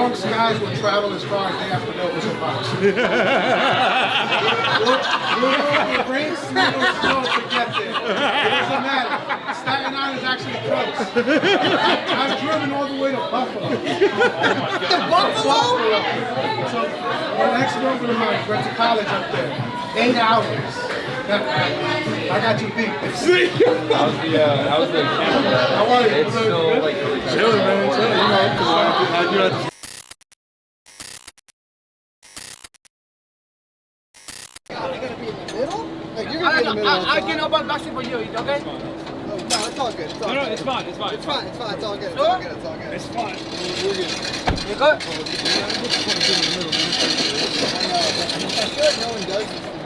Bronx guys will travel as far as they have to go to survive. We'll bring snow to get there. It doesn't matter. Staten Island is actually close. I've driven all the way to Buffalo. Buffalo? So my ex-girlfriend of mine went to college up there. 8 hours. I got you beat. How's the camera? How are you? It's still like chilling, man. Chilling, you know, because you had to. I can open boxing for you, okay? No, it's all good. It's all good. It's fine. It's fine. It's all good. It's all good. It's all good. It's fine. We're good. You good? No one does this to me.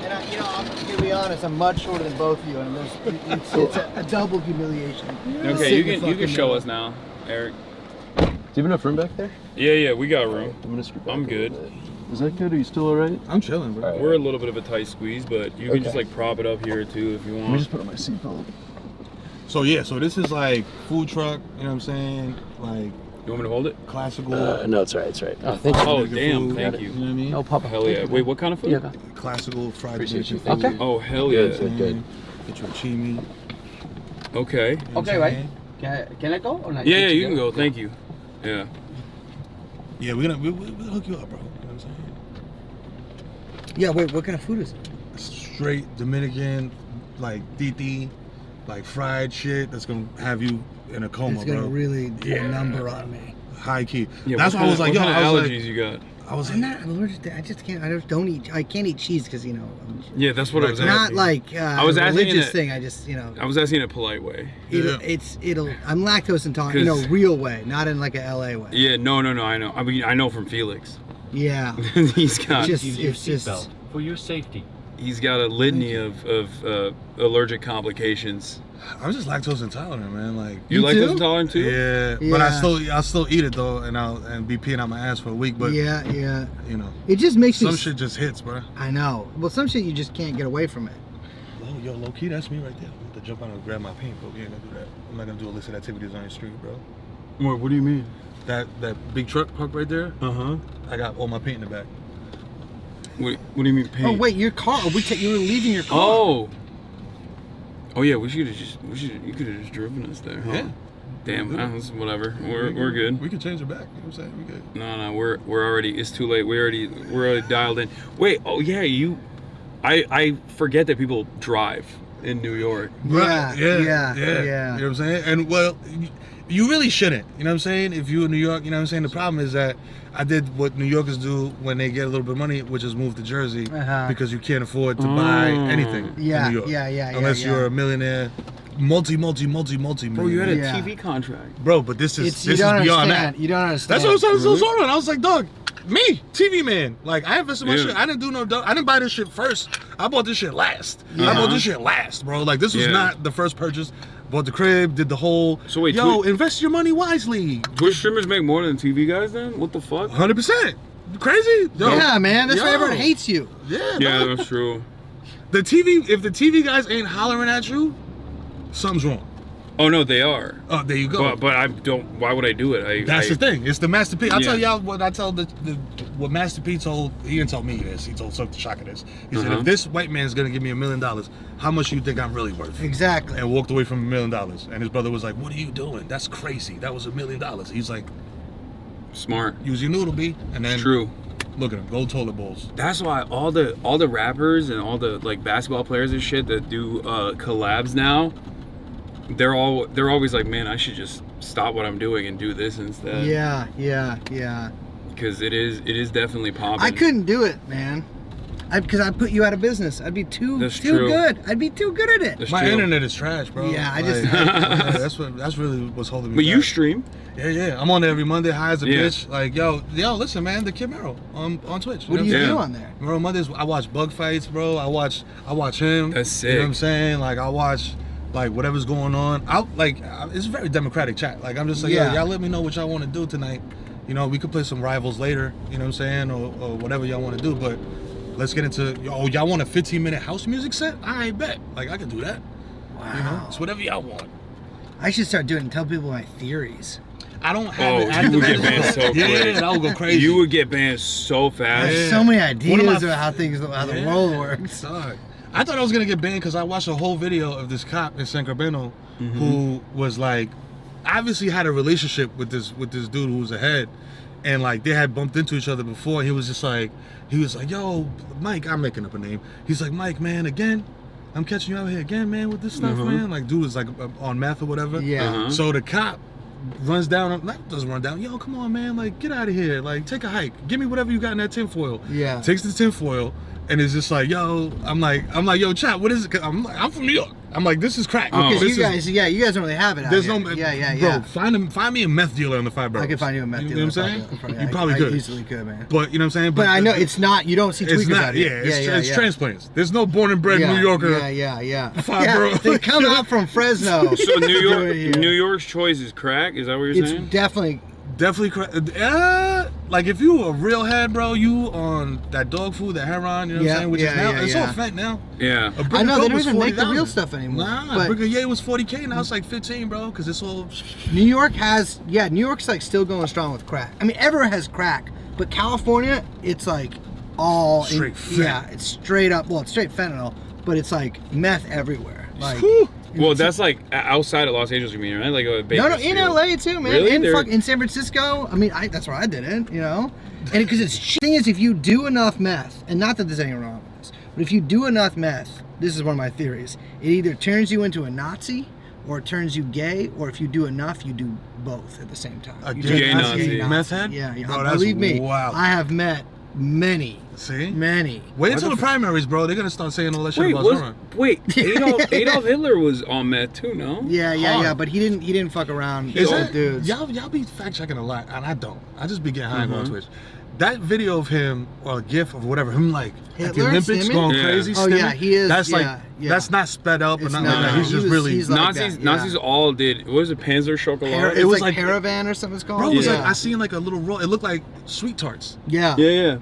And I'm gonna be honest. I'm much shorter than both of you, and it's a double humiliation. Okay, you can show us now, Eric. Do you have enough room back there? Yeah, we got room. I'm gonna scoot back. I'm good. Is that good? Are you still alright? I'm chilling, bro. Right. We're a little bit of a tight squeeze, but you can just like prop it up here too if you want. Let me just put on my seatbelt. So yeah, so this is like food truck, you know what I'm saying? Like, You want me to hold it? classical. No, it's alright, it's alright. Oh, thank you. Oh, Dominican damn, food, thank you. You know what I mean? No problem. Hell yeah. Wait, what kind of food? Yeah. Classical fried Appreciate you. chicken. Thank you. Oh, hell yeah. Good. Get your chimi. Okay. You know what Okay, I'm right? saying? Can I go or not? Yeah, you can go. Thank you. Yeah. Yeah, we'll hook you up, bro. You know what I'm saying? Yeah. Wait. What kind of food is it? Straight Dominican, like titi, like fried shit that's gonna have you in a coma, It's gonna bro. really do a number on me. High key. Yeah, That's why I was like, yo, what kind I of was allergies like, you got? I was I'm like, not allergic to. I just can't. I just don't eat. I can't eat cheese because I'm Yeah, that's what I was not asking. like I was a asking religious it- thing. I just I was asking in a polite way. it'll. I'm lactose intolerant. 'Cause- Real way, not in like a LA way. Yeah, no, I know. I mean, I know from Felix. Yeah. He's got It's just for your safety. he's got a litany of allergic complications. I'm just lactose intolerant, man. Like, You You lactose too? intolerant too? yeah, but I'll still eat it though, and be peeing out my ass for a week. But yeah. you know, It just makes me. some shit just hits, bro. I know. Well, some shit you just can't get away from it. Yo, low key, that's me right there. I'm going to jump out and grab my paint, but we ain't gonna do that. I'm not gonna do illicit activities on the street, bro. What do you mean? That big truck parked right there. Uh-huh. I got all my paint in the back. What do you mean paint? Oh wait, your car. You were leaving your car. Oh yeah, you could have just driven us there. Huh? Yeah. Damn, that's whatever. We're good. We can change it back. You know what I'm saying? We good. No, we're already. It's too late. We're already dialed in. Wait. Oh yeah, I forget that people drive in New York. Yeah. You know what I'm saying? And well, you really shouldn't. You know what I'm saying? If you're in New York, you know what I'm saying? The problem is that I did what New Yorkers do when they get a little bit of money, which is move to Jersey because you can't afford to buy anything Yeah, in New York. yeah. Unless you're a millionaire, multi Bro, you had a Yeah. TV contract. Bro, but this is beyond that. You don't understand. That's what I was so sorry. I was like, dog, me, TV man. Like, I invested my shit. I didn't do I didn't buy this shit first. I bought this shit last. I bought this shit last, bro. Like, this was not the first purchase. Bought the crib, did the whole. So wait, invest your money wisely. Twitch streamers make more than TV guys then? What the fuck? 100%. Crazy? Yo, Yeah, man. That's why yo. everyone hates you. Yeah, Yeah, dog. that's true. If the TV guys ain't hollering at you, something's wrong. Oh no, they are. Oh, there you go. But I don't. Why would I do it? That's the thing. It's the Master P. I'll Yeah. tell y'all what I tell what Master P told. He didn't tell me this. He told Silk the Shocker this. He said, if this white man's gonna give me $1 million, how much do you think I'm really worth? Exactly. And walked away from $1 million. And his brother was like, "What are you doing? That's crazy. That was $1 million." He's like, Smart. "Use your noodle, B." And then True. look at him, gold toilet bowls. That's why all the rappers and all the like basketball players and shit that do collabs now, they're always like, man, I should just stop what I'm doing and do this instead. Yeah. Because it is definitely popping. I couldn't do it, man. Because I'd put you out of business. I'd be too true. good. I'd be too good at it. That's My true. internet is trash, bro. Yeah, I Like, just- yeah, that's really what's holding me But back. you stream. Yeah. I'm on there every Monday, high as a Yeah. bitch. Like, yo, listen, man, the kid Mero on Twitch. What do you Yeah. do on there? Mero Mondays, I watch bug fights, bro. I watch him. That's You know what I'm sick. saying? Like, I watch like whatever's going on. It's a very democratic chat. Like, I'm just like, Yeah. yo, y'all let me know what y'all want to do tonight. You know, we could play some rivals later. You know what I'm saying, or whatever y'all want to do. But let's get into. Oh, y'all want a 15-minute house music set? I bet. Like, I could do that. Wow. You know, it's whatever y'all want. I should start doing it and tell people my theories. I don't have it Oh, you activated. would get banned so quick. Yeah, that would go crazy. You would get banned so fast. There's so many ideas my- about how the world works. Dog. I thought I was gonna get banned because I watched a whole video of this cop in San Carbino who was like, obviously had a relationship with this dude who was ahead, and like they had bumped into each other before. He was like, yo, Mike, I'm making up a name. He's like, Mike, man, again, I'm catching you out here again, man, with this stuff, man. Like, dude was like on meth or whatever. Yeah. So the cop runs down, doesn't run down. Yo, come on, man, like get out of here, like take a hike. Give me whatever you got in that tinfoil. Yeah. Takes the tinfoil. And it's just like, yo, I'm like, yo, chap, what is it? 'Cause I'm from New York. I'm like, this is crack. Because This you is- guys, you guys don't really have it out there's here. no, Yeah. Bro, find me a meth dealer in the 5 boroughs. I can find you a meth dealer. You know what I'm saying? You probably I could. easily could, man. But you know what I'm saying? But I know it's not. You don't see tweakers it's not. out here. It's transplants. There's no born and bred New Yorker. Yeah. Five boroughs. They come out from Fresno. So New to do it here. New York's choice is crack. Is that what you're It's saying? Definitely like if you a real head, bro, you on that dog food, that heroin, you know what I'm saying? Which is now it's all fent now. Yeah. A brick I know of they coke don't was even make the 40,000. real stuff anymore. Nah, but brick of yay was 40K, now it's like 15, bro, because it's all. New York has, New York's like still going strong with crack. I mean, everywhere has crack, but California, it's like all Straight fent. Yeah, it's straight up. Well, it's straight fentanyl, but it's like meth everywhere. Like, Well, that's like outside of Los Angeles, you mean, right? Like a no, in LA too, man. Really? In San Francisco. I mean, that's where I did it, you know. And because the thing is, if you do enough meth, and not that there's anything wrong with this, but if you do enough meth, this is one of my theories. It either turns you into a Nazi, or it turns you gay, or if you do enough, you do both at the same time. A You gay turn Nazi. Meth head? Yeah. Bro, that's Believe me, wild. I have met many. See? Many. Wait until the primaries, bro. They're gonna start saying all that shit Wait, about Zoran. Adolf Hitler was on meth too, no? Yeah, but he didn't fuck around Is with that, dudes. y'all be fact checking a lot, and I don't. I just be getting high on Twitch. That video of him, or a gif of whatever, him like at the Hitler Olympics stimming? going Yeah. crazy. Oh, yeah, stimming, he is, That's like yeah. that's not sped up or It's nothing not. like that. He's He just was- really. he's like Nazis, that, yeah. Nazis all did. What was it, Panzer Chocolate? It was was like like- Caravan or something it's called. Bro, it was Yeah. like I seen like a little roll. It looked like sweet tarts, Yeah.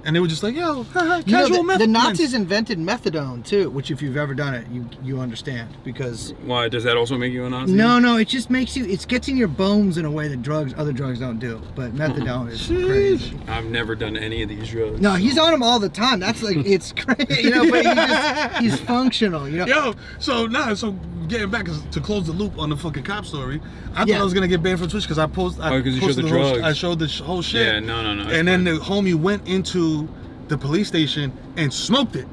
and they were just like, yo, haha, You know, casual meth. the Nazis invented methadone too, which if you've ever done it, you understand because Why does that also make you a Nazi? no, it just makes you. It gets in your bones in a way that other drugs don't do. But methadone is crazy. I've never done any of these drugs. No, he's on them all the time. That's like it's crazy, you know. But he's functional, you know. Yo, so getting back to close the loop on the fucking cop story, I thought Yeah. I was gonna get banned from Twitch because I posted. Oh, 'cause you showed the whole, drugs. I showed the whole shit. Yeah, no. And then the homie went into the police station and smoked it,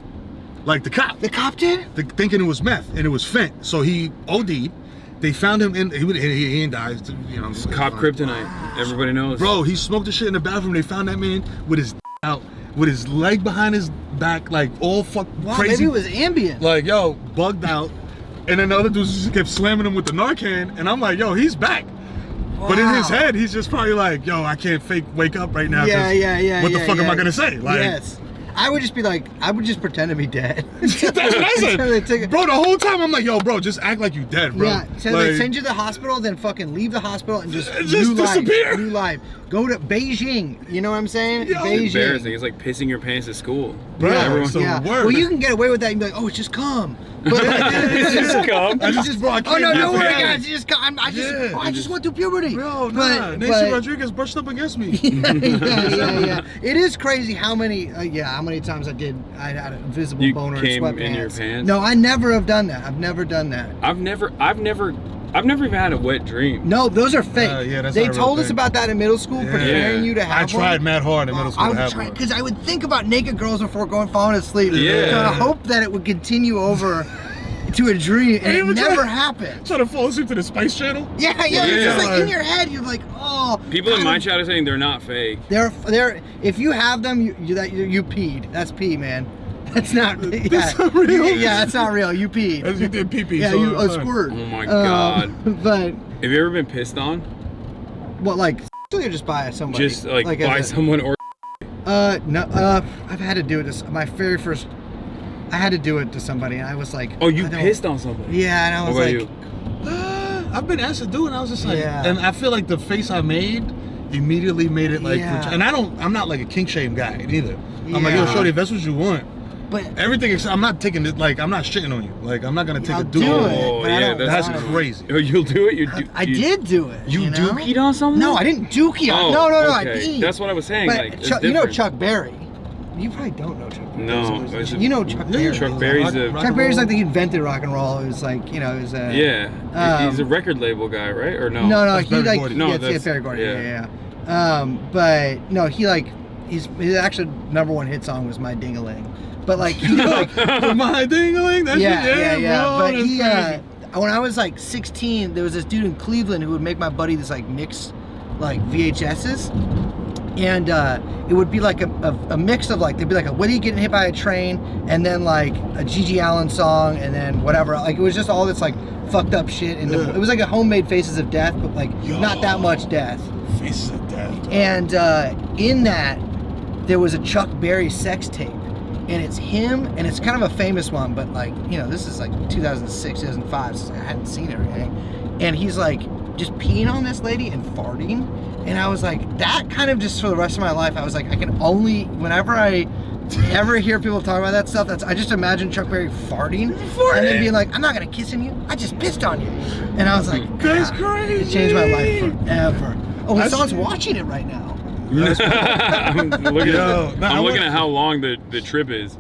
like the cop, The cop did. thinking it was meth and it was fent. So he OD'd. They found him in. He didn't die. You know, Cop kryptonite. Everybody knows. Bro, he smoked the shit in the bathroom. They found that man with his out, with his leg behind his back, like all Wow, crazy. maybe it was Ambien. Like, yo, bugged out. And then the other dudes just kept slamming him with the Narcan. And I'm like, yo, he's back. But in his Wow. head, he's just probably like, yo, I can't wake up right now. 'cause Yeah. What the fuck am I gonna say? Like, yes. I would just pretend to be dead. that's what I said. So they took it- Bro, the whole time I'm like, yo, bro, just act like you dead, bro. Yeah, so like, they send you to the hospital, then fucking leave the hospital and just Just disappear. New life. Go to Beijing. You know what I'm saying? Yo, It's embarrassing. Beijing. It's like pissing your pants at school. Bro, Everyone- so Yeah. word. Well, you can get away with that and be like, oh, it's just cum. But It's just cum. I just, bro, I oh can't no, do don't worry, that. guys. You just cum. I just went through puberty. Bro, nah. But- Nancy but- Rodriguez brushed up against me. yeah. It is crazy how many times I had a visible You boner came in sweatpants. in your pants? No, I never have done that. I've never done that. I've never even had a wet dream. No, those are fake. Yeah, that's they not a real told us thing. about that in middle school, preparing you to have I tried one. mad hard in middle school I to would have try one. because I would think about naked girls before falling asleep. Yeah. To hope that it would continue over to a dream, and it even try- never happened. Trying to fall asleep to the Spice Channel? Yeah. It's Yeah. just like in your head, you're like, oh. People in kind my of- chat are saying they're not fake. They're if you have them, you peed. That's pee, man. That's not. That's not real? Yeah, that's not real. You peed. As you did pee-pee. Yeah, so you it's fine. squirt. Oh my God. But Have you ever been pissed on? what, like, or just by somebody? Just like by as a- someone or No. I've had to do it. My very first. I had to do it to somebody, and I was like, oh, you I don't- pissed on somebody? Yeah, and I was What like, about you? I've been asked to do it, and I was just like, Yeah. and I feel like the face I made immediately made it like, Yeah. and I'm not like a kink shame guy either. I'm like, yo, Yeah. shorty, if that's what you want. But Everything I'm not taking it, like, I'm not shitting on you. Like, I'm not gonna take I'll a dude. do on it, you. Oh, but I yeah, don't that's want to. crazy. Oh, you'll do it? I did do it. You know? dookied on someone? No, I didn't dookie on. Oh, No, I okay. didn't. That's what I was saying. But Like, it's Chuck, you know different. Chuck Berry. You probably don't know Chuck Berry. No. Is it- You know Chuck Berry. Chuck Berry's a... Chuck Berry's like he invented rock and roll. It was like, you know, it was a... Yeah. He's a record label guy, right? Or no? No, That's he Berry like... Gordy. No, yeah, that's- Ferry Gordy. yeah. Yeah. But, no, he like... His actual #1 hit song was My Ding-a-Ling. But like, he like... My ding-a-ling, that yeah. shit, bro, But that's he, crazy. when I was like 16, there was this dude in Cleveland who would make my buddy this like mix, like VHSs, and it would be like a mix of like, there'd be like a Woody getting hit by a train, and then like a Gigi Allen song, and then whatever. Like it was just all this like fucked up shit, and it was like a homemade Faces of Death, but like not that much death. Faces of Death. Dog. And in that, there was a Chuck Berry sex tape. And it's him, and it's kind of a famous one, but like, you know, this is like 2006, 2005, so I hadn't seen it or anything. And he's like just peeing on this lady and farting. And I was like, that kind of just for the rest of my life, I was like, I can only, whenever I ever hear people talk about that stuff, I just imagine Chuck Berry farting and then being like, I'm not gonna kiss you, I just pissed on you. And I was like, That's "God, crazy. It changed my life forever. Oh, and someone's watching it right now. I'm looking, Yo, no, I I'm looking want- at how long the trip is.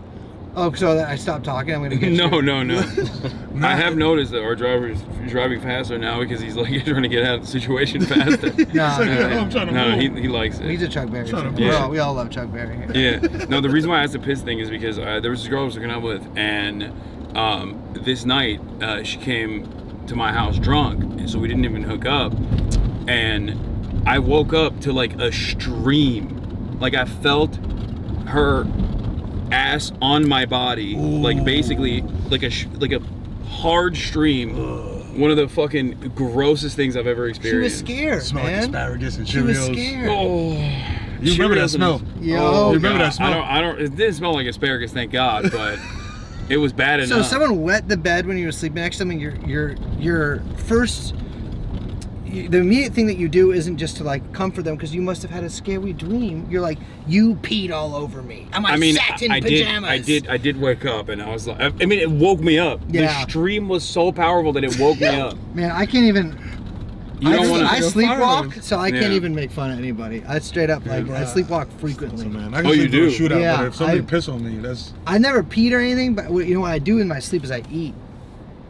Oh, so that I stopped talking, I'm gonna get No, you. no. I have noticed that our driver is driving faster now because he's like trying to get out of the situation faster. No, I'm trying to No, move. he likes it. he's a Chuck Berry fan. Yeah. We all love Chuck Berry. Yeah. No, the reason why I asked the piss thing is because there was this girl I was hooking up with, and this night she came to my house drunk, and so we didn't even hook up. And I woke up to like a stream, like I felt her ass on my body, like basically like a hard stream. One of the fucking grossest things I've ever She experienced. was scared, Smell like man. asparagus and She was Cheerios. scared. Oh, You remember that Cheerios smell? Yo, Oh, You remember God. that smell? I don't. It didn't smell like asparagus, thank God, but it was bad So enough. someone wet the bed when you were sleeping next to them, and your first, the immediate thing that you do isn't just to like comfort them because you must have had a scary dream. You're like, you peed all over me. I mean, sat in I pajamas. did wake up, and I was like, I mean, it woke me up. Yeah. The stream was so powerful that it woke me up. Man, I can't even. You don't want I to. sleepwalk, so I can't Yeah. even make fun of anybody. I straight up like I sleepwalk frequently. Man, I can Oh, you sleep through a do? shootout, Yeah, but if somebody I- piss on me, that's I never peed or anything, but you know what I do in my sleep is I eat,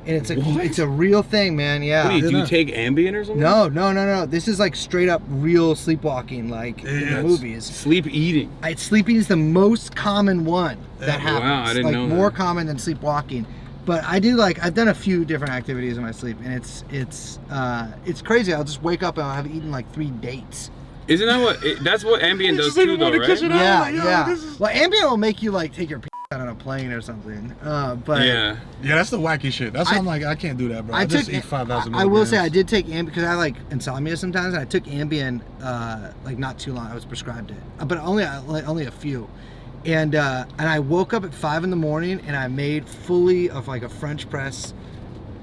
and it's a real thing, man. Yeah. What do you Yeah. take Ambien or something? No. This is like straight up real sleepwalking, like in Yeah, the movies. Sleep eating. Sleeping is the most common one that happens. Wow, I didn't like know more that. common than sleepwalking. But I do I've done a few different activities in my sleep, and it's crazy. I'll just wake up and I'll have eaten like 3 dates. Isn't that what? That's what Ambien does too, though, right? Yeah. Well, Ambien will make you like take your out on a plane or something. But Yeah. yeah, that's the wacky shit. That's why I'm like, I can't do that, bro. I just eat 5,000. I will say I did take Ambien because I like insomnia sometimes, and I took Ambien like not too long. I was prescribed it, but only a few. And I woke up at 5 in the morning and I made fully of like a French press,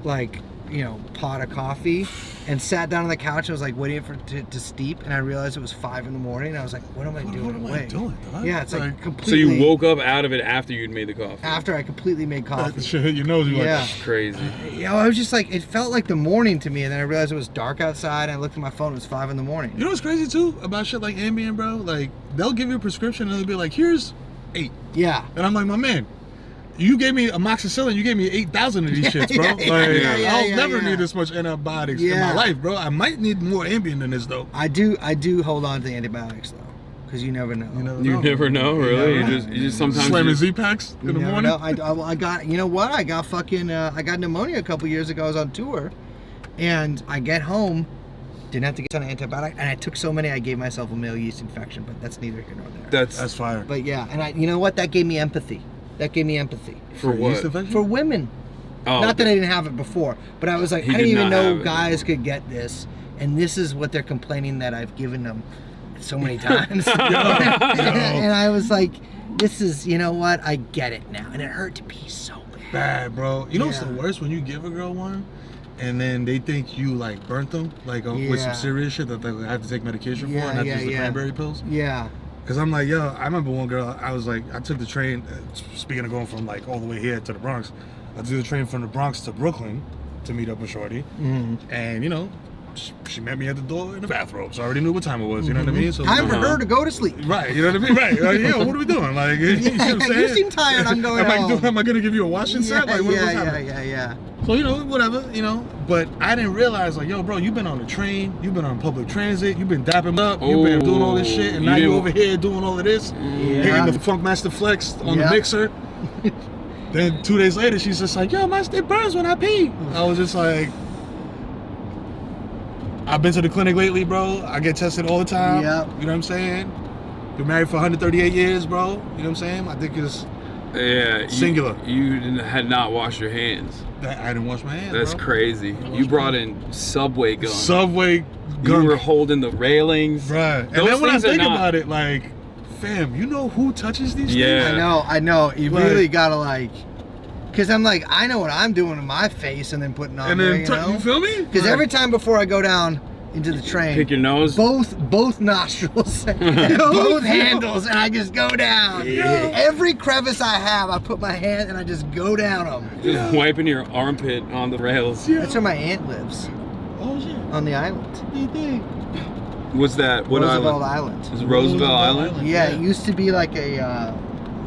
like, you know, pot of coffee, and sat down on the couch and was like waiting for it to steep, and I realized it was 5 in the morning. And I was like, what am I doing? What am I awake? doing, dog? Yeah, it's like Like- completely. So you woke up out of it after you'd made the coffee. after I completely made That coffee. shit hit your nose. You're Yeah. like, Crazy. You know, I was just like, it felt like the morning to me, and then I realized it was dark outside. And I looked at my phone; it was 5 in the morning. you know what's crazy too about shit like Ambien, bro? Like they'll give you a prescription and they'll be like, here's 8, Yeah. and I'm like, my man. You gave me amoxicillin. You gave me 8,000 of these shits, bro. I'll never need this much antibiotics in my life, bro. I might need more Ambien than this, though. I do hold on to the antibiotics though, because you never know. You never know, really. You just sometimes. Slamming Z-Packs in You the never morning. know. I got, you know what? I got fucking, I got pneumonia a couple years ago. I was on tour, and I get home, didn't have to get on an antibiotic, and I took so many I gave myself a male yeast infection. But that's neither here nor there. That's fire. But yeah, and you know what? That gave me empathy. That gave me empathy For what? Yeast infection? for women. Oh, Not that I didn't have it before, but I was like, He I didn't did even not have know it. guys could get this, and this is what they're complaining that I've given them so many times. And I was like, this is, you know what? I get it now, and it hurt to be so bad. Bad, bro. You know what's the Yeah. worst? When you give a girl one, and then they think you like burnt them, like with Yeah. some serious shit that they have to take medication for, Yeah, and not yeah, just the yeah. cranberry pills. Yeah. Cause I'm like, yo, I remember one girl, I was like, I took the train, speaking of going from like all the way here to the Bronx, I took the train from the Bronx to Brooklyn to meet up with Shorty. And you know, she met me at the door in the bathrobe, so I already knew what time it was, you know what I mean? So Time for her to go to sleep. Right, you know what I mean? Right, like, yo, what are we doing? Like, you know what I'm saying? You seem tired, I'm going home. Am I gonna give you a washing set? Like, what's happening? Yeah. So, you know, whatever, you know, but I didn't realize, like, yo, bro, you've been on the train, you've been on public transit, you've been dapping up, you've been doing all this shit, and now you over here doing all of this, hitting the Funkmaster Flex on the mixer. Then 2 days later, she's just like, yo, my shit burns when I pee. I was just like, I've been to the clinic lately, bro. I get tested all the time. Yep. You know what I'm saying? Been married for 138 years, bro. You know what I'm saying? My dick is singular. You had not washed your hands. I didn't wash my hands. That's bro. crazy. You brought in Subway gum. Subway You gum. were holding the railings. Right. And Those then when I things are think not- about it, like, fam, you know who touches these Yeah. things? I know. You Like- really gotta like, cause I'm like, I know what I'm doing to my face and then putting on And there, then, you know? you feel me? Because every time before I go down into the train, Pick your nose. both nostrils, both handles, and I just go down. Every crevice I have, I put my hand and I just go down them. Just wiping your armpit on the rails. That's where my aunt lives, Oh, shit. on the island. What do you think? What's that? What Roosevelt island? Island. Is it Roosevelt Island? Yeah, it used to be like a,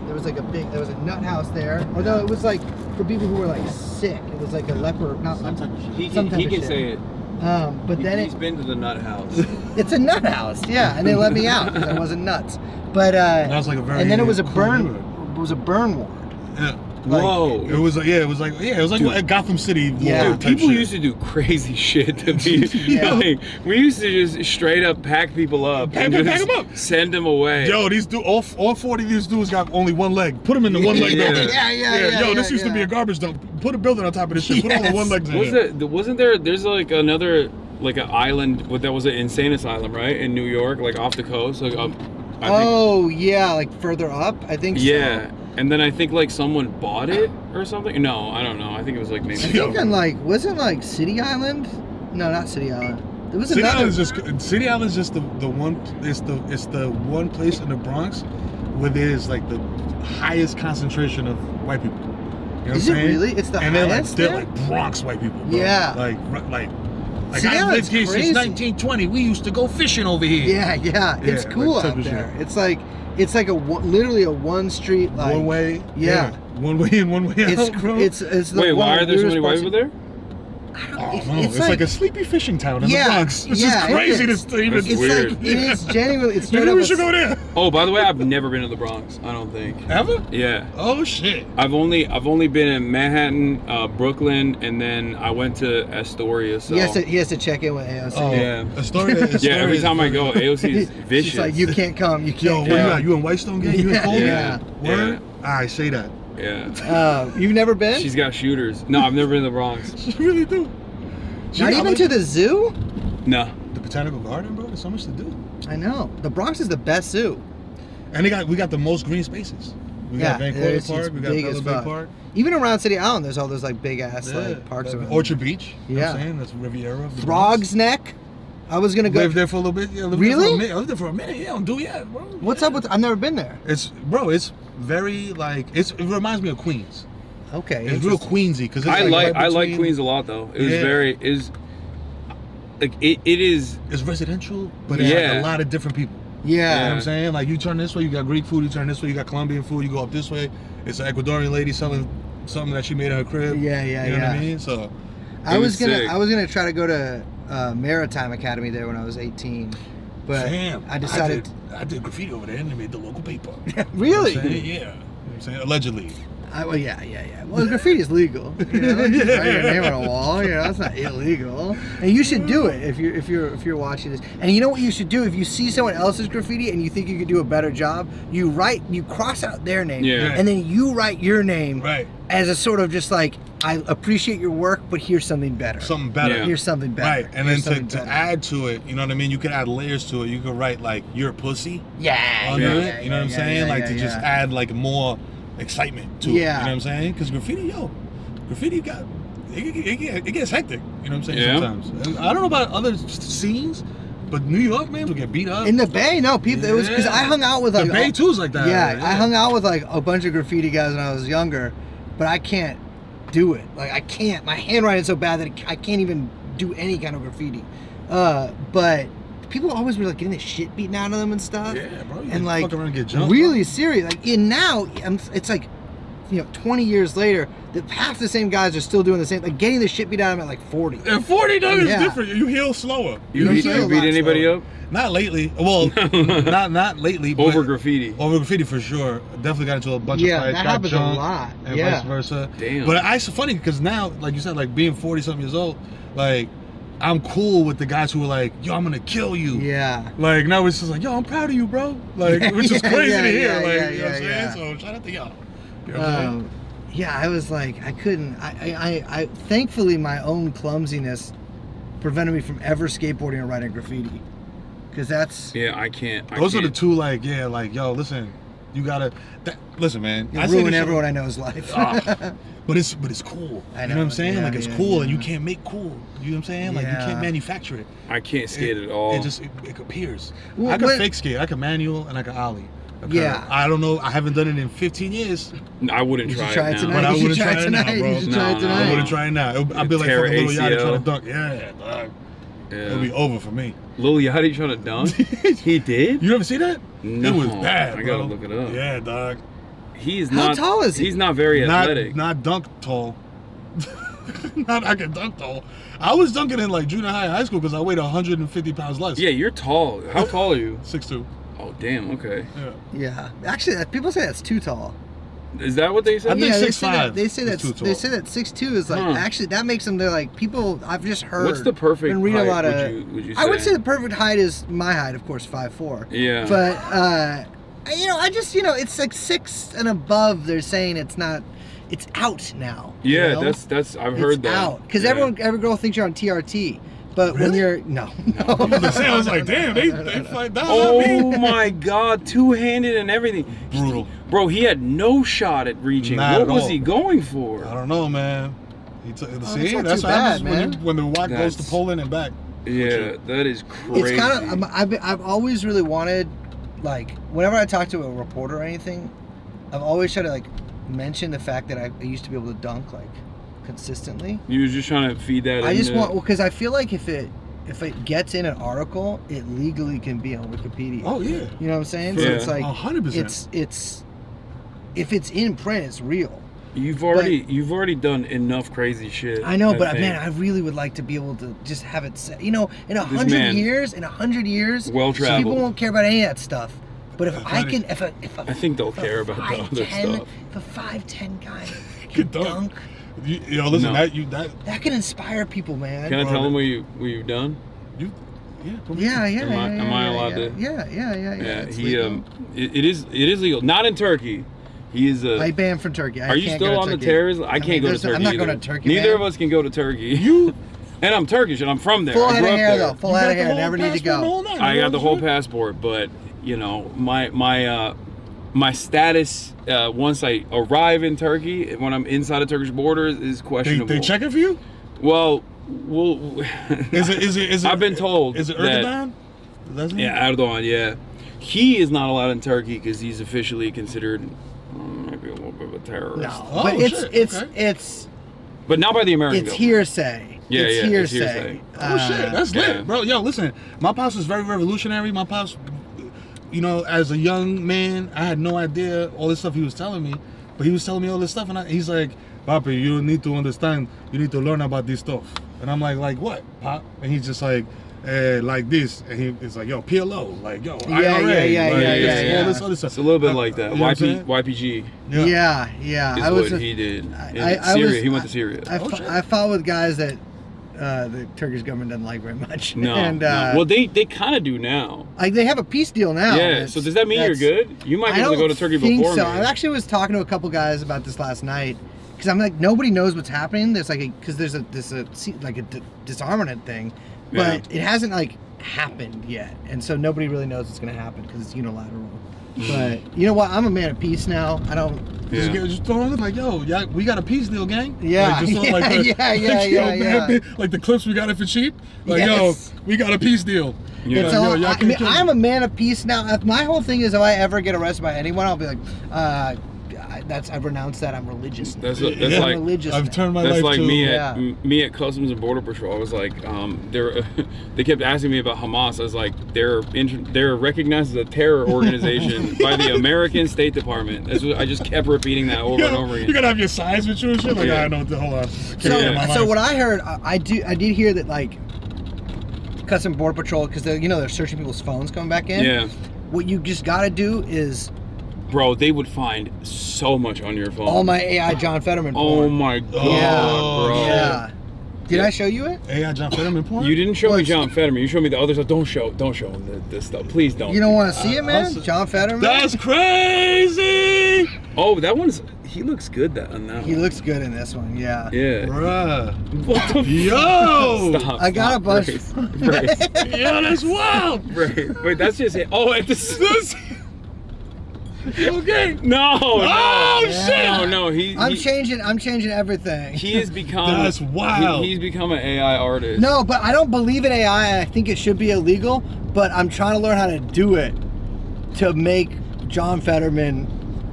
there was a nut house there. Although it was like for people who were like sick. It was like a leper, not some type of shit. He can say it. But then He's been to the nut house. it's a nut house, yeah, and they let me out because I wasn't nuts. But That's like a very and then it was a cool burn, neighborhood. it was a burn ward. Yeah. Whoa. It was like a Gotham City. Yeah. type People shit. used to do crazy shit to me. Yeah. Like, we used to just straight up pack people up and Pack just 'em up. send them away. Yo, these all 40 of these dudes got only one leg. Put them in the one leg Yeah. building. Yeah, This used to be a garbage dump. Put a building on top of this shit. Put all the Yes. one legs in here. Wasn't there? There's like another like an island. That was an insane asylum, right? In New York, like off the coast, like up. I think, Oh yeah, like further up, I think. yeah. And then I think like someone bought it or something. No, I don't know. I think it was like maybe. So. I think on like wasn't like City Island? No, not City Island. There was City another. Island's just the one. It's the one place in the Bronx where there's like the highest concentration of white people. You know what Is I'm it saying? really? It's the and highest they're there? like Bronx white people. Bro. Yeah. Like City I've Island's lived here crazy. since 1920. We used to go fishing over here. Yeah, it's Yeah, cool like type out of there. shit. It's like literally a one street like One way. Yeah. One way in, one way It's out, bro. it's the Wait, one why of are the there so many weirdest white parts people there? Oh, no. It's like a sleepy fishing town in Yeah, the Bronx. It's yeah, just it crazy is. to even. It's It's weird. like it is genuinely. It's straight Maybe up. we should go there. Oh, by the way, I've never been to the Bronx. I don't think. Ever? Yeah. Oh shit. I've only been in Manhattan, Brooklyn, and then I went to Astoria. So He has to check in with AOC. Oh, Yeah. Astoria. yeah, every time I go, AOC is vicious. She's like, you can't come. You Yo, can't where you come. at? You in Whitestone gang? You in Yeah. Colby? Yeah. Word? I say that. Yeah. You've never been? She's got shooters. No, I've never been to the Bronx. She really do. Not even to the zoo? No. the Botanical Garden, bro. There's so much to do. I know. The Bronx is the best zoo. And we got the most green spaces. We got Vancouver it's Park. We got big as Bella Bay fuck. Park. Even around City Island, there's all those like big ass like parks around. Orchard Beach. You know what I'm Yeah. saying? That's Riviera. of the Frog's Neck. I was gonna Bronx. go. Lived there for a little bit. Yeah, Really? I lived there for a minute. Yeah, don't do yet, bro. What's up with? I've never been there. It's very like it reminds me of Queens. Okay. It's real Queensy because I like between- Queens a lot though. It was Yeah. it is. It's residential, but it's like Yeah. a lot of different people. Yeah. You know what I'm saying? Like you turn this way, you got Greek food. You turn this way, you got Colombian food. You go up this way, it's an Ecuadorian lady selling something that she made in her crib. Yeah, You know what I mean? So I It was was gonna sick. try to go to Maritime Academy there when I was 18, but damn, I decided. I did graffiti over there and they made the local paper. Really? You know what I'm saying? Yeah. You know what I'm saying? Allegedly. Well, yeah. Well, graffiti is legal. You know? Just write your name on a wall. You know, it's not illegal. And you should do it if you're watching this. And you know what you should do if you see someone else's graffiti and you think you could do a better job, you cross out their name, Yeah. and then you write your name Right. as a sort of just like, I appreciate your work, but here's something better. Something better. Yeah. Here's something better. Right. And Here's then something to better. add to it, you know what I mean? You could add layers to it. You could write like you're a pussy Yeah. under yeah, it. You know what I'm yeah, saying? yeah, Like to yeah, just yeah. add like more excitement to it. Yeah. You know what I'm saying? Because graffiti it gets hectic. You know what I'm saying? Yeah. Sometimes. And I don't know about other scenes, But New York, man, will get beat up. In the Bay, no, people. It was because I hung out with like the Bay too is like that. Yeah, I hung out with like a bunch of graffiti guys when I was younger, but I can't do it. Like I can't. My handwriting's so bad that I can't even do any kind of graffiti. But people always were like getting the shit beaten out of them and stuff. Yeah, bro. And like fuck around and get jumped, really serious. Like now, it's like 20 years later, that half the same guys are still doing the same, like getting the shit beat out of them at like 40. And 40 is Yeah. different. You heal slower. You beat anybody up? Not lately. Well, not lately. But Over graffiti. Over graffiti for sure. Definitely got into a bunch of fights. that got happens jumped, a lot. and Yeah. vice versa. Damn. But it's funny because now, like you said, like being 40-something years old, like I'm cool with the guys who are like, yo, I'm gonna kill you. Yeah. Like now it's just like, yo, I'm proud of you, bro. Like, which is crazy to hear. yeah, Like, yeah, you know what I'm yeah, saying? So shout out to y'all. You know what I'm saying? Yeah, I was like, I couldn't. I thankfully my own clumsiness prevented me from ever skateboarding or writing graffiti, because that's Yeah, I can't. Those are the two, like, yeah, like, yo, listen, you gotta, listen, man. you ruin everyone I know's life. But it's cool. I You know what I'm know, saying? yeah, like it's yeah, cool, yeah. and you can't make cool. You know what I'm saying? Like you Yeah. can't manufacture it. I can't skate at all. It just it appears. Well, I can but- fake skate. I can manual and I can ollie. Yeah. I don't know. I haven't done it in 15 years. I wouldn't You should try try it it now. tonight. But I You should wouldn't try try it it now, tonight. bro. You should No, try it no, I tonight. wouldn't try it now. I'd be like Tear fucking Lil Yachty ACL. trying to dunk. Yeah, dog. Yeah. It'll be over for me. Lil Yachty trying to dunk? He did? You ever see that? No. It was bad, I bro. gotta look it up. Yeah, dog. He's How not. tall is he? He's not very athletic. Not dunk tall. Not I can dunk tall. I was dunking in like junior high school because I weighed 150 pounds less. Yeah, you're tall. How tall are you? 6'2". Oh, damn. Okay. Yeah. Yeah, actually, people say that's too tall. Is that what they said? I think Yeah, they 6'5" say that. They say is that. too tall. They say that 6'2" is like Huh. actually that makes them. They're like people. I've just heard. What's the perfect been reading height, a lot of. would you I would say? say the perfect height is my height, of course, 5'4". Yeah. But I just it's like 6 and above. They're saying it's not. It's out now. you Yeah, know? that's. I've heard it's that. out because Yeah. every girl thinks you're on TRT. But when Really? you're no. I was like, damn, they fight down on Oh me. my God, two-handed and everything. Brutal. Bro, he had no shot at reaching. Not What at was all. he going for? I don't know, man. See, not that's too what happens bad, when the walk goes to That's- Poland and back. Yeah, that is crazy. It's kind of. I've always really wanted, like, whenever I talk to a reporter or anything, I've always tried to like mention the fact that I used to be able to dunk like consistently. You was just trying to feed that. I just into- want because I feel like if it gets in an article, it legally can be on Wikipedia. Oh yeah. You know what I'm saying? So Yeah. it's like 100%. it's if it's in print, it's real. You've already done enough crazy shit. I know, but think. man, I really would like to be able to just have it set. You know, in man- 100 years, Well-traveled. people won't care about any of that stuff. But if I can, if a I think they'll care about the other 5'10" stuff. If a 5'10" guy Can can dunk. dunk, Yo, listen, No. that that can inspire people, man. Can I tell them what you've done? you, yeah. Yeah, yeah, Am I allowed to? Yeah. Yeah, It's he legal. it is legal. Not in Turkey. He is I banned from Turkey. Are you can't still go to on the Turkey. terrorism? I can't go to there's no- Turkey. I'm not either. going to Turkey. Neither man. of us can go to Turkey. And I'm Turkish and I'm from there. Full I head grew of up hair there. though. Full head of hair. Never need to go. I got the whole passport, but you know, my status once I arrive in Turkey, when I'm inside of Turkish borders, is questionable. They check it for you? Well, Is it? I've been told Is it that- Erdogan? Doesn't he? Yeah, Erdogan. Yeah, he is not allowed in Turkey because he's officially considered maybe a little bit of a terrorist. No, Oh, but shit, okay. it's But not by the American it's government. hearsay. Yeah, it's yeah, it's hearsay. hearsay. Oh shit, that's yeah. lit, bro. Yo, listen, my pops was very revolutionary. My pops, you know, as a young man, I had no idea all this stuff he was telling me, but he was telling me all this stuff, and he's like, "Papi, you need to understand. You need to learn about this stuff." And I'm like what, Pop? And he's just like this, and he's like, "Yo, PLO, like yo, Yeah, IRA, yeah, like, yeah. all this other stuff." It's a little bit like that. You know what I'm saying? YPG Yeah. is I was what he did. In I Syria, was- he went to Syria. I fought with guys that the Turkish government doesn't like very much. No, and, no. Well, they kind of do now. like they have a peace deal now. Yeah. So does that mean you're that's- good? You might be I able to go don't to Turkey think before so. me. I actually was talking to a couple guys about this last night because I'm like nobody knows what's happening. There's like because there's a disarmament thing, but it hasn't like happened yet, and so nobody really knows it's gonna happen because it's unilateral. But you know what? I'm a man of peace now. I don't. Just throw it like, yo, yeah, we got a peace deal, gang. Yeah, like, just yeah, like the, yeah. Like the clips we got it for cheap. Like, Yes. yo, we got a peace deal. Yeah. It's all, Yo, I mean, I'm a man of peace now. My whole thing is, if I ever get arrested by anyone, I'll be like, I've renounced that. I'm religious. That's I'm like religious. I've now. turned my that's life like to me at Customs and Border Patrol. I was like, they kept asking me about Hamas. I was like, they're recognized as a terror organization by the American State Department. That's what, I just kept repeating that over and over again. You gotta have your signs with you and shit. Like, Yeah. I know. Hold on. So what I heard, I did hear that like Customs and Border Patrol, because they're searching people's phones coming back in. Yeah, What you just gotta do is bro, they would find so much on your phone. all my AI John Fetterman Oh porn. my god, Oh, bro. Yeah. Did I show you it? AI John Fetterman porn? You didn't show me What's- John Fetterman. You showed me the other stuff. Don't show him this stuff. Please don't. You don't want to see it, man? I'll- John Fetterman? That's crazy! Oh, that one's. He looks good. On that. He one. looks good in this one, yeah. Yeah. Bruh. What the? Yo! Stop. I got a bunch. Brace. Yo, that's wild! Wait, that's just it. Oh, at this. Okay. No. Oh, No, no. I'm changing everything. He has become. That's wild. He's become an AI artist. No, but I don't believe in AI. I think it should be illegal, but I'm trying to learn how to do it to make John Fetterman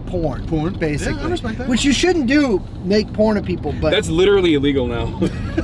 porn, basically. Yeah, I respect that. Which you shouldn't do, make porn of people, but That's literally illegal now.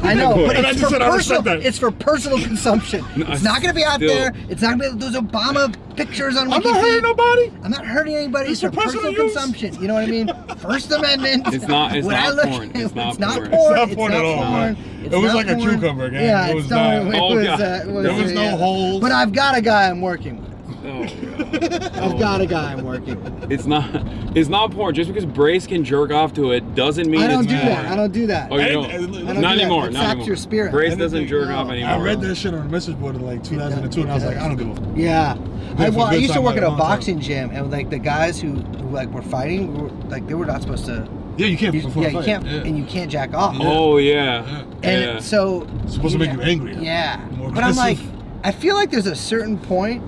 I know, but And I it's just for said I personal. respect that. It's for personal consumption. It's not going to be out still- there. It's not going to be those Obama pictures on I'm Wiki not hurting feed. nobody. I'm not hurting anybody. It's It's for for personal personal use. consumption. You know what I mean? First Amendment. It's not When I porn. look- It's not It's not porn. porn. It's not porn at all, porn. man. It's It was not like a porn. cucumber, gang. Yeah, It it's was not. not- Oh, God. There was no holes. But I've got a guy I'm working with. Oh, I've got a guy I'm working with. It's not porn. Just because Brace can jerk off to it doesn't mean I don't it's do porn. that. I don't do that. Oh, you I don't? don't do Not that. anymore. It Not saps anymore. your spirit. Brace And doesn't the- jerk off anymore. I read that shit on a message board in like 2002, and I was like, I don't give a fuck. Yeah. Yeah, for Well, I good used to time, work like at a a long time. boxing gym, and like the guys who like were fighting, they were not supposed to. Yeah, you can't. You, before yeah, a you fight. can't, Yeah. and you can't jack off. Oh yeah. And Yeah. so It's supposed to make you angry. Yeah, More but I'm like, aggressive. I feel like there's a certain point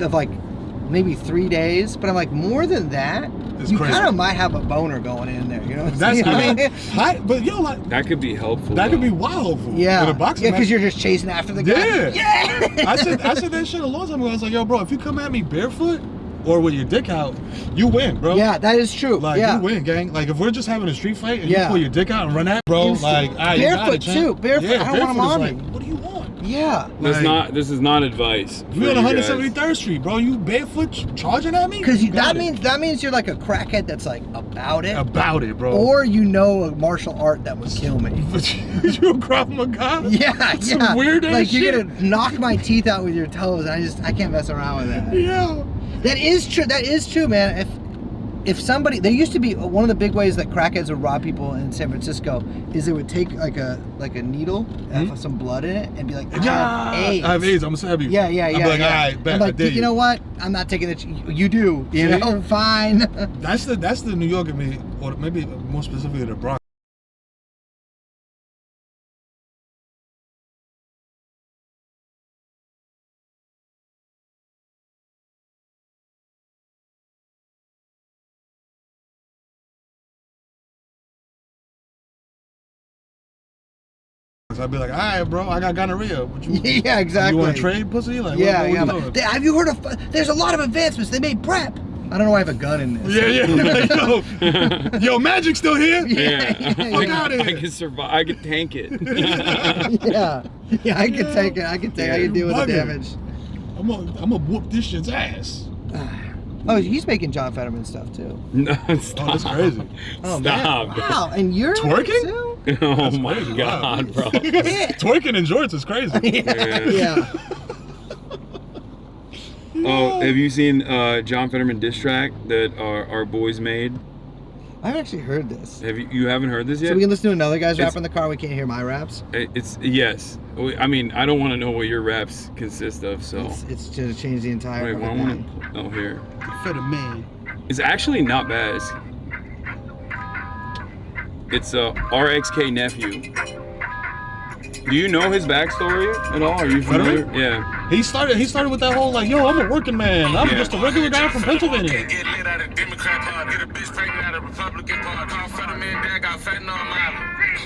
of like maybe 3 days, but I'm like more than that. It's You crazy. kind of might have a boner going in there, you know? What I'm That's, saying? I mean, but yo, like, That could be helpful. that could though. be wild for yeah, in a boxing yeah, match. because you're just chasing after the guy. Yeah. Yeah. I said that shit a long time ago. I was like, yo, bro, if you come at me barefoot or with your dick out, you win, bro. Yeah, that is true. Like, yeah. you win, gang. Like, if we're just having a street fight and Yeah. you pull your dick out and run at, bro, Instant. like, you got Barefoot, it, champ. too. Barefoot. Yeah, I don't want him barefoot is on like, me. what do you want? Yeah. Like, This is not advice. for We on you guys. 173rd Street, bro. You barefoot charging at me? Because You got that means you're like a crackhead that's like about it, about it, bro. or you know a martial art that would kill me. you a Krav Maga? Yeah, Some yeah. weird ass like you're shit. gonna knock my teeth out with your toes, and I can't mess around with that. Yeah. That is true. That is true, man. If somebody, there used to be one of the big ways that crackheads would rob people in San Francisco is they would take like a needle, have some blood in it, and be like, I have AIDS. I have AIDS. I'm gonna stab you. Yeah, yeah, yeah. I'm like, yeah. all right, bet. I'm like, I dare you know what? I'm not taking it. You do. You See? know, fine. That's the New York in me, or maybe more specifically the Bronx. I'd be like, all right, bro, I got gonorrhea. What you? Yeah, exactly. You want to trade, pussy? Like, Yeah, what yeah. you but doing? have you heard of? There's a lot of advancements. They made PrEP. I don't know why I have a gun in this. Yeah, yeah. Like, yo, Magic's still here? Yeah. Fuck out of I here. can survive. I can tank it. Yeah, yeah. I can take it. I can deal with the bugging. damage. I'm gonna whoop this shit's ass. Oh, he's making John Fetterman stuff too. No, Oh, stop. that's crazy. Oh Stop. man! Wow, and you're Twerking? too? Oh my crazy. god, bro. Twerking in jorts is crazy. Yeah. Oh, have you seen John Fetterman diss track that our boys made? I've actually heard this. Have you haven't heard this yet? So we can listen to another guy's rap It's- in the car. We can't hear my raps. It's yes. I mean, I don't want to know what your raps consist of. So It's to change the entire. wait, fucking I thing. want to. Oh, here. For the man. It's actually not bad. It's RXK nephew. Do you know his backstory at all? Are you familiar? Yeah. He started with that whole like, yo, I'm a working man. I'm just a regular guy from Pennsylvania. Get lit out of Democrat pod, get a bitch pregnant out of Republican pod. Call fat man dad got fentanyl mile.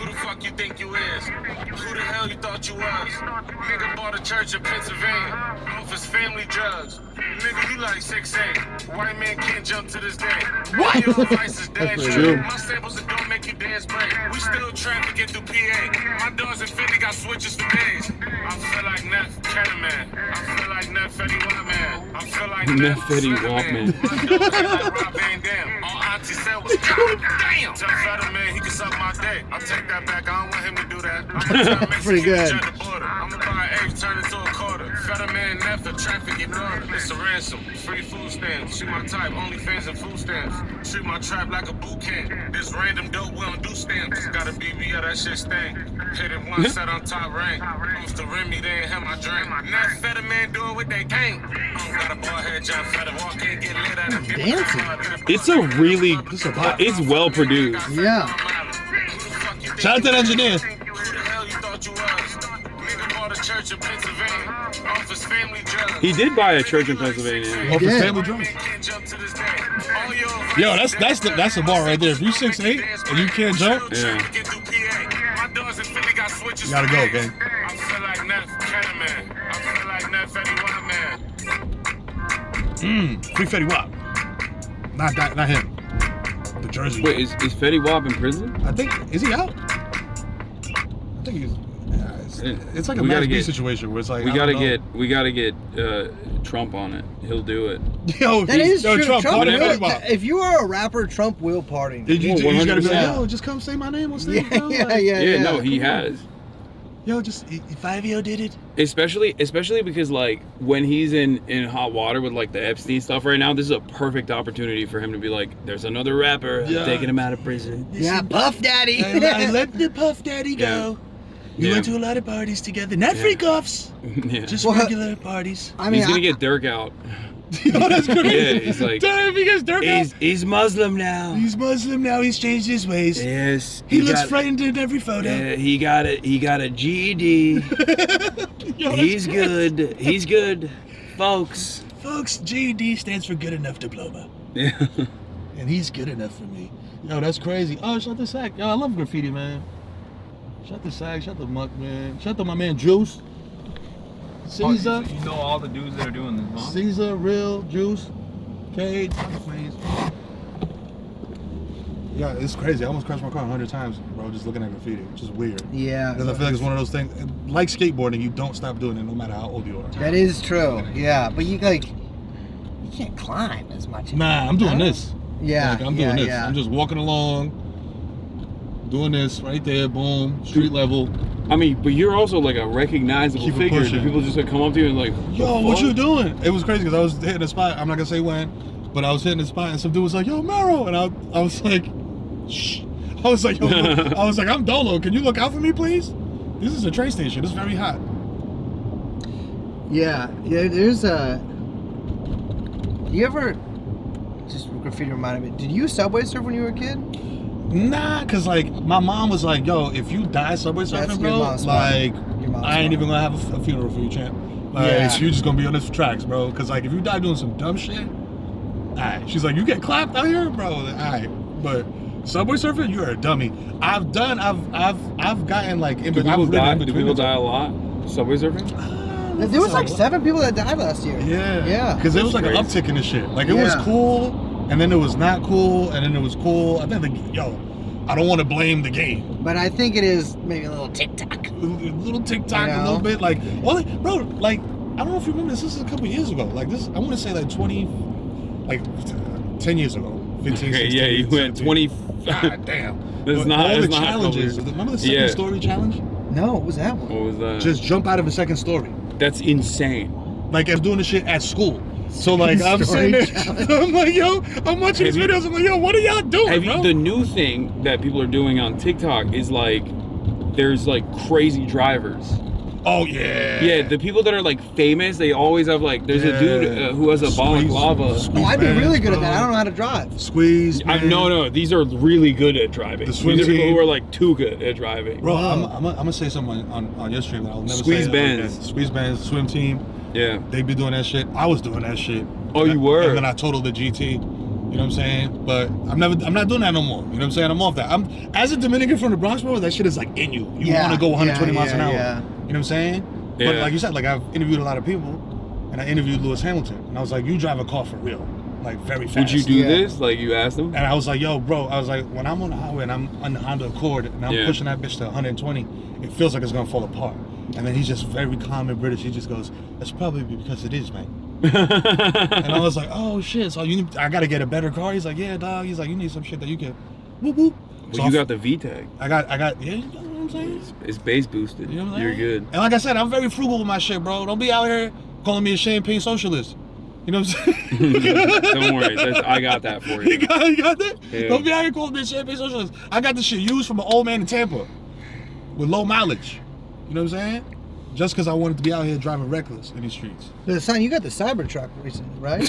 Who the fuck you think you is? Who the hell you thought you was? Nigga bought a church in Pennsylvania off his family drugs. Nigga, you like 6'8". White man can't jump to this day. What? Your advice is dance true. My samples that don't make you dance break. We still trafficking through PA. My dogs in Philly got switches for days. I feel like Neff Ketterman. I feel like Neff Fetty Wapman. I feel like Neff Fetty Wapman. My dogs ain't like Rob Van Dam. All auntie said was damn. Tell Fetterman he can suck my dick. I'll take that back. I don't want him to do that. I'm pretty good. I'm gonna buy eggs, turn it to a quarter. Fetterman Neff for trafficking order. It's a ransom. Free food stamps. She my type. Only fans and food stamps. Treat my trap like a boot camp. This random dope we don't do stamps. Got a BB, that shit stank. Hit it once, set on top rank. Off the Remy, they ain't have my drink. Neff Fetterman doing what they can't. I don't got a ball head, John Fetter. Walk in, get lit out of Dancing. It's a really, it's well produced. Yeah. Shout out to the engineer. Who the hell you thought you was? Nigga bought a church in Pennsylvania. Off his family drugs. He did buy a church in Pennsylvania. Off his Yeah. family drums. Can't jump to this day. All your Yo, that's the bar right there. If you 6'8" and you can't jump, Yeah. My dogs in Philly got switches. you gotta go, gang. I feel like Neff Ketterman. I feel like Neff Fetty Wapman. Free Fetty Wap. Not him. The Jersey. Wait, is Fetty Wap in prison? I think, is he out? I think he's. Yeah, it's like a We gotta Max B get- situation where it's like We I gotta don't get Trump on it. He'll do it. know. Yo, That is true. Trump, Trump what will, Fetty Wap? if you are a rapper, Trump will pardon you. You just gotta be like, 100%. yo, just come say my name on stage. Yeah, bro. yeah, Like, yeah. No, he has. Yo, just if Ivio did it. Especially because like when he's in hot water with like the Epstein stuff right now, this is a perfect opportunity for him to be like, there's another rapper Yeah. taking him out of prison. Yeah, Puff Daddy. I let the Puff Daddy go. We Yeah. went to a lot of parties together. Not freak offs, Yeah. just Well, regular parties. I mean, He's gonna get Dirk out. Yo, that's crazy. Yeah, he's like, Damn, he gets Dirk out. he's Muslim now. He's Muslim now. He's changed his ways. Yes. He looks frightened in every photo. Yeah, he got a GED. Yo, He's good. He's good, folks. Folks, GED stands for good enough diploma. Yeah. And he's good enough for me. Yo, that's crazy. Oh, shout the Sack. Yo, I love Graffiti, man. Shout the Sack, shout the Muck, man. Shout to my man Juice. Caesar. You know all the dudes that are doing this, huh? Caesar, Real, Juice, Cade. Yeah, it's crazy. I almost crashed my car 100 times, bro, just looking at graffiti. Which is weird. Yeah. Because I feel like it's one of those things, like skateboarding, you don't stop doing it no matter how old you are. That is true. Yeah, but you can't climb as much. Nah, I'm doing this. Yeah, Like, I'm doing this. yeah. I'm just walking along, doing this right there, boom, street level. I mean, but you're also like a recognizable Keep it figure. pushing. People just like come up to you and like, Yo, what you doing? It was crazy because I was hitting a spot. I'm not gonna say when, but I was hitting a spot and some dude was like, "Yo, Mero," and I was like, "Shh." I was like, "Yo," I was like, "I'm Dolo. Can you look out for me, please? This is a train station. It's very hot." Yeah, there's a. You ever? Just graffiti reminded me. Did you subway surf when you were a kid? Nah, cause like my mom was like, "Yo, if you die subway That's surfing, your bro, mom's like smart. Your mom's I ain't smart. even gonna have a funeral for you, champ. Like Yeah. you just gonna be on the tracks, bro. Cause like if you die doing some dumb shit, alright." She's like, "You get clapped out here, bro." Alright, but subway surfing, you're a dummy. I've gotten like in Do between. people die? in Do between people the- die a lot? Subway surfing? There was like 7 people that died last year. Yeah. Yeah. Because there was like That's an crazy. uptick in this shit. Like it was Yeah. cool, and then it was not cool, and then it was cool. I think I don't want to blame the game. But I think it is maybe a little TikTok. Little TikTok, You a know? little bit like, well, bro, like I don't know if you remember this. This is a couple years ago. Like this, I want to say like 10 years ago, 15. Okay, 16, yeah, you went 17. 20. God damn. That's But not- all that's the not challenges. probably- Remember the second Yeah. story challenge? No, what was that one? What was that? Just jump out of a second story. That's insane. Like I was doing this shit at school. So like I'm sitting there, I'm like, yo, I'm watching these videos. I'm like, yo, what are y'all doing, Have you, bro? the new thing that people are doing on TikTok is like, there's like crazy drivers. Oh yeah. Yeah, the people that are like famous, they always have like. There's a dude who has a balaclava. Oh, I'd be really good at that. I don't know how to drive. Squeeze. No. These are really good at driving. The swim These are people team. who are like too good at driving. Bro, I'm gonna say something on your stream that I'll never Squeeze say. bands. Squeeze bands, swim team. Yeah. They be doing that shit. I was doing that shit. Oh, you were? And then I totaled the GT. You know what I'm saying? But I'm not doing that no more. You know what I'm saying? I'm off that. As a Dominican from the Bronx, bro, that shit is like in you. You want to go 120 miles an hour. Yeah. You know what I'm saying? But like you said, like I've interviewed a lot of people, and I interviewed Lewis Hamilton, and I was like, you drive a car for real, like very fast. Would you do this? Like you asked him? And I was like, yo, bro, I was like, when I'm on the highway and I'm on the Honda Accord and I'm pushing that bitch to 120, it feels like it's gonna fall apart. And then he's just very calm and British. He just goes, that's probably because it is, man. And I was like, oh shit, so I gotta get a better car? He's like, yeah, dog. He's like, you need some shit that you can whoop whoop. Well, So you got the VTEC. I got, yeah, you know what I'm saying? It's bass boosted. You know what I'm You're saying? good. And like I said, I'm very frugal with my shit, bro. Don't be out here calling me a champagne socialist. You know what I'm saying? Don't worry, I got that for you. You got that? Yeah. Don't be out here calling me a champagne socialist. I got this shit used from an old man in Tampa with low mileage. You know what I'm saying? Just because I wanted to be out here driving reckless in these streets. Son, you got the Cybertruck recently, right?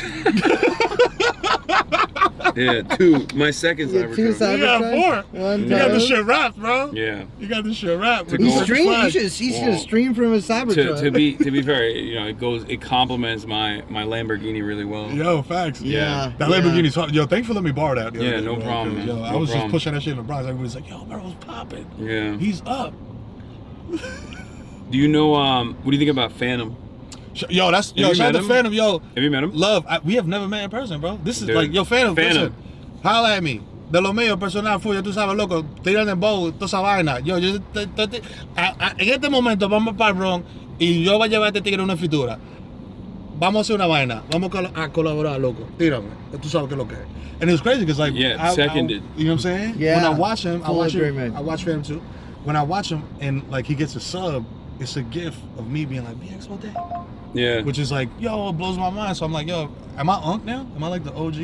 Yeah, two. My second Yeah, two Cybertruck. You got Cybertruck. four. One You got time. this shit wrapped, bro. Yeah. You got this shit wrapped. To with go- the You stream? You flag. should have streamed from his Cybertruck. To be fair, you know, it complements my Lamborghini really well. Yo, facts. Yeah. That Lamborghini's hot. Yo, thanks for letting me borrow that. the other Yeah, day, no bro, problem, 'cause, man. Yo, I No was problem. just pushing that shit in the Bronx. Everybody's like, yo, Mero's popping. Yeah. He's up. Do you know what do you think about Phantom? Yo, you shout out met to him? Phantom, yo. Have you met him? Love, we have never met in person, bro. This is Dude. like, yo, Phantom, Phantom. listen. Holla at me. De lo mío personal fue, ya tú sabes, loco, tiran el bow, toda esa vaina. Yo, en este momento vamos para el Bronx y yo voy a llevar a este tigre una fritura. Vamos a hacer una vaina. Vamos a colaborar, loco. Tírame. Tú sabes qué es lo que es. And it was crazy because, like, seconded. you know what I'm saying? Yeah. When I watch him, Full agreement. I watch Phantom too. When I watch him and, like, he gets a sub, it's a gift of me being like, BX all day. Yeah. Which is like, yo, it blows my mind. So I'm like, yo, am I Unk now? Am I like the OG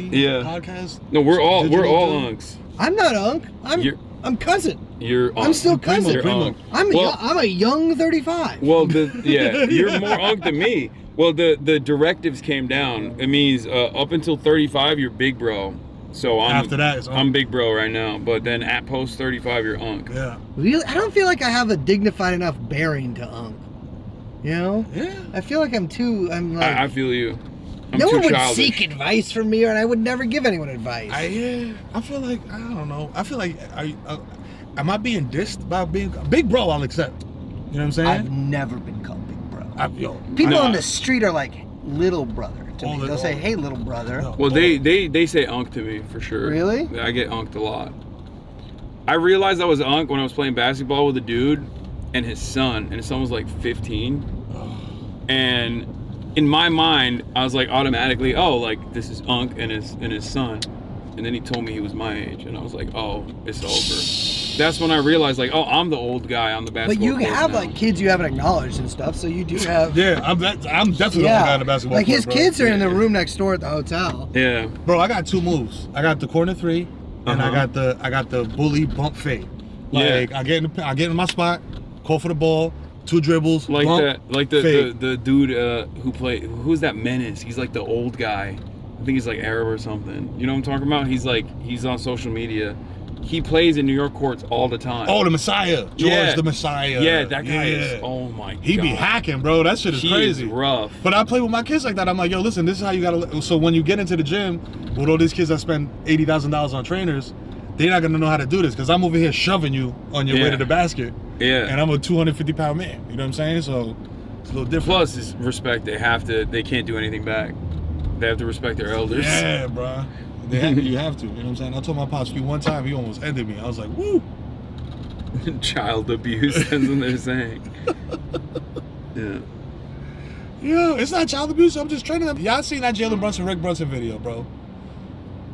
podcast? No, we're all Digital dude? unks. I'm not Unk. You're- I'm cousin. You're I'm still cousin. You're unk. I'm a young 35. Well, you're more unk than me. Well, the directives came down. It means up until 35, you're big bro. So After that, it's I'm big bro right now. But then at post 35, you're unk. Yeah. Really? I don't feel like I have a dignified enough bearing to Unk. You know? Yeah. I feel like I'm like... I feel you. I'm no too one would childish. seek advice from me, and I would never give anyone advice. I feel like, I don't know. I feel like, am I being dissed by being big bro? I'll accept. You know what I'm saying? I've never been called big bro. People Nah. on the street are like little brother to me. They'll say, "Hey, little brother." No. Well, they say unk to me for sure. Really? I get unked a lot. I realized I was unk when I was playing basketball with a dude and his son, and his son was like 15. And in my mind, I was like automatically, oh, like this is unk and his son. And then he told me he was my age, and I was like, oh, it's over. That's when I realized, like, oh, I'm the old guy on the basketball But you court have now. like kids you haven't acknowledged and stuff, so you do have. Yeah, I'm definitely the guy in the basketball like his court, bro. kids are in the room next door at the hotel. Yeah. Bro, I got two moves. I got the corner three, and I Uh-huh. got the bully bump fade. Yeah. Like I get in my spot, call for the ball, two dribbles, Like bump, that, like the fade. dude who's that menace? He's like the old guy. I think he's like Arab or something. You know what I'm talking about? He's on social media. He plays in New York courts all the time. Oh, the Messiah, George Yeah. the Messiah. Yeah, that guy Yeah. is. Oh my god. He be hacking, bro. That shit is He crazy. is rough. But I play with my kids like that. I'm like, yo, listen, this is how you gotta. So when you get into the gym with all these kids that spend $80,000 on trainers, they're not gonna know how to do this because I'm over here shoving you on your way Yeah. to the basket. Yeah. And I'm a 250-pound man. You know what I'm saying? So it's a little different. Plus, it's respect. They can't do anything back. They have to respect their elders. Yeah, bro. You have to. You know what I'm saying? I told my pops one time he almost ended me. I was like, woo. Child abuse. That's what they're saying. Yeah. Yeah, it's not child abuse. I'm just training them. Y'all seen that Jalen Brunson, Rick Brunson video, bro?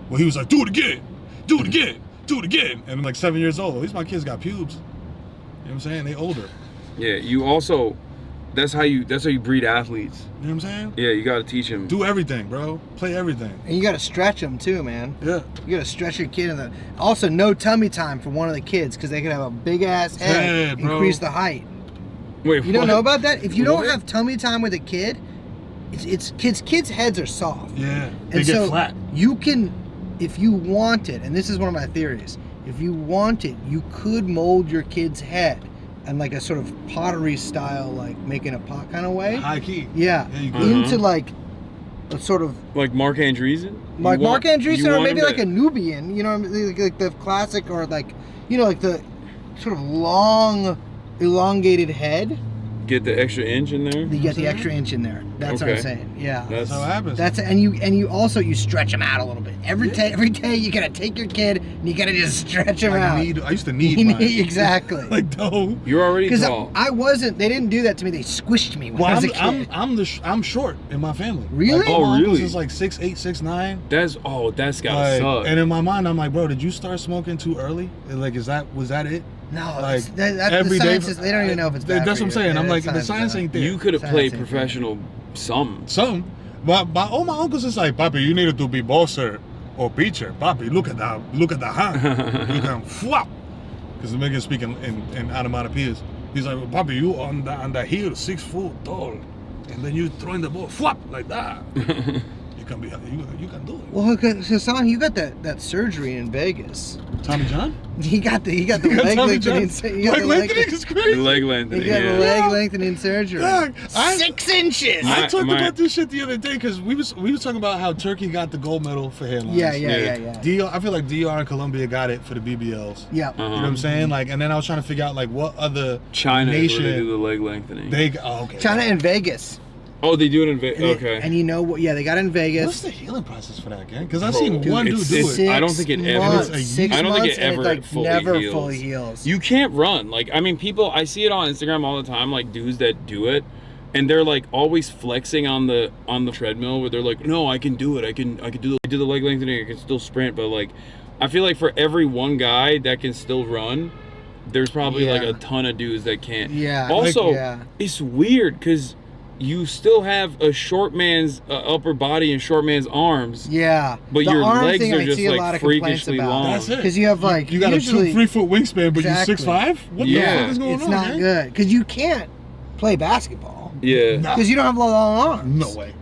Where he was like, do it again. Do it again. Do it again. And I'm like 7 years old. At least my kids got pubes. You know what I'm saying? They older. Yeah. You also. That's how you breed athletes. You know what I'm saying? Yeah. You got to teach them. Do everything, bro. Play everything. And you got to stretch them too, man. Yeah. You got to stretch your kid in the. Also, no tummy time for one of the kids because they could have a big ass head, Yeah, bro. increase the height. Wait, You don't what? know about that? If you don't have tummy time with a kid, it's kids' heads are soft. Yeah, they And get so flat. you can, if you want it, and this is one of my theories, if you want it, you could mold your kid's head in like a sort of pottery style, like making a pot kind of way. High key. Yeah, Yeah, you could. into like a sort of Like Mark Andreessen? like You Mark want- Andreessen, you or want maybe him like to a Nubian, you know, like the classic, or like, you know, like the sort of long, elongated head. Get the extra inch in there? You get the extra inch in there. That's what I'm Okay. saying. Yeah. That's how it happens. That's and you also you stretch them out a little bit every day. You gotta take your kid and you gotta just stretch them out. I used to need mine. Exactly. Like dough. You're already Because tall. I wasn't. They didn't do that to me. They squished me when I was a kid. I'm short in my family. Really? Like, Oh, my uncles really? is like 6'8", 6'9". That's gotta suck. And in my mind, I'm like, bro, did you start smoking too early? Like, was that it? No, Like that's every the day. science they don't even know if it's bad. That's for what I'm you. saying. I'm Yeah, like, the science ain't there. You could have Science played ain't there. professional something. Some, but all my uncles is like, Papi, you needed to be boxer or pitcher. Papi, look at the hand. You can flop. Because the nigga speaking in onomatopoeias. He's like, well, Papi, you on the heel, 6 foot tall, and then you throwing the ball, flop like that. You can do it. Well, Hasan, you got that surgery in Vegas. Tommy John? He got the leg Tommy John. lengthening. Leg lengthening is The crazy. leg He lengthening. got the Yeah. leg lengthening surgery. Dog, 6 inches. I talked my- about this shit the other day because we was talking about how Turkey got the gold medal for hairlines. Yeah. DR, I feel like DR and Colombia got it for the BBLs. Yeah. You know what I'm saying? Like, and then I was trying to figure out like what other China is where they nation do the leg lengthening. okay. China and Vegas. Oh, they do it in Vegas. And Okay. and you know what? Yeah, they got it in Vegas. What's the healing process for that, gang? Because I've Bro, seen one dude do it's- it. I don't think it ever- months, it's a 6 I don't think months, it and ever like fully never heals. fully heals. You can't run. Like, I mean, people, I see it on Instagram all the time, like dudes that do it, and they're like always flexing on the treadmill where they're like, no, I can do it. I can do the leg lengthening. I can still sprint. But like, I feel like for every one guy that can still run, there's probably like Yeah. a ton of dudes that can't. Yeah, Also, like, yeah. it's weird because you still have a short man's upper body and short man's arms. Yeah. But The your arm legs thing are I just see a like lot of complaints freakishly about. long. That's it. Because you have like You got usually, a 2-3 foot wingspan, but Exactly. you 6'5"? What Yeah. the fuck is going it's on, not man? good because you can't play basketball Yeah. Nah. because you don't have long arms. No way.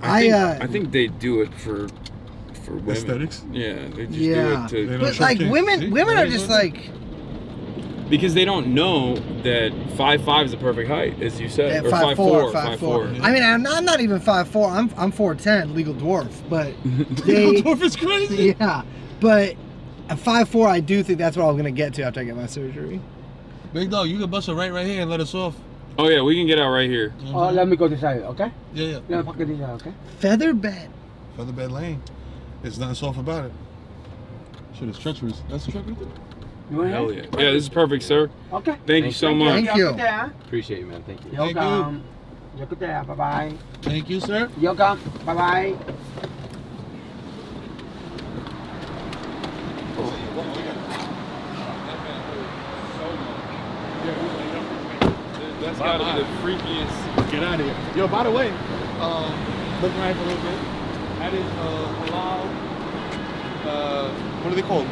I think they do it for women. Aesthetics? Yeah, they just Yeah, do it They to, don't but show like kids. women See? are Yeah. just like because they don't know that 5'5" is the perfect height, as you said, at or 5'4", 5'4". I mean, I'm not even 5'4". I'm 4'10", legal dwarf. But they, Dwarf is crazy. yeah, but at 5'4", I do think that's what I'm gonna get to after I get my surgery. Big dog, you can bust it right here and let us off. Oh yeah, we can get out right here. Oh, let me go this side, okay? Yeah. Let me pocket this side, okay? Feather bed. Featherbed Lane. There's nothing soft about it. Shit is treacherous. That's treacherous. You want Hell it? yeah. Yeah, this is perfect, sir. Okay. Thank you so much. Thank you. Appreciate you, man. Thank you. You're Thank you. welcome. You're good there. Bye-bye. Thank you, sir. You're welcome. Bye-bye. That's gotta be the freakiest. Get out of here. Yo, by the way, look right for a little bit. That is halal. What are they called?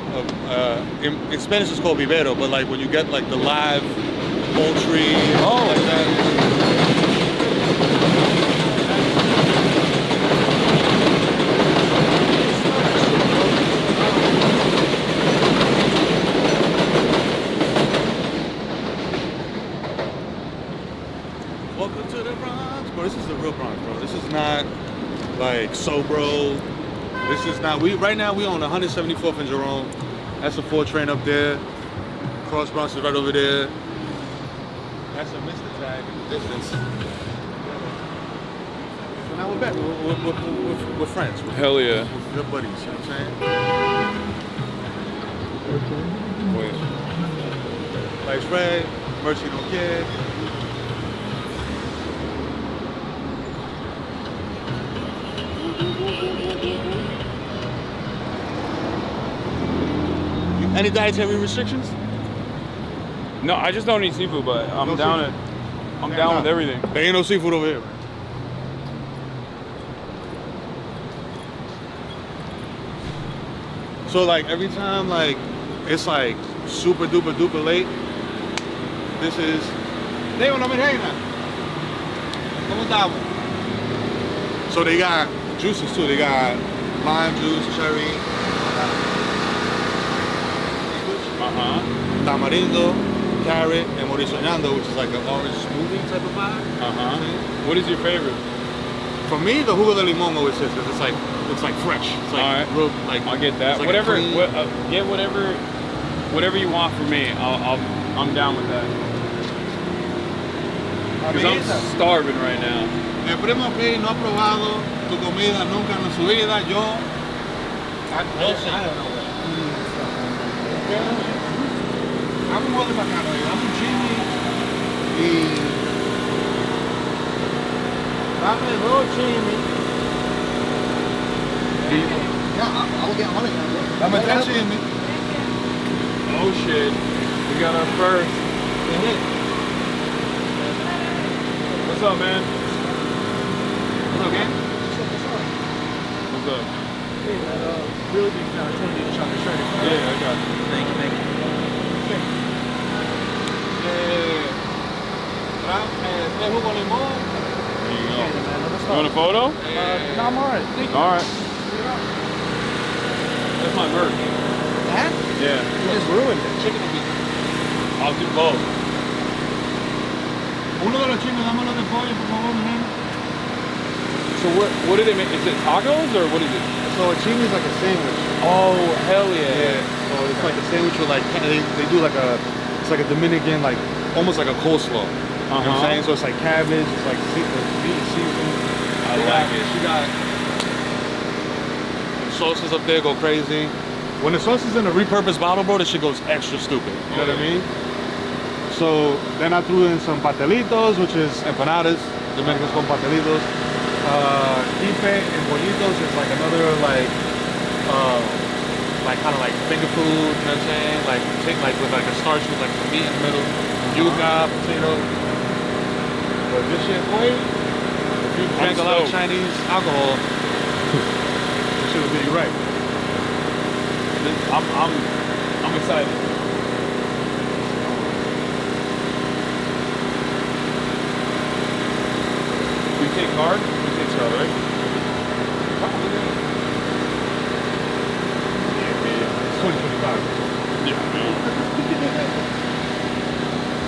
In Spanish it's called vivero, but like when you get like the live poultry. Oh. Like that. Welcome to the Bronx, bro. This is the real Bronx, bro. This is not like Sobro. This is not. Right now we on 174th and Jerome. That's a 4 train up there. Cross Bronx is right over there. That's a Mr. Tag in the distance. So now we're back. We're friends. Hell yeah. We're good buddies. You know what I'm saying? Wait. Like Fred, Mercy don't care. Any dietary restrictions? No, I just don't eat seafood, but I'm No down seafood. I'm down with everything. There ain't no seafood over here, man. So like every time like it's like super duper duper late, this is Dímelo, mi reina. ¿Cómo estamos? So they got juices too. They got lime juice, cherry, tamarindo, carrot, and morisoñando, which is like an orange smoothie type of vibe. What is your favorite? For me, the jugo de limon always is because it's like fresh. It's like all right. real, like I'll get that. like Whatever, get whatever you want from me. I'm down with that. Because I'm starving right now. El primo P no ha probado tu comida nunca en su vida. Yo sí. I'm un mole bacano. I'm un Jimmy y dame dos Jimmy. Yeah, I'll get on it now. Dame tres Jimmy. Oh shit. We got our first. What's up, man? What's up, gang? What's up? Hey, really big fan. I told you to shop the shirt. Yeah, I got you. Thank you, thank you. Tres jugo de limón. There you go. You want a photo? No, I'm alright. Alright. That's my merch. That? Yeah. You just ruined it. Chicken and beef. I'll do both. Uno de los chinos, dámelo de pollo, por favor, mi nena. So what do they make? Is it tacos or what is it? So a chimi is like a sandwich. Oh, hell yeah. So it's like a sandwich with like they do like it's like a Dominican, like almost like a coleslaw. You know what I'm saying? So it's like cabbage, it's like meat seasoning. I like it. She got sauces up there, go crazy. When the sauce is in a repurposed bottle, bro, this shit goes extra stupid. You know what I mean? So then I threw in some pastelitos, which is empanadas. Dominicans call pastelitos. Kife and bolitos is like another like kind of like finger food. You know what I'm saying? Like with like a starch with like some meat in the middle. Yuca, potato. But this shit, boy, if you drank a lot of Chinese alcohol, this shit will do you right. I'm excited. We take card? We take card, right? It's 2025.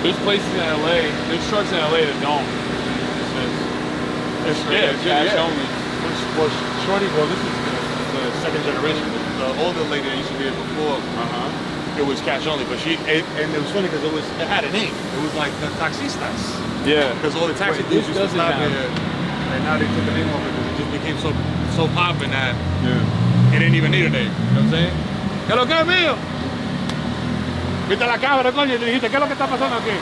There's places in LA, there's trucks in LA that don't. It's cash only. Well, Shorty, this is the second generation. The older lady that used to be here before, it was cash only, but and it was funny because it had a name. It was like the taxistas. Yeah. Because all the taxi dudes used to stop here, and now they took the name off it because it just became so popping that it didn't even need a name. You know what I'm saying? ¿Qué es lo que es mío? Viste la cámara, coño, y te dijiste, ¿qué es lo que está pasando aquí?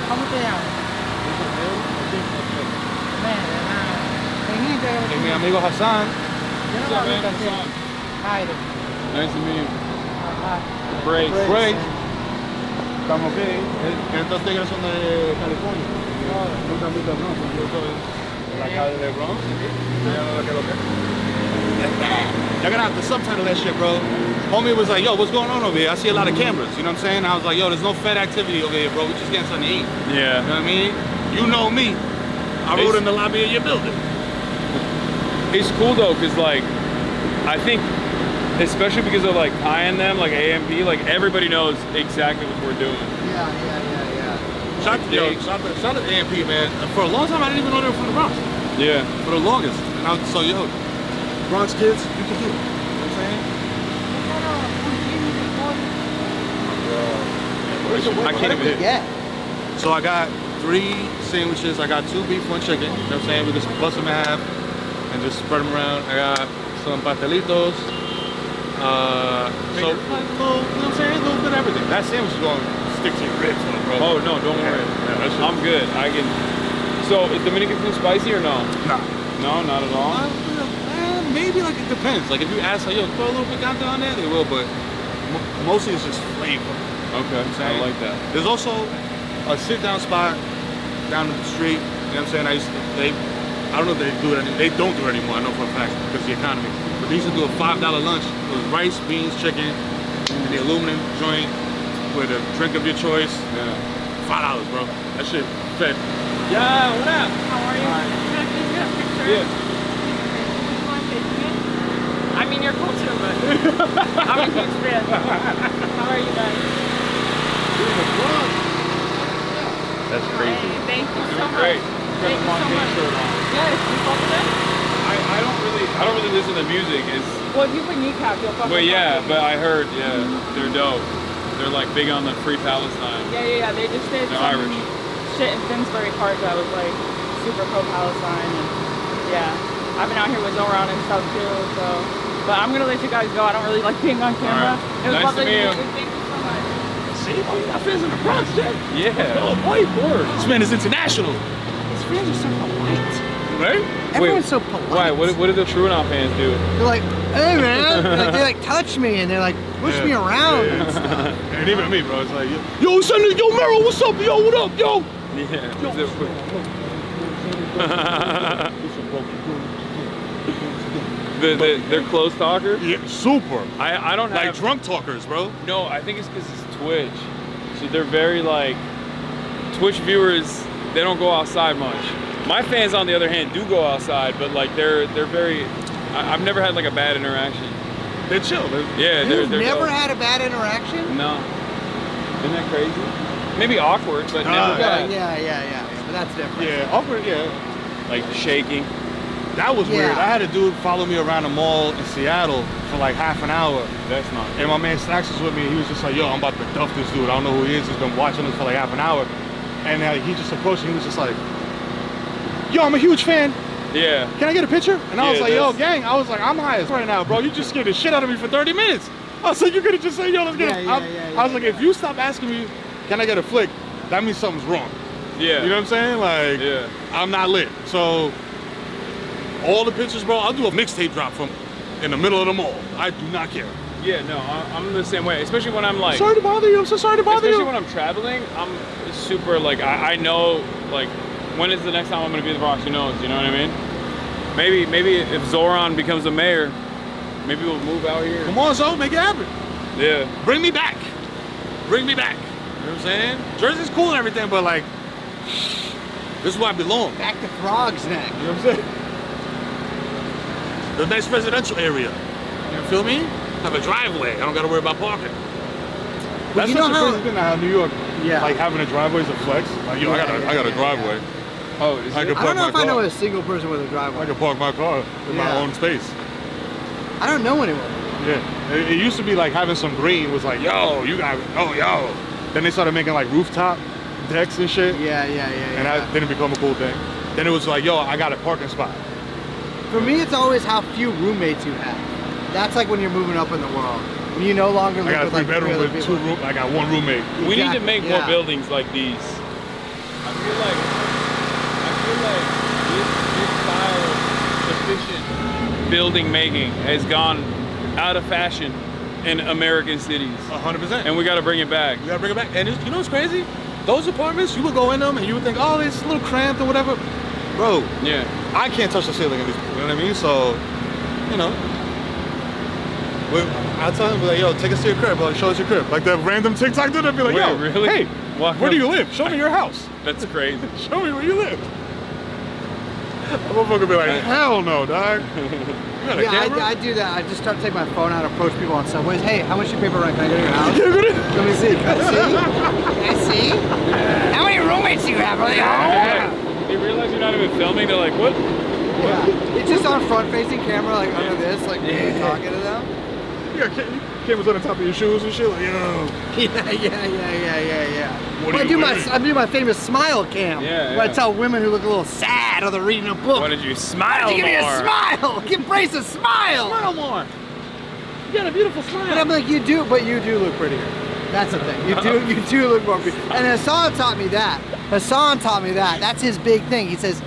¿Cómo te llamas? Y mi amigo Hasan. Yo no lo he visto así. Jairo. Nice to meet you. Ajá. Break. Estamos bien. Estos tigres son de California. Nunca han visto el Bronx. La calle de Bronx. You're gonna have to subtitle that shit, bro. Homie was like, yo, what's going on over here? I see a lot of cameras. You know what I'm saying? I was like, yo, there's no Fed activity over here, bro. We just getting something to eat. Yeah. You know what I mean? You know me. I rode in the lobby of your building. It's cool though, cause like, I think, especially because of like tying them, like AMP, like everybody knows exactly what we're doing. Yeah. Shout out to AMP, man. For a long time, I didn't even know they were from the Bronx. Yeah. For the longest. And I was so, yo, Bronx kids, you can do it. You know what I'm saying? I can't even hit. Yeah. So I got 3 sandwiches. I got 2 beef, 1 chicken. You know what I'm saying? We just bust them in half and just spread them around. I got some pastelitos. So, like, you know what I'm saying? A little bit of everything. That sandwich is going to stick to your ribs, bro. Oh no, don't worry. I'm good. I can. So is Dominican food spicy or no? Nah. No, not at all. Maybe, like, it depends. Like, if you ask, like, yo, throw a little picante on there, they will, but mostly it's just flavor. Okay, I like that. There's also a sit-down spot down the street. You know what I'm saying? I don't know if they do it. They don't do it anymore. I know for a fact because of the economy. But they used to do a $5 lunch. It was rice, beans, chicken, and the aluminum joint with a drink of your choice. Yeah. $5, bro. That shit fed. Yeah, what up? How are you? Can I get a picture? Yeah. You want to take me? I mean, you're cool too, but I'm a huge fan. How are you guys? That's crazy. Hey, thank you so much. Great. Thank you so much. Yes, you fuck with it? I don't really listen to music. It's Well, if you put kneecap, you'll fuck with but it. yeah, but I heard they're dope. They're like big on the Free Palestine. Yeah. They just did They're some Irish. shit in Finsbury Park that was like super pro-Palestine, and yeah, I've been out here with Zoran and stuff too. So, but I'm gonna let you guys go. I don't really like being on camera. Right. It was Nice lovely to meet you. Thank you so much. See, you got fans in the Bronx, Jack. Yeah. Oh, boy, this man is international. His fans are so polite. Right? Everyone's so polite. Why? What did the TrueAnon fans do? They're like, hey man, like, they like touch me and they're like push me around and stuff. And even me, bro. It's like, yo, son, yo, Mero, what's up? Yo, what up, yo? Yeah. They're close talkers? Yeah, super. I don't have... Like drunk talkers, bro. No, I think it's because it's Twitch. So they're very like... Twitch viewers, they don't go outside much. My fans, on the other hand, do go outside, but like they're very... I've never had like a bad interaction. They're chill. You've never had a bad interaction? No. Isn't that crazy? Maybe awkward, but never bad. Yeah. But that's different. Yeah, awkward, yeah. Like shaking. That was weird. I had a dude follow me around the mall in Seattle for like half an hour. That's not good. And my man Stacks was with me. He was just like, yo, I'm about to duff this dude. I don't know who he is. He's been watching us for like half an hour. And he just approached me. He was just like, yo, I'm a huge fan. Yeah. Can I get a picture? And I was like, yo, that's... gang. I was like, I'm high as right now, bro. You just scared the shit out of me for 30 minutes. I was like, you could have just said, yo, let's get I was like, if you stop asking me, can I get a flick? That means something's wrong. Yeah. You know what I'm saying? Like, yeah. I'm not lit. So, all the pictures, bro, I'll do a mixtape drop from in the middle of the mall. I do not care. Yeah, no, I'm the same way. Especially when I'm like... Sorry to bother you. I'm so sorry to bother you. Especially when I'm traveling, I'm super, like, I know, like, when is the next time I'm going to be in the Bronx? Who knows? You know what I mean? Maybe if Zoran becomes a mayor, maybe we'll move out here. Come on, Zo, make it happen. Yeah. Bring me back. Bring me back. You know what I'm saying? Jersey's cool and everything, but, like, this is where I belong. Back to Frog's Neck. You know what I'm saying? The nice residential area. You feel me? Have a driveway. I don't got to worry about parking. That's such a crazy thing how New York, like having a driveway is a flex. Like, yo, I got a driveway. Oh, is I it? can I park don't know my if car. I know a single person with a driveway. I can park my car in my own space. I don't know anyone. Yeah. It used to be like having some green was like, yo, you got, oh, yo. Then they started making like rooftop decks and shit. Yeah. And that didn't become a cool thing. Then it was like, yo, I got a parking spot. For me, it's always how few roommates you have. That's like when you're moving up in the world. When you no longer live with like 3 bedroom other with people. 2 rooms. I got 1 roommate. We need to make more buildings like these. I feel like this style of efficient building making has gone out of fashion in American cities. 100%. And we got to bring it back. We got to bring it back. And you know what's crazy? Those apartments, you would go in them and you would think, oh, it's a little cramped or whatever. Bro, yeah, I can't touch the ceiling in these. You know what I mean? So, you know, I'll tell him, like, yo, take us to your crib. Like, show us your crib. Like that random TikTok dude, I'd be like, wait, yo, really? hey, where do you live? Show me your house. That's crazy. Show me where you live. I'm gonna be like, hell no, dog. Yeah, I do that. I just start taking my phone out, approach people on subways. Hey, how much your paper rent? Can I go to your house? Let me see. Can I see? How many roommates do you have? Are they all? They realize you're not even filming. They're like, what? Yeah. It's just on front-facing camera, like under this, like talking to them. Yeah, cameras on the top of your shoes and shit, like, yo. Yeah. I do my famous smile cam. Yeah. Where I tell women who look a little sad or they're reading a book. Why did you smile Give me a more? smile. Embrace a smile. Smile more. You got a beautiful smile. But I'm like, you do look prettier. That's the thing. You do look more pretty. And Hasan taught me that. That's his big thing. He says,